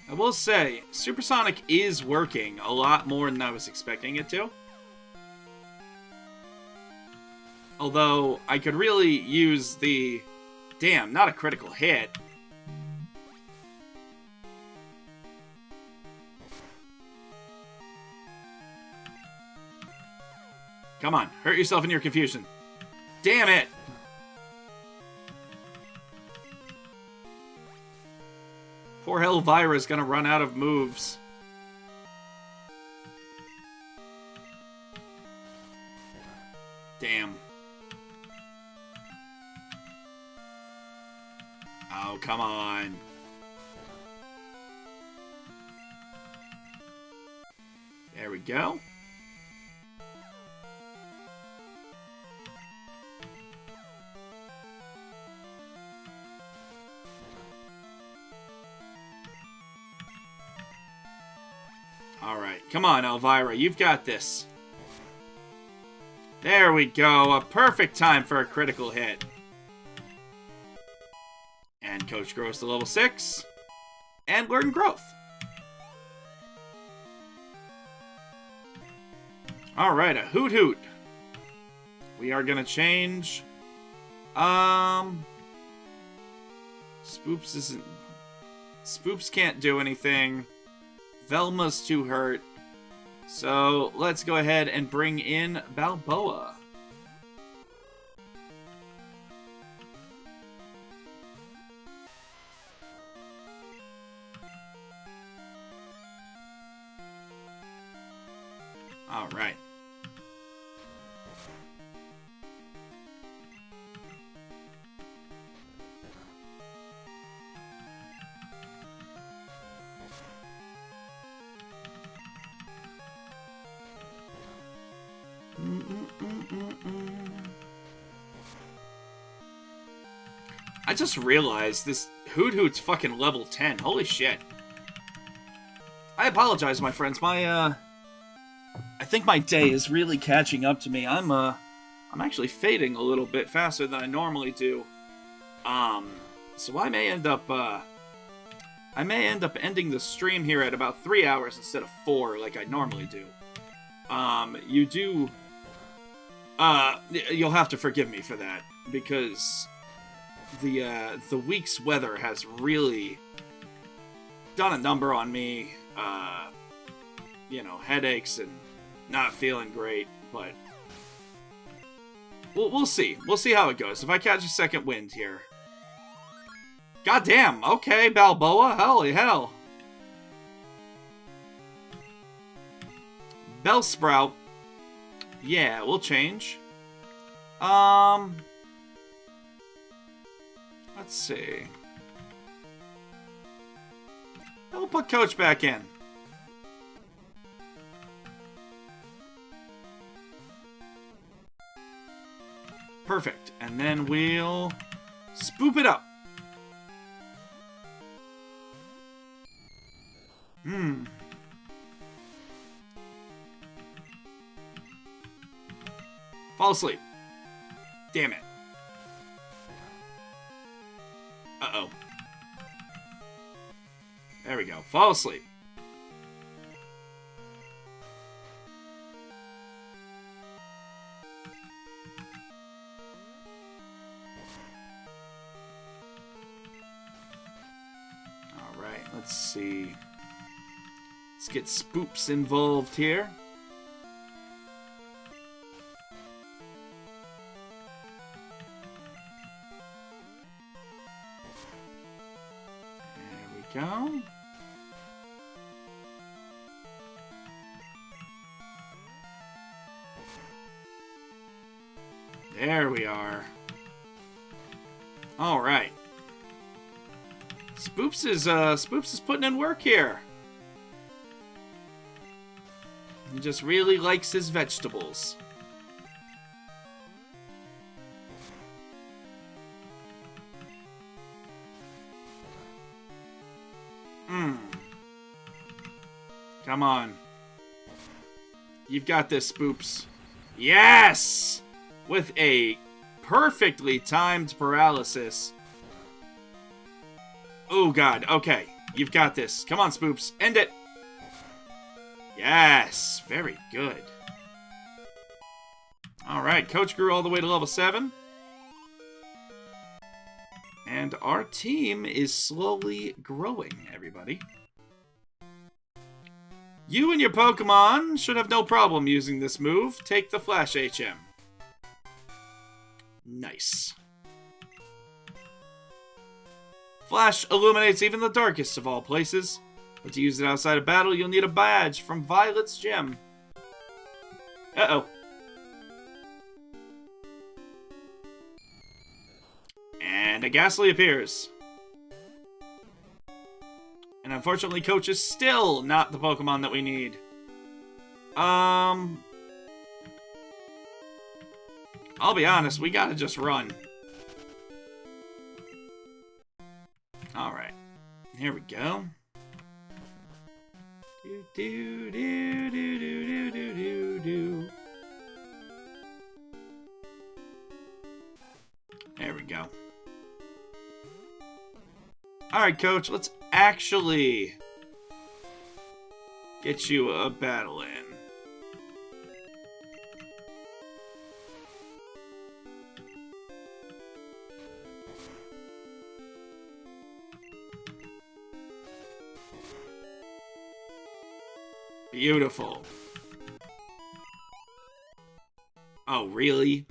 I will say, Supersonic is working a lot more than I was expecting it to. Although, I could really use the... Damn, not a critical hit. Come on, hurt yourself in your confusion. Damn it! Poor Elvira's gonna run out of moves. Damn. Oh, come on. There we go. Alright, come on, Elvira, you've got this. There we go, a perfect time for a critical hit. And Coach grows to level 6. And learn growth. Alright, a Hoot Hoot. We are gonna change... Spoops isn't... Spoops can't do anything. Velma's too hurt. So, let's go ahead and bring in Balboa. Alright. I just realized this Hoot Hoot's fucking level 10. Holy shit. I apologize, my friends. I think my day is really catching up to me. I'm actually fading a little bit faster than I normally do. So I may end up ending the stream here at about 3 hours instead of 4 like I normally do. You'll have to forgive me for that, because the week's weather has really done a number on me. Headaches and not feeling great, but we'll see. We'll see how it goes. If I catch a second wind here. Goddamn. Okay, Balboa. Holy hell. Bellsprout. Yeah, we'll change. Let's see. We'll put Coach back in. Perfect. And then we'll spoop it up. Fall asleep. Damn it. Uh-oh. There we go. Fall asleep. Alright, let's see. Let's get spoops involved here. Go. There we are. All right. Spoops is putting in work here. He just really likes his vegetables. Come on. You've got this, Spoops. Yes! With a perfectly timed paralysis. Oh, God. Okay. You've got this. Come on, Spoops. End it. Yes. Very good. All right. Coach grew all the way to level 7. And our team is slowly growing, everybody. You and your Pokemon should have no problem using this move. Take the Flash HM. Nice. Flash illuminates even the darkest of all places. But to use it outside of battle, you'll need a badge from Violet's gym. Uh-oh. And a Ghastly appears. And unfortunately, Coach is still not the Pokemon that we need. I'll be honest, we gotta just run. Alright. Here we go. Do, do, do, do, do, do, do, do. There we go. Alright, Coach, let's actually get you a battle in. Beautiful. Oh, really?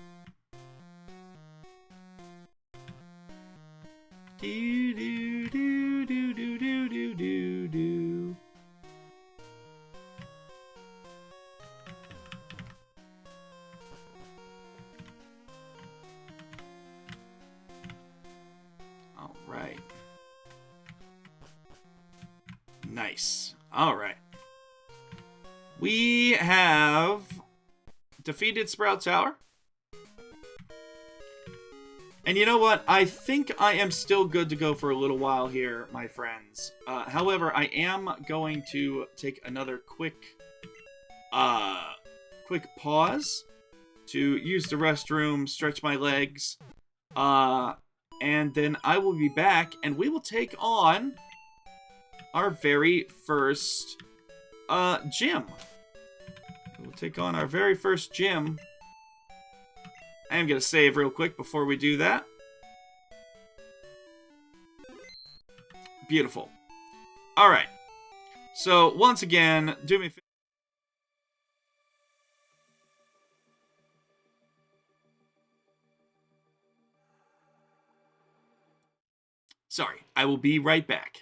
Do, do, do, do, do, do, do, do, do. All right. Nice. All right. We have defeated Sprout Tower. And you know what? I think I am still good to go for a little while here, my friends. However, I am going to take another quick pause to use the restroom, stretch my legs, and then I will be back, and we will take on our very first gym. We'll take on our very first gym. I am going to save real quick before we do that. Beautiful. Alright. So, once again, do me a favor. Sorry, I will be right back.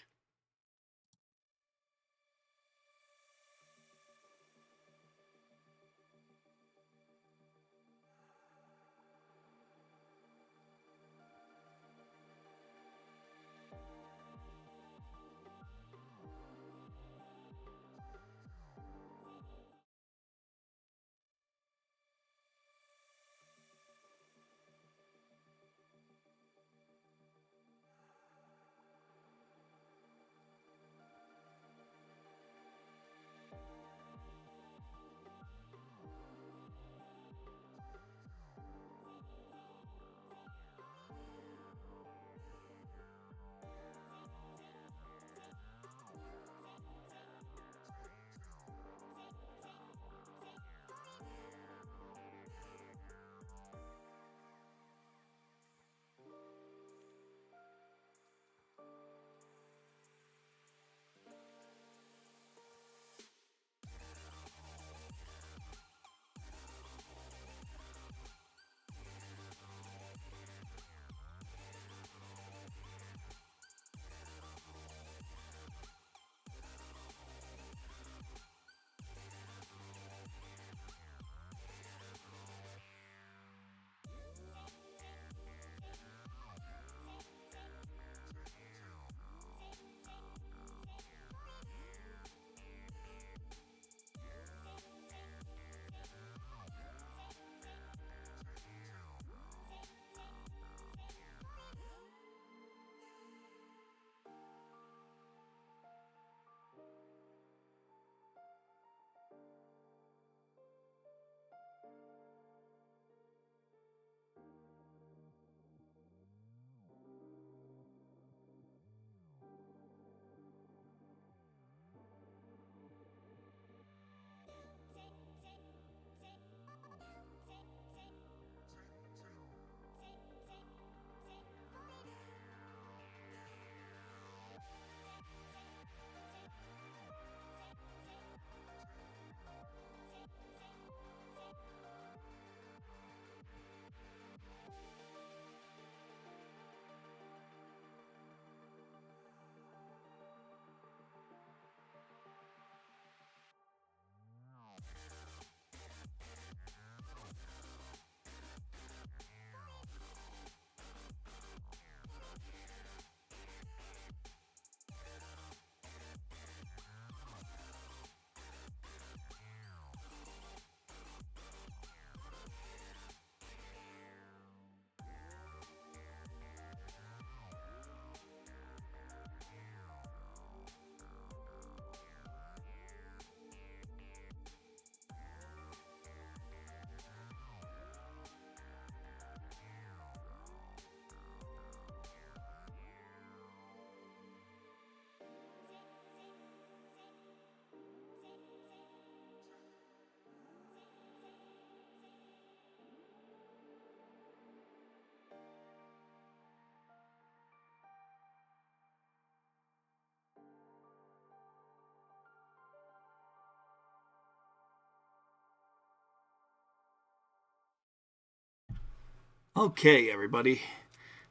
Okay, everybody.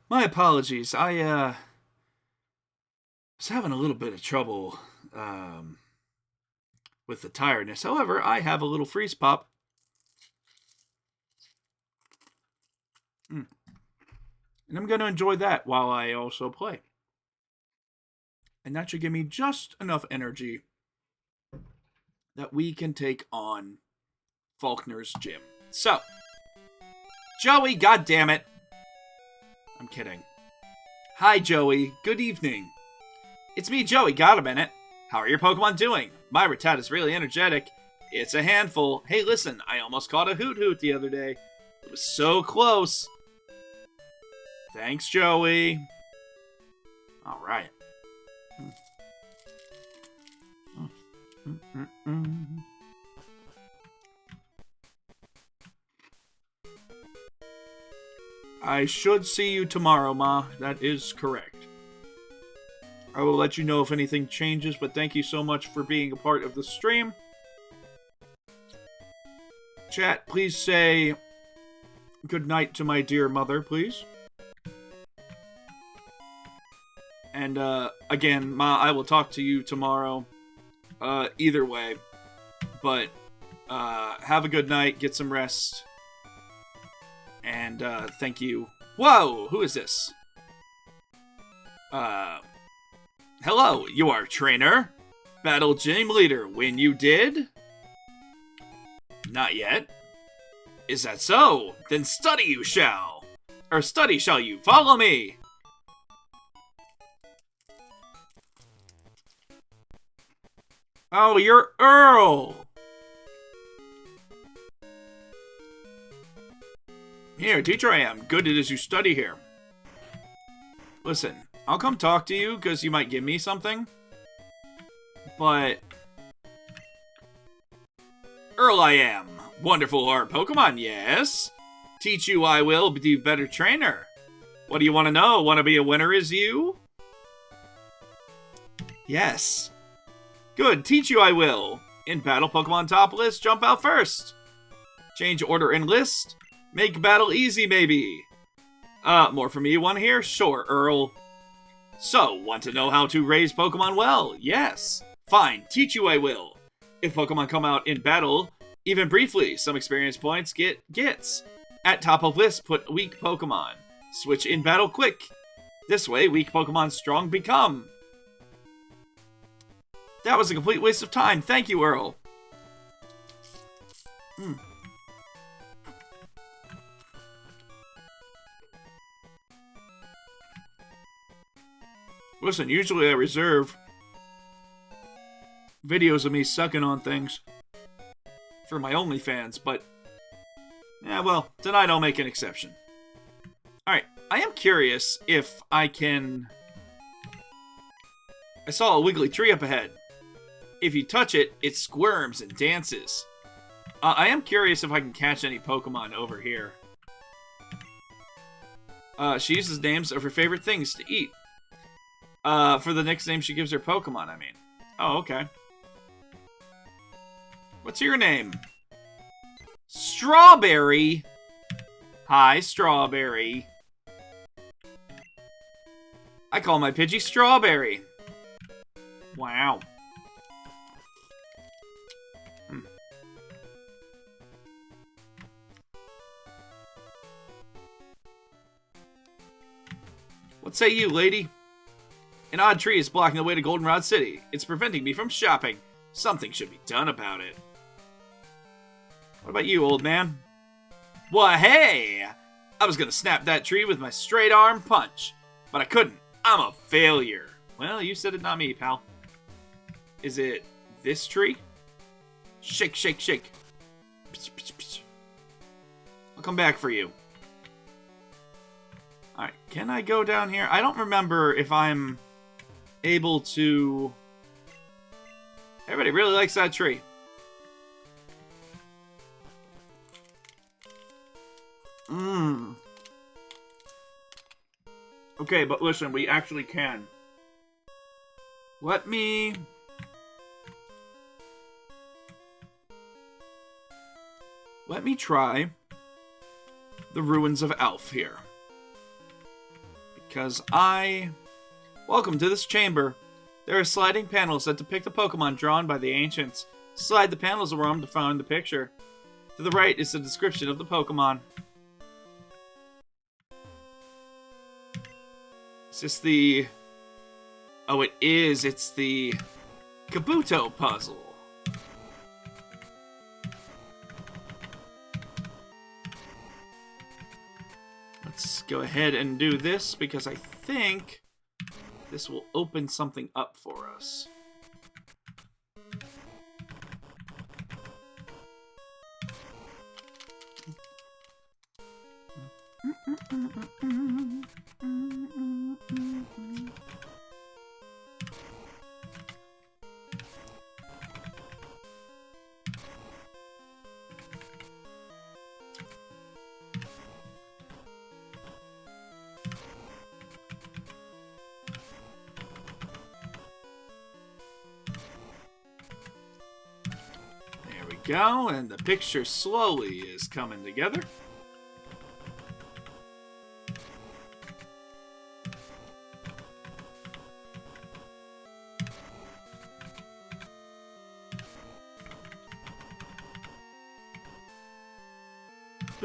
My apologies. I was having a little bit of trouble with the tiredness. However, I have a little freeze pop. And I'm going to enjoy that while I also play. And that should give me just enough energy that we can take on Faulkner's gym. So, Joey, goddammit. I'm kidding. Hi, Joey. Good evening. It's me, Joey. Got a minute. How are your Pokemon doing? My Rattata is really energetic. It's a handful. Hey, listen, I almost caught a Hoot the other day. It was so close. Thanks, Joey. All right. I should see you tomorrow, Ma. That is correct. I will let you know if anything changes, but thank you so much for being a part of the stream. Chat, please say good night to my dear mother, please. And, again, Ma, I will talk to you tomorrow. Either way. But, have a good night. Get some rest. And, thank you. Whoa! Who is this? Hello, you are trainer? Battle gym leader. When you did? Not yet. Is that so? Then study you shall. Or study shall you. Follow me. Oh, you're Earl. Here, teacher I am. Good it is you study here. Listen, I'll come talk to you because you might give me something. But Earl I am. Wonderful art Pokemon, yes. Teach you I will, be better trainer. What do you want to know? Want to be a winner is you? Yes. Good, teach you I will. In battle, Pokemon top list, jump out first. Change order in list. Make battle easy, maybe. More from me you want to hear? Sure, Earl. So, want to know how to raise Pokemon well? Yes. Fine, teach you I will. If Pokemon come out in battle, even briefly, some experience points gets. At top of list, put weak Pokemon. Switch in battle quick. This way, weak Pokemon strong become. That was a complete waste of time. Thank you, Earl. Listen, usually I reserve videos of me sucking on things for my OnlyFans, but yeah, well, tonight I'll make an exception. Alright, I am curious if I can... I saw a wiggly tree up ahead. If you touch it, it squirms and dances. I am curious if I can catch any Pokemon over here. She uses names of her favorite things to eat. For the next name she gives her Pokemon, I mean. Oh, okay. What's your name? Strawberry. Hi, Strawberry. I call my Pidgey Strawberry. Wow. What say you, lady? An odd tree is blocking the way to Goldenrod City. It's preventing me from shopping. Something should be done about it. What about you, old man? Why, hey! I was gonna snap that tree with my straight arm punch, but I couldn't. I'm a failure. Well, you said it, not me, pal. Is it this tree? Shake, shake, shake. I'll come back for you. Alright, can I go down here? I don't remember if I'm able to... Everybody really likes that tree. Okay, but listen, we actually can. Let me try the Ruins of Alph here. Because Welcome to this chamber. There are sliding panels that depict the Pokemon drawn by the ancients. Slide the panels around to find the picture. To the right is the description of the Pokemon. Is this the... Oh, it is. It's the Kabuto puzzle. Let's go ahead and do this because I think this will open something up for us. Go, and the picture slowly is coming together.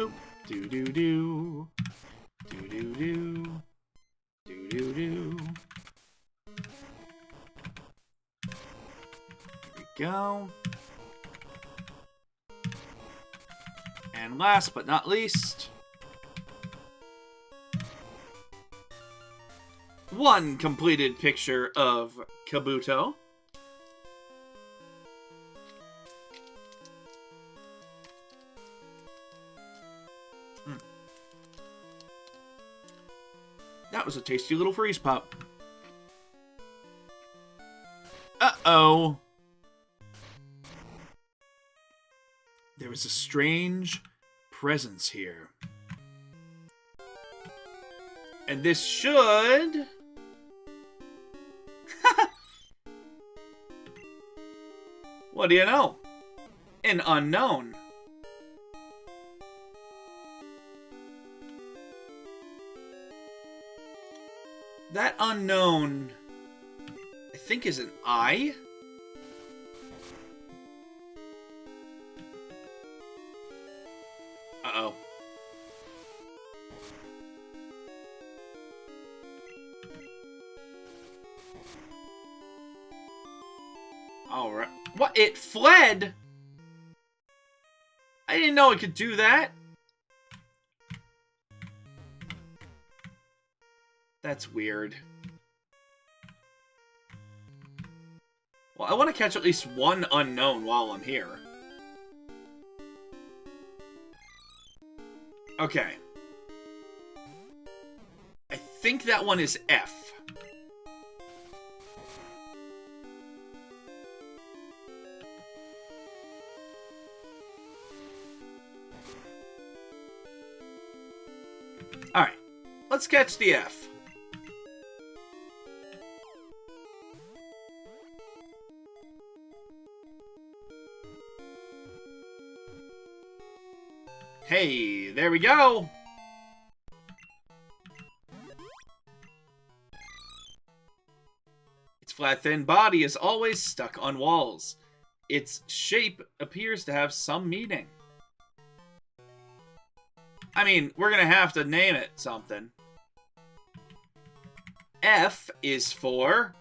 Oop. Do-do-do. Do-do-do. Do-do-do. Here we go. And last but not least, one completed picture of Kabuto. That was a tasty little freeze pop. Uh-oh. There was a strange presence here. And this should... What do you know? An unknown. That unknown, I think, is an I. Uh-oh. Alright. What? It fled? I didn't know it could do that. That's weird. Well, I want to catch at least one unknown while I'm here. Okay. I think that one is F. Alright. Let's catch the F. Hey, there we go! Its flat, thin body is always stuck on walls. Its shape appears to have some meaning. I mean, we're gonna have to name it something. F is for...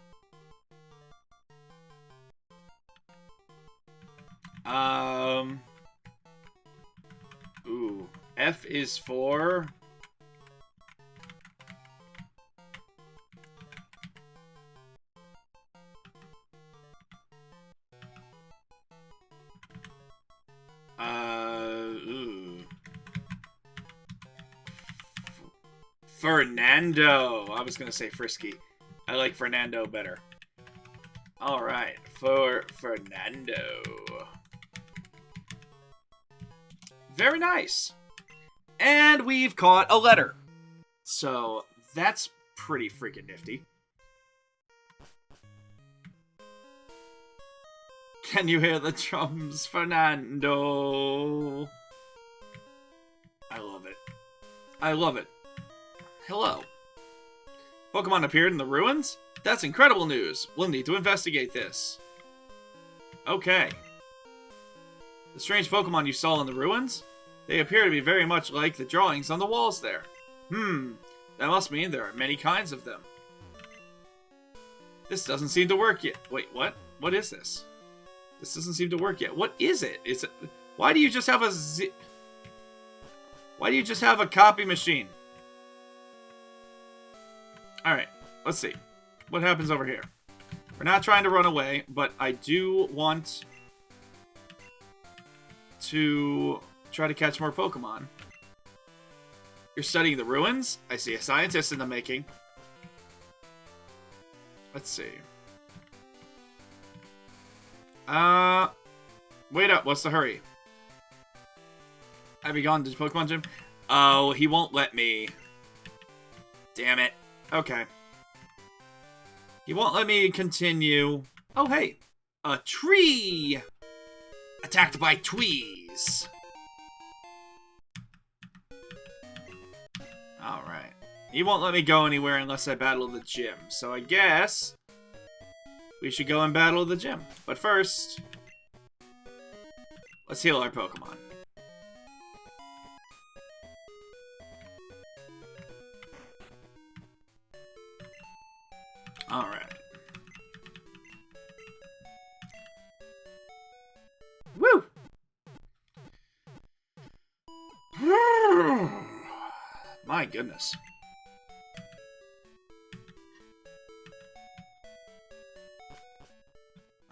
Ooh. F is for... Ooh. Fernando. I was gonna say Frisky. I like Fernando better. Alright, for Fernando. Very nice. And we've caught a letter. So, that's pretty freaking nifty. Can you hear the drums, Fernando? I love it. I love it. Hello. Pokemon appeared in the ruins? That's incredible news. We'll need to investigate this. Okay. The strange Pokemon you saw in the ruins? They appear to be very much like the drawings on the walls there. That must mean there are many kinds of them. This doesn't seem to work yet. Wait, what? What is this? This doesn't seem to work yet. What is it? Is it... Why do you just have a Why do you just have a copy machine? Alright, let's see. What happens over here? We're not trying to run away, but I do want to try to catch more Pokemon. You're studying the ruins? I see a scientist in the making. Let's see. Wait up, what's the hurry? Have you gone to the Pokemon Gym? Oh, he won't let me. Damn it. Okay. He won't let me continue. Oh, hey. A tree! Attacked by tweez. Alright. He won't let me go anywhere unless I battle the gym. So I guess we should go and battle the gym. But first, let's heal our Pokemon. Alright. Woo! My goodness.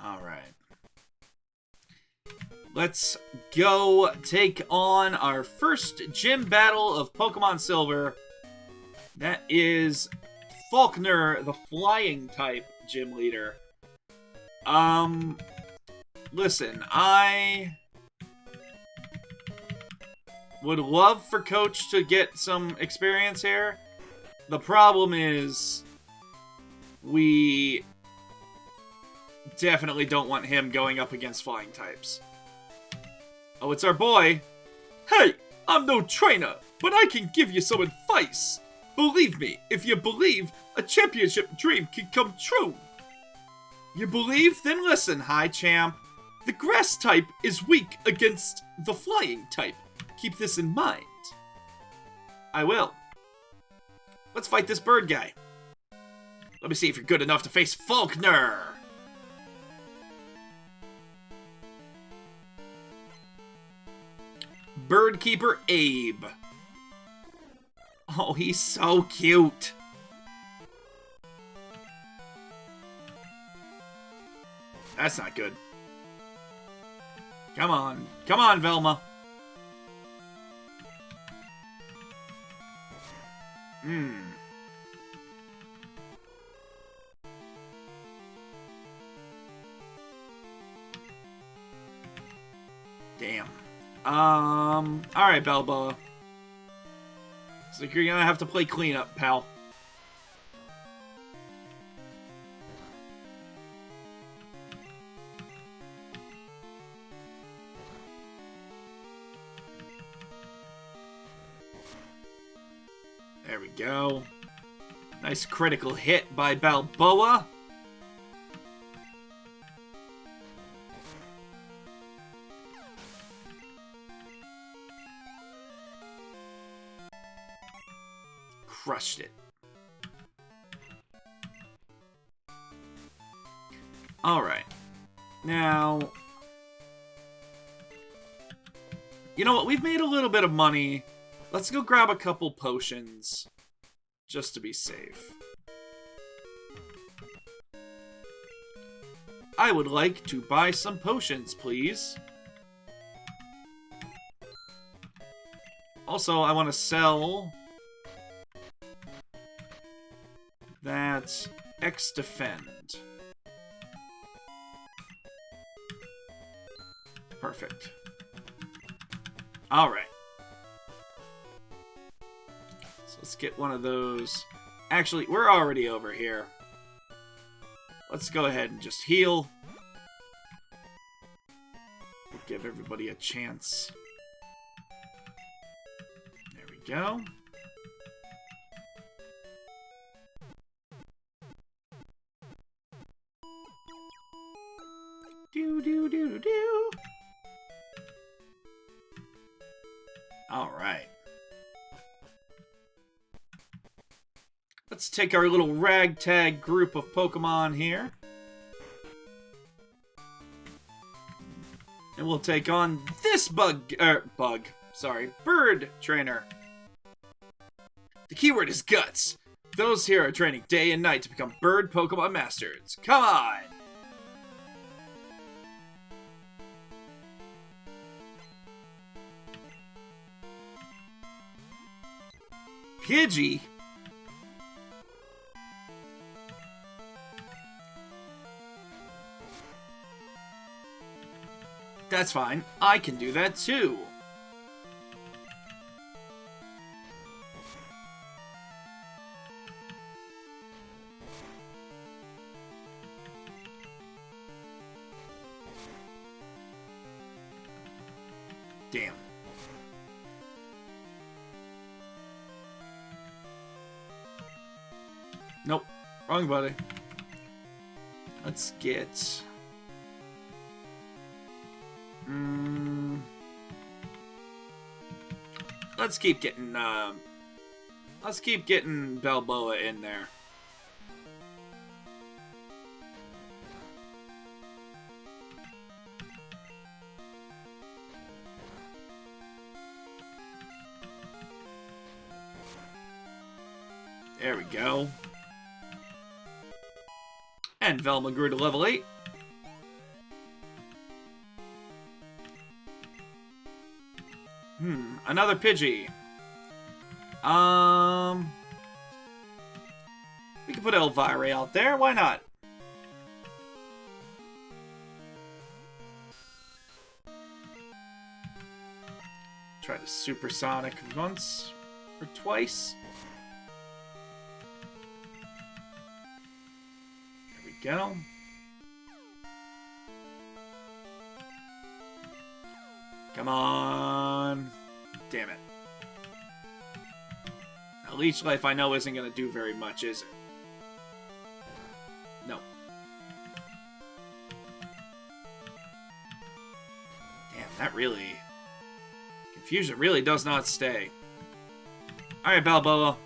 Alright. Let's go take on our first gym battle of Pokemon Silver. That is Faulkner, the flying type gym leader. Listen, I would love for Coach to get some experience here. The problem is we definitely don't want him going up against flying types. Oh, it's our boy. Hey, I'm no trainer, but I can give you some advice. Believe me, if you believe, a championship dream can come true. You believe? Then listen, hi champ. The grass type is weak against the flying type. Keep this in mind. I will. Let's fight this bird guy. Let me see if you're good enough to face Faulkner. Bird Keeper Abe. Oh, he's so cute. That's not good. Come on. Come on, Velma. Damn. Alright, Balboa. So you're gonna have to play cleanup, pal. There we go. Nice critical hit by Balboa. Crushed it. Alright. Now, you know what? We've made a little bit of money. Let's go grab a couple potions, just to be safe. I would like to buy some potions, please. Also, I want to sell that X-Defend. Perfect. Alright. So let's get one of those. Actually, we're already over here. Let's go ahead and just heal. Give everybody a chance. There we go. Do. Alright. Let's take our little ragtag group of Pokemon here. And we'll take on this bird trainer. The keyword is guts. Those here are training day and night to become bird Pokemon masters. Come on! Pidgey? That's fine. I can do that too. Damn. Nope. Wrong buddy. Let's get... Let's keep getting Balboa in there. There we go. And Velma grew to level 8. Another Pidgey. We can put Elvira out there. Why not? Try the Supersonic once or twice. There we go. Come on. Damn it. Now, Leech Life I know isn't going to do very much, is it? No. Damn, that really... Confusion really does not stay. Alright, Balboa.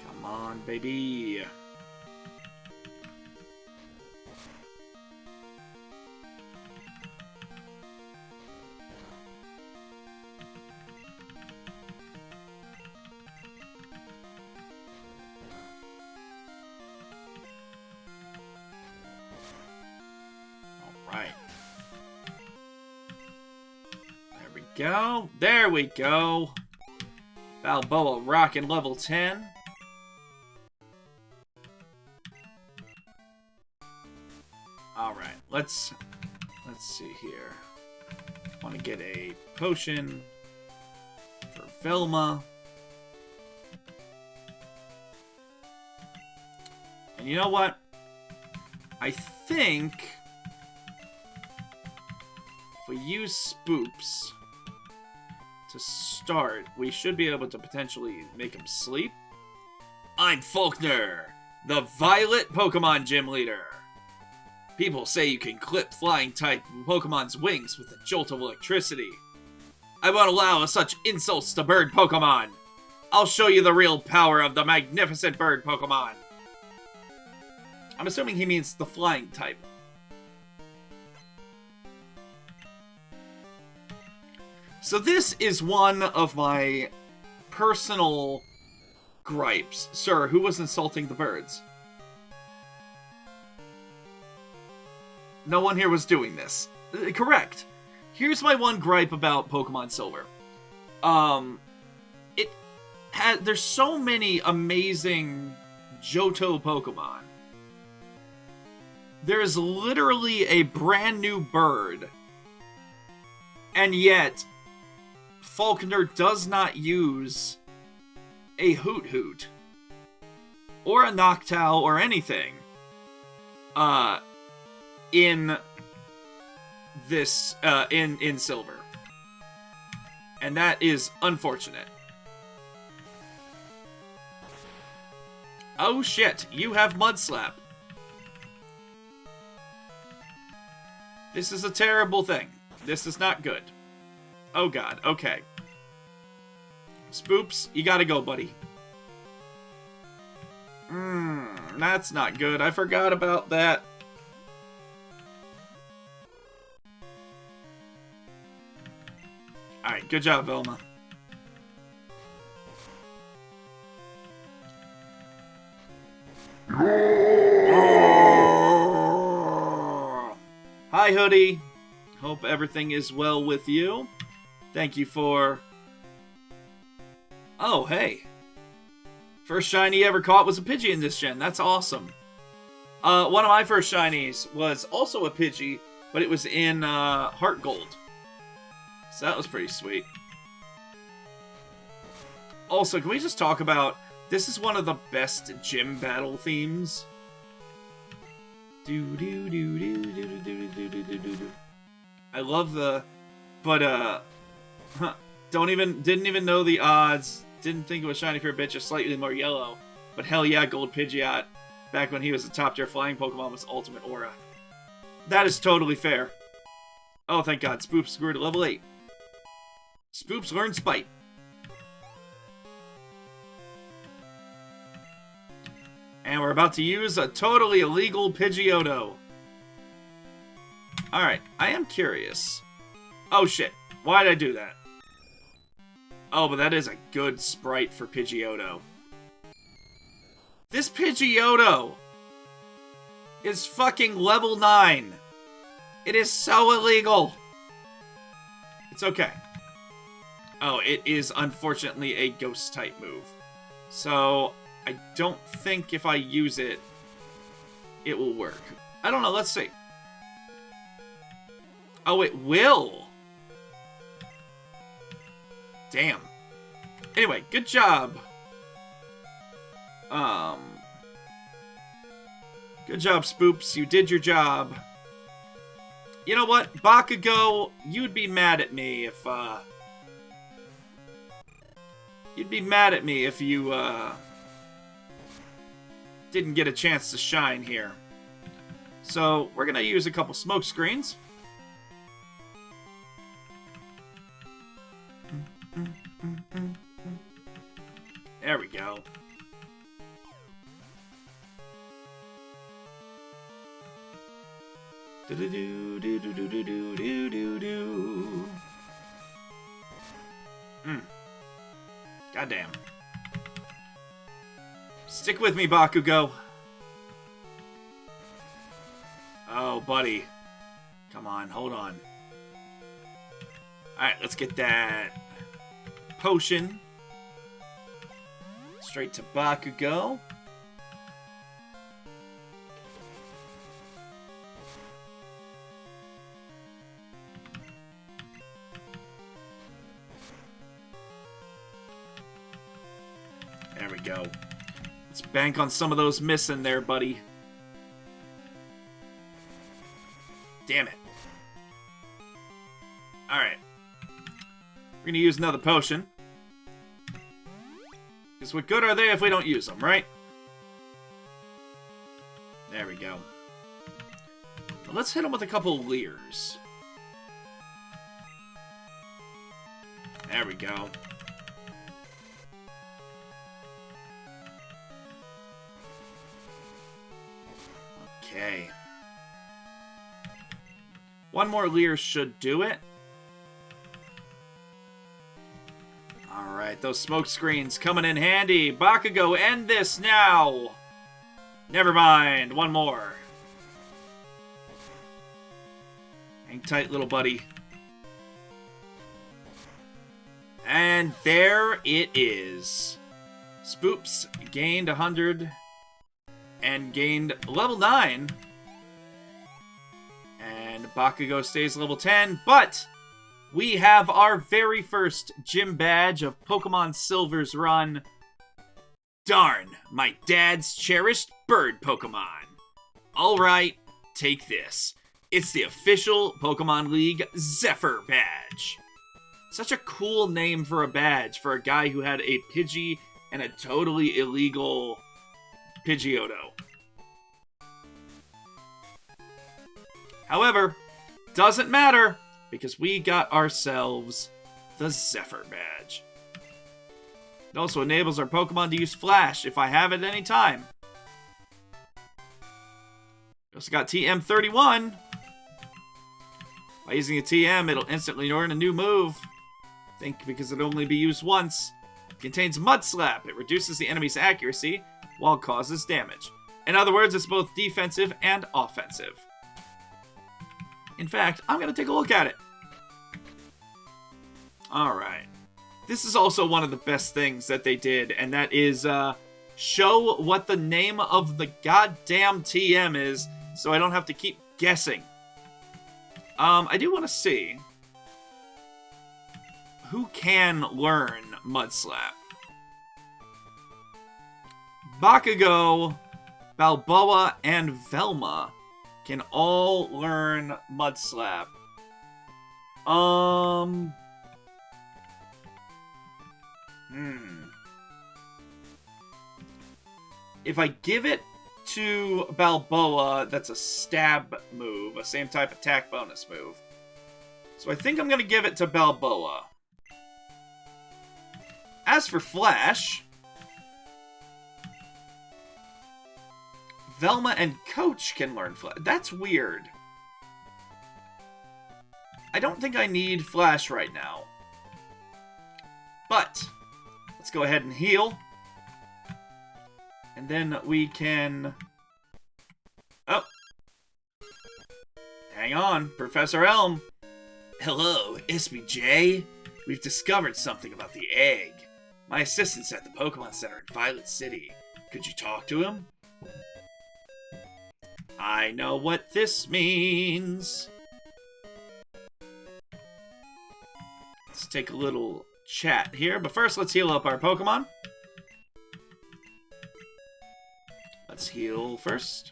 Come on, baby. Right. There we go. There we go. Balboa rocking level 10. Alright, let's see here. Want to get a potion for Velma. And you know what? I think if we use Spoops to start, we should be able to potentially make him sleep. I'm Faulkner, the Violet Pokemon Gym Leader. People say you can clip flying-type Pokemon's wings with a jolt of electricity. I won't allow such insults to bird Pokemon. I'll show you the real power of the magnificent bird Pokemon. I'm assuming he means the flying type. So this is one of my personal gripes. Sir, who was insulting the birds? No one here was doing this. Correct. Here's my one gripe about Pokemon Silver. There's so many amazing Johto Pokemon. There's literally a brand new bird. And yet, Faulkner does not use a Hoot or a Noctowl or anything in this in Silver. And that is unfortunate. Oh shit, you have Mudslap. This is a terrible thing. This is not good. Oh god, okay. Spoops, you gotta go, buddy. That's not good. I forgot about that. Alright, good job, Velma. Hi, Hoodie. Hope everything is well with you. Thank you for... Oh, hey. First shiny ever caught was a Pidgey in this gen. That's awesome. One of my first shinies was also a Pidgey, but it was in Heart Gold. So that was pretty sweet. Also, can we just talk about... This is one of the best gym battle themes. I love the... But, didn't even know the odds. Didn't think it was shiny for a bit, just slightly more yellow. But hell yeah, Gold Pidgeot. Back when he was a top tier flying Pokemon was Ultimate Aura. That is totally fair. Oh, thank god. Spoops grew to level 8. Spoops learns Bite. And we're about to use a totally illegal Pidgeotto. Alright, I am curious. Oh shit, why did I do that? Oh, but that is a good sprite for Pidgeotto. This Pidgeotto is fucking level 9. It is so illegal. It's okay. Oh, it is unfortunately a ghost type move. So, I don't think if I use it, it will work. I don't know, let's see. Oh, it will. Damn. Anyway, good job. Good job, Spoops. You did your job. You know what? Bakugo, you'd be mad at me if, You'd be mad at me if you, didn't get a chance to shine here. So, we're gonna use a couple smoke screens. There we go. Goddamn. Stick with me, Bakugo. Oh, buddy. Come on, hold on. Alright, let's get that potion. Straight to Bakugo. There we go. Let's bank on some of those missing there, buddy. Damn it. Alright. We're gonna use another potion. Because what good are they if we don't use them, right? There we go. Well, let's hit them with a couple Leers. There we go. Okay. One more Leer should do it. Alright, those smoke screens coming in handy. Bakugo, end this now! Never mind, one more. Hang tight, little buddy. And there it is. Spoops gained 100 and gained level 9. And Bakugo stays level 10, but we have our very first gym badge of Pokemon Silver's run. Darn, my dad's cherished bird Pokemon. Alright, take this. It's the official Pokemon League Zephyr badge. Such a cool name for a badge for a guy who had a Pidgey and a totally illegal Pidgeotto. However, doesn't matter, because we got ourselves the Zephyr badge. It also enables our Pokemon to use Flash if I have it at any time. We also got TM31. By using a TM, it'll instantly learn a new move. I think because it'll only be used once. It contains Mud Slap. It reduces the enemy's accuracy while causes damage. In other words, it's both defensive and offensive. In fact, I'm going to take a look at it. Alright. This is also one of the best things that they did, and that is show what the name of the goddamn TM is, so I don't have to keep guessing. I do want to see who can learn Mud Slap. Bakugo, Balboa, and Velma can all learn Mud Slap. If I give it to Balboa, that's a stab move, a same type attack bonus move. So I think I'm going to give it to Balboa. as for Flash, Velma and Coach can learn Flash. That's weird. I don't think I need Flash right now. But let's go ahead and heal. And then we can... Oh. Hang on, Professor Elm. Hello, Espy J. We've discovered something about the egg. My assistant's at the Pokemon Center in Violet City. Could you talk to him? I know what this means. Let's take a little chat here, but first let's heal up our Pokemon. Let's heal first.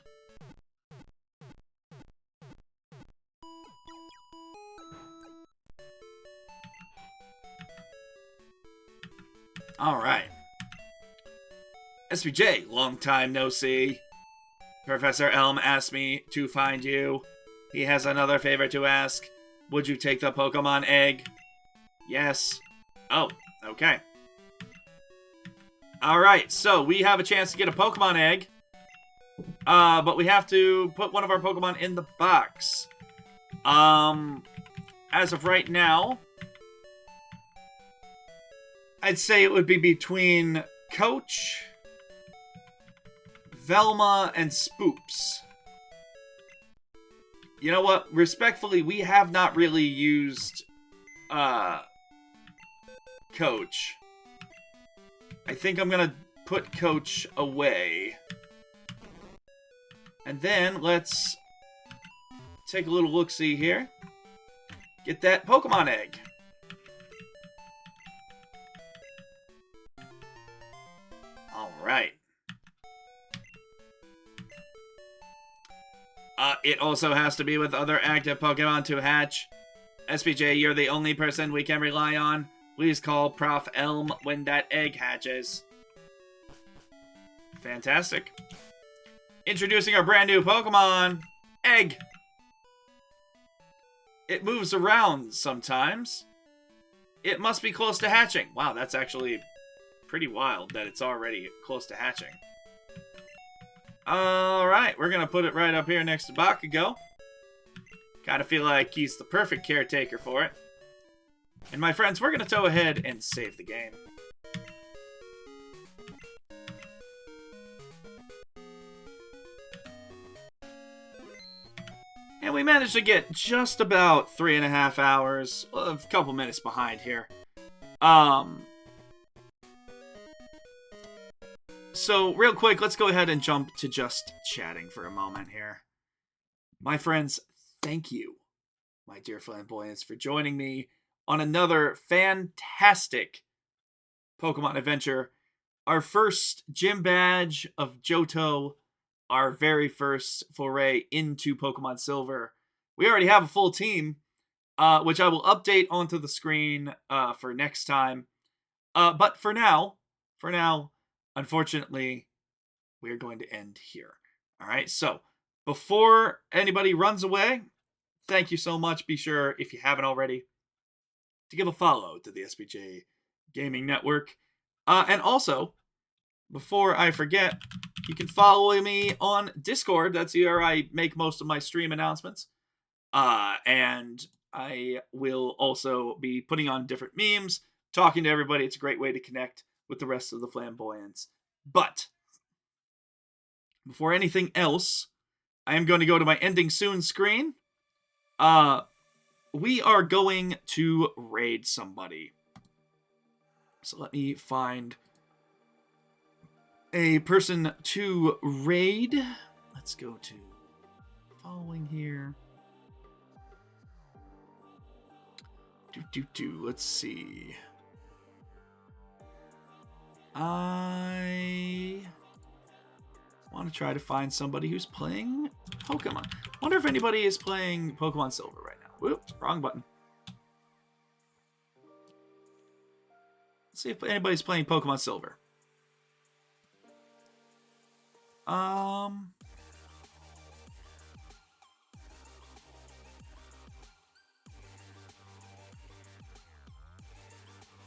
Alright. SPJ, long time no see. Professor Elm asked me to find you. He has another favor to ask. Would you take the Pokemon egg? Yes. Oh, okay. Alright, so we have a chance to get a Pokemon egg. But we have to put one of our Pokemon in the box. As of right now, I'd say it would be between Coach, Velma, and Spoops. You know what? Respectfully, we have not really used Coach. I think I'm gonna put Coach away. And then let's take a little look-see here. Get that Pokemon egg. Alright. It also has to be with other active Pokemon to hatch. SPJ, you're the only person we can rely on. Please call Prof. Elm when that egg hatches. Fantastic. Introducing our brand new Pokemon, Egg. It moves around sometimes. It must be close to hatching. Wow, that's actually pretty wild that it's already close to hatching. Alright, we're gonna put it right up here next to Bakugo. Kinda feel like he's the perfect caretaker for it. And my friends, we're gonna go ahead and save the game. And we managed to get just about 3.5 hours, a couple minutes behind here. So, real quick, let's go ahead and jump to just chatting for a moment here. My friends, thank you, my dear flamboyants, for joining me on another fantastic Pokemon adventure. Our first gym badge of Johto, our very first foray into Pokemon Silver. We already have a full team, which I will update onto the screen for next time. But for now, unfortunately, we are going to end here. All right, so before anybody runs away, thank you so much. Be sure, if you haven't already, to give a follow to the SPJ Gaming Network. And also, before I forget, you can follow me on Discord. That's where I make most of my stream announcements. And I will also be putting on different memes, talking to everybody. It's a great way to connect with the rest of the flamboyants. But before anything else, I am going to go to my ending soon screen. We are going to raid somebody. So let me find a person to raid. Let's go to following here. Let's see. I want to try to find somebody who's playing Pokemon. Wonder if anybody is playing Pokemon Silver right now. Whoops, wrong button. Let's see if anybody's playing Pokemon Silver.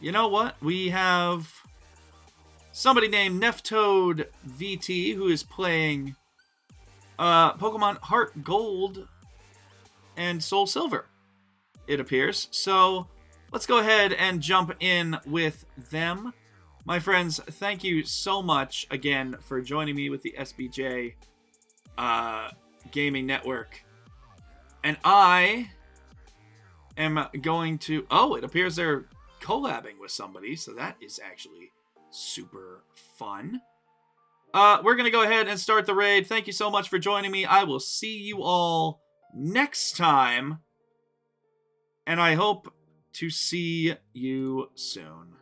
You know what? We have somebody named Neftoad VT, who is playing Pokemon Heart Gold and Soul Silver, it appears. So let's go ahead and jump in with them. My friends, thank you so much again for joining me with the SBJ Gaming Network. And I am going to... Oh, it appears they're collabing with somebody, so that is actually super fun. We're going to go ahead and start the raid. Thank you so much for joining me. I will see you all next time. And I hope to see you soon.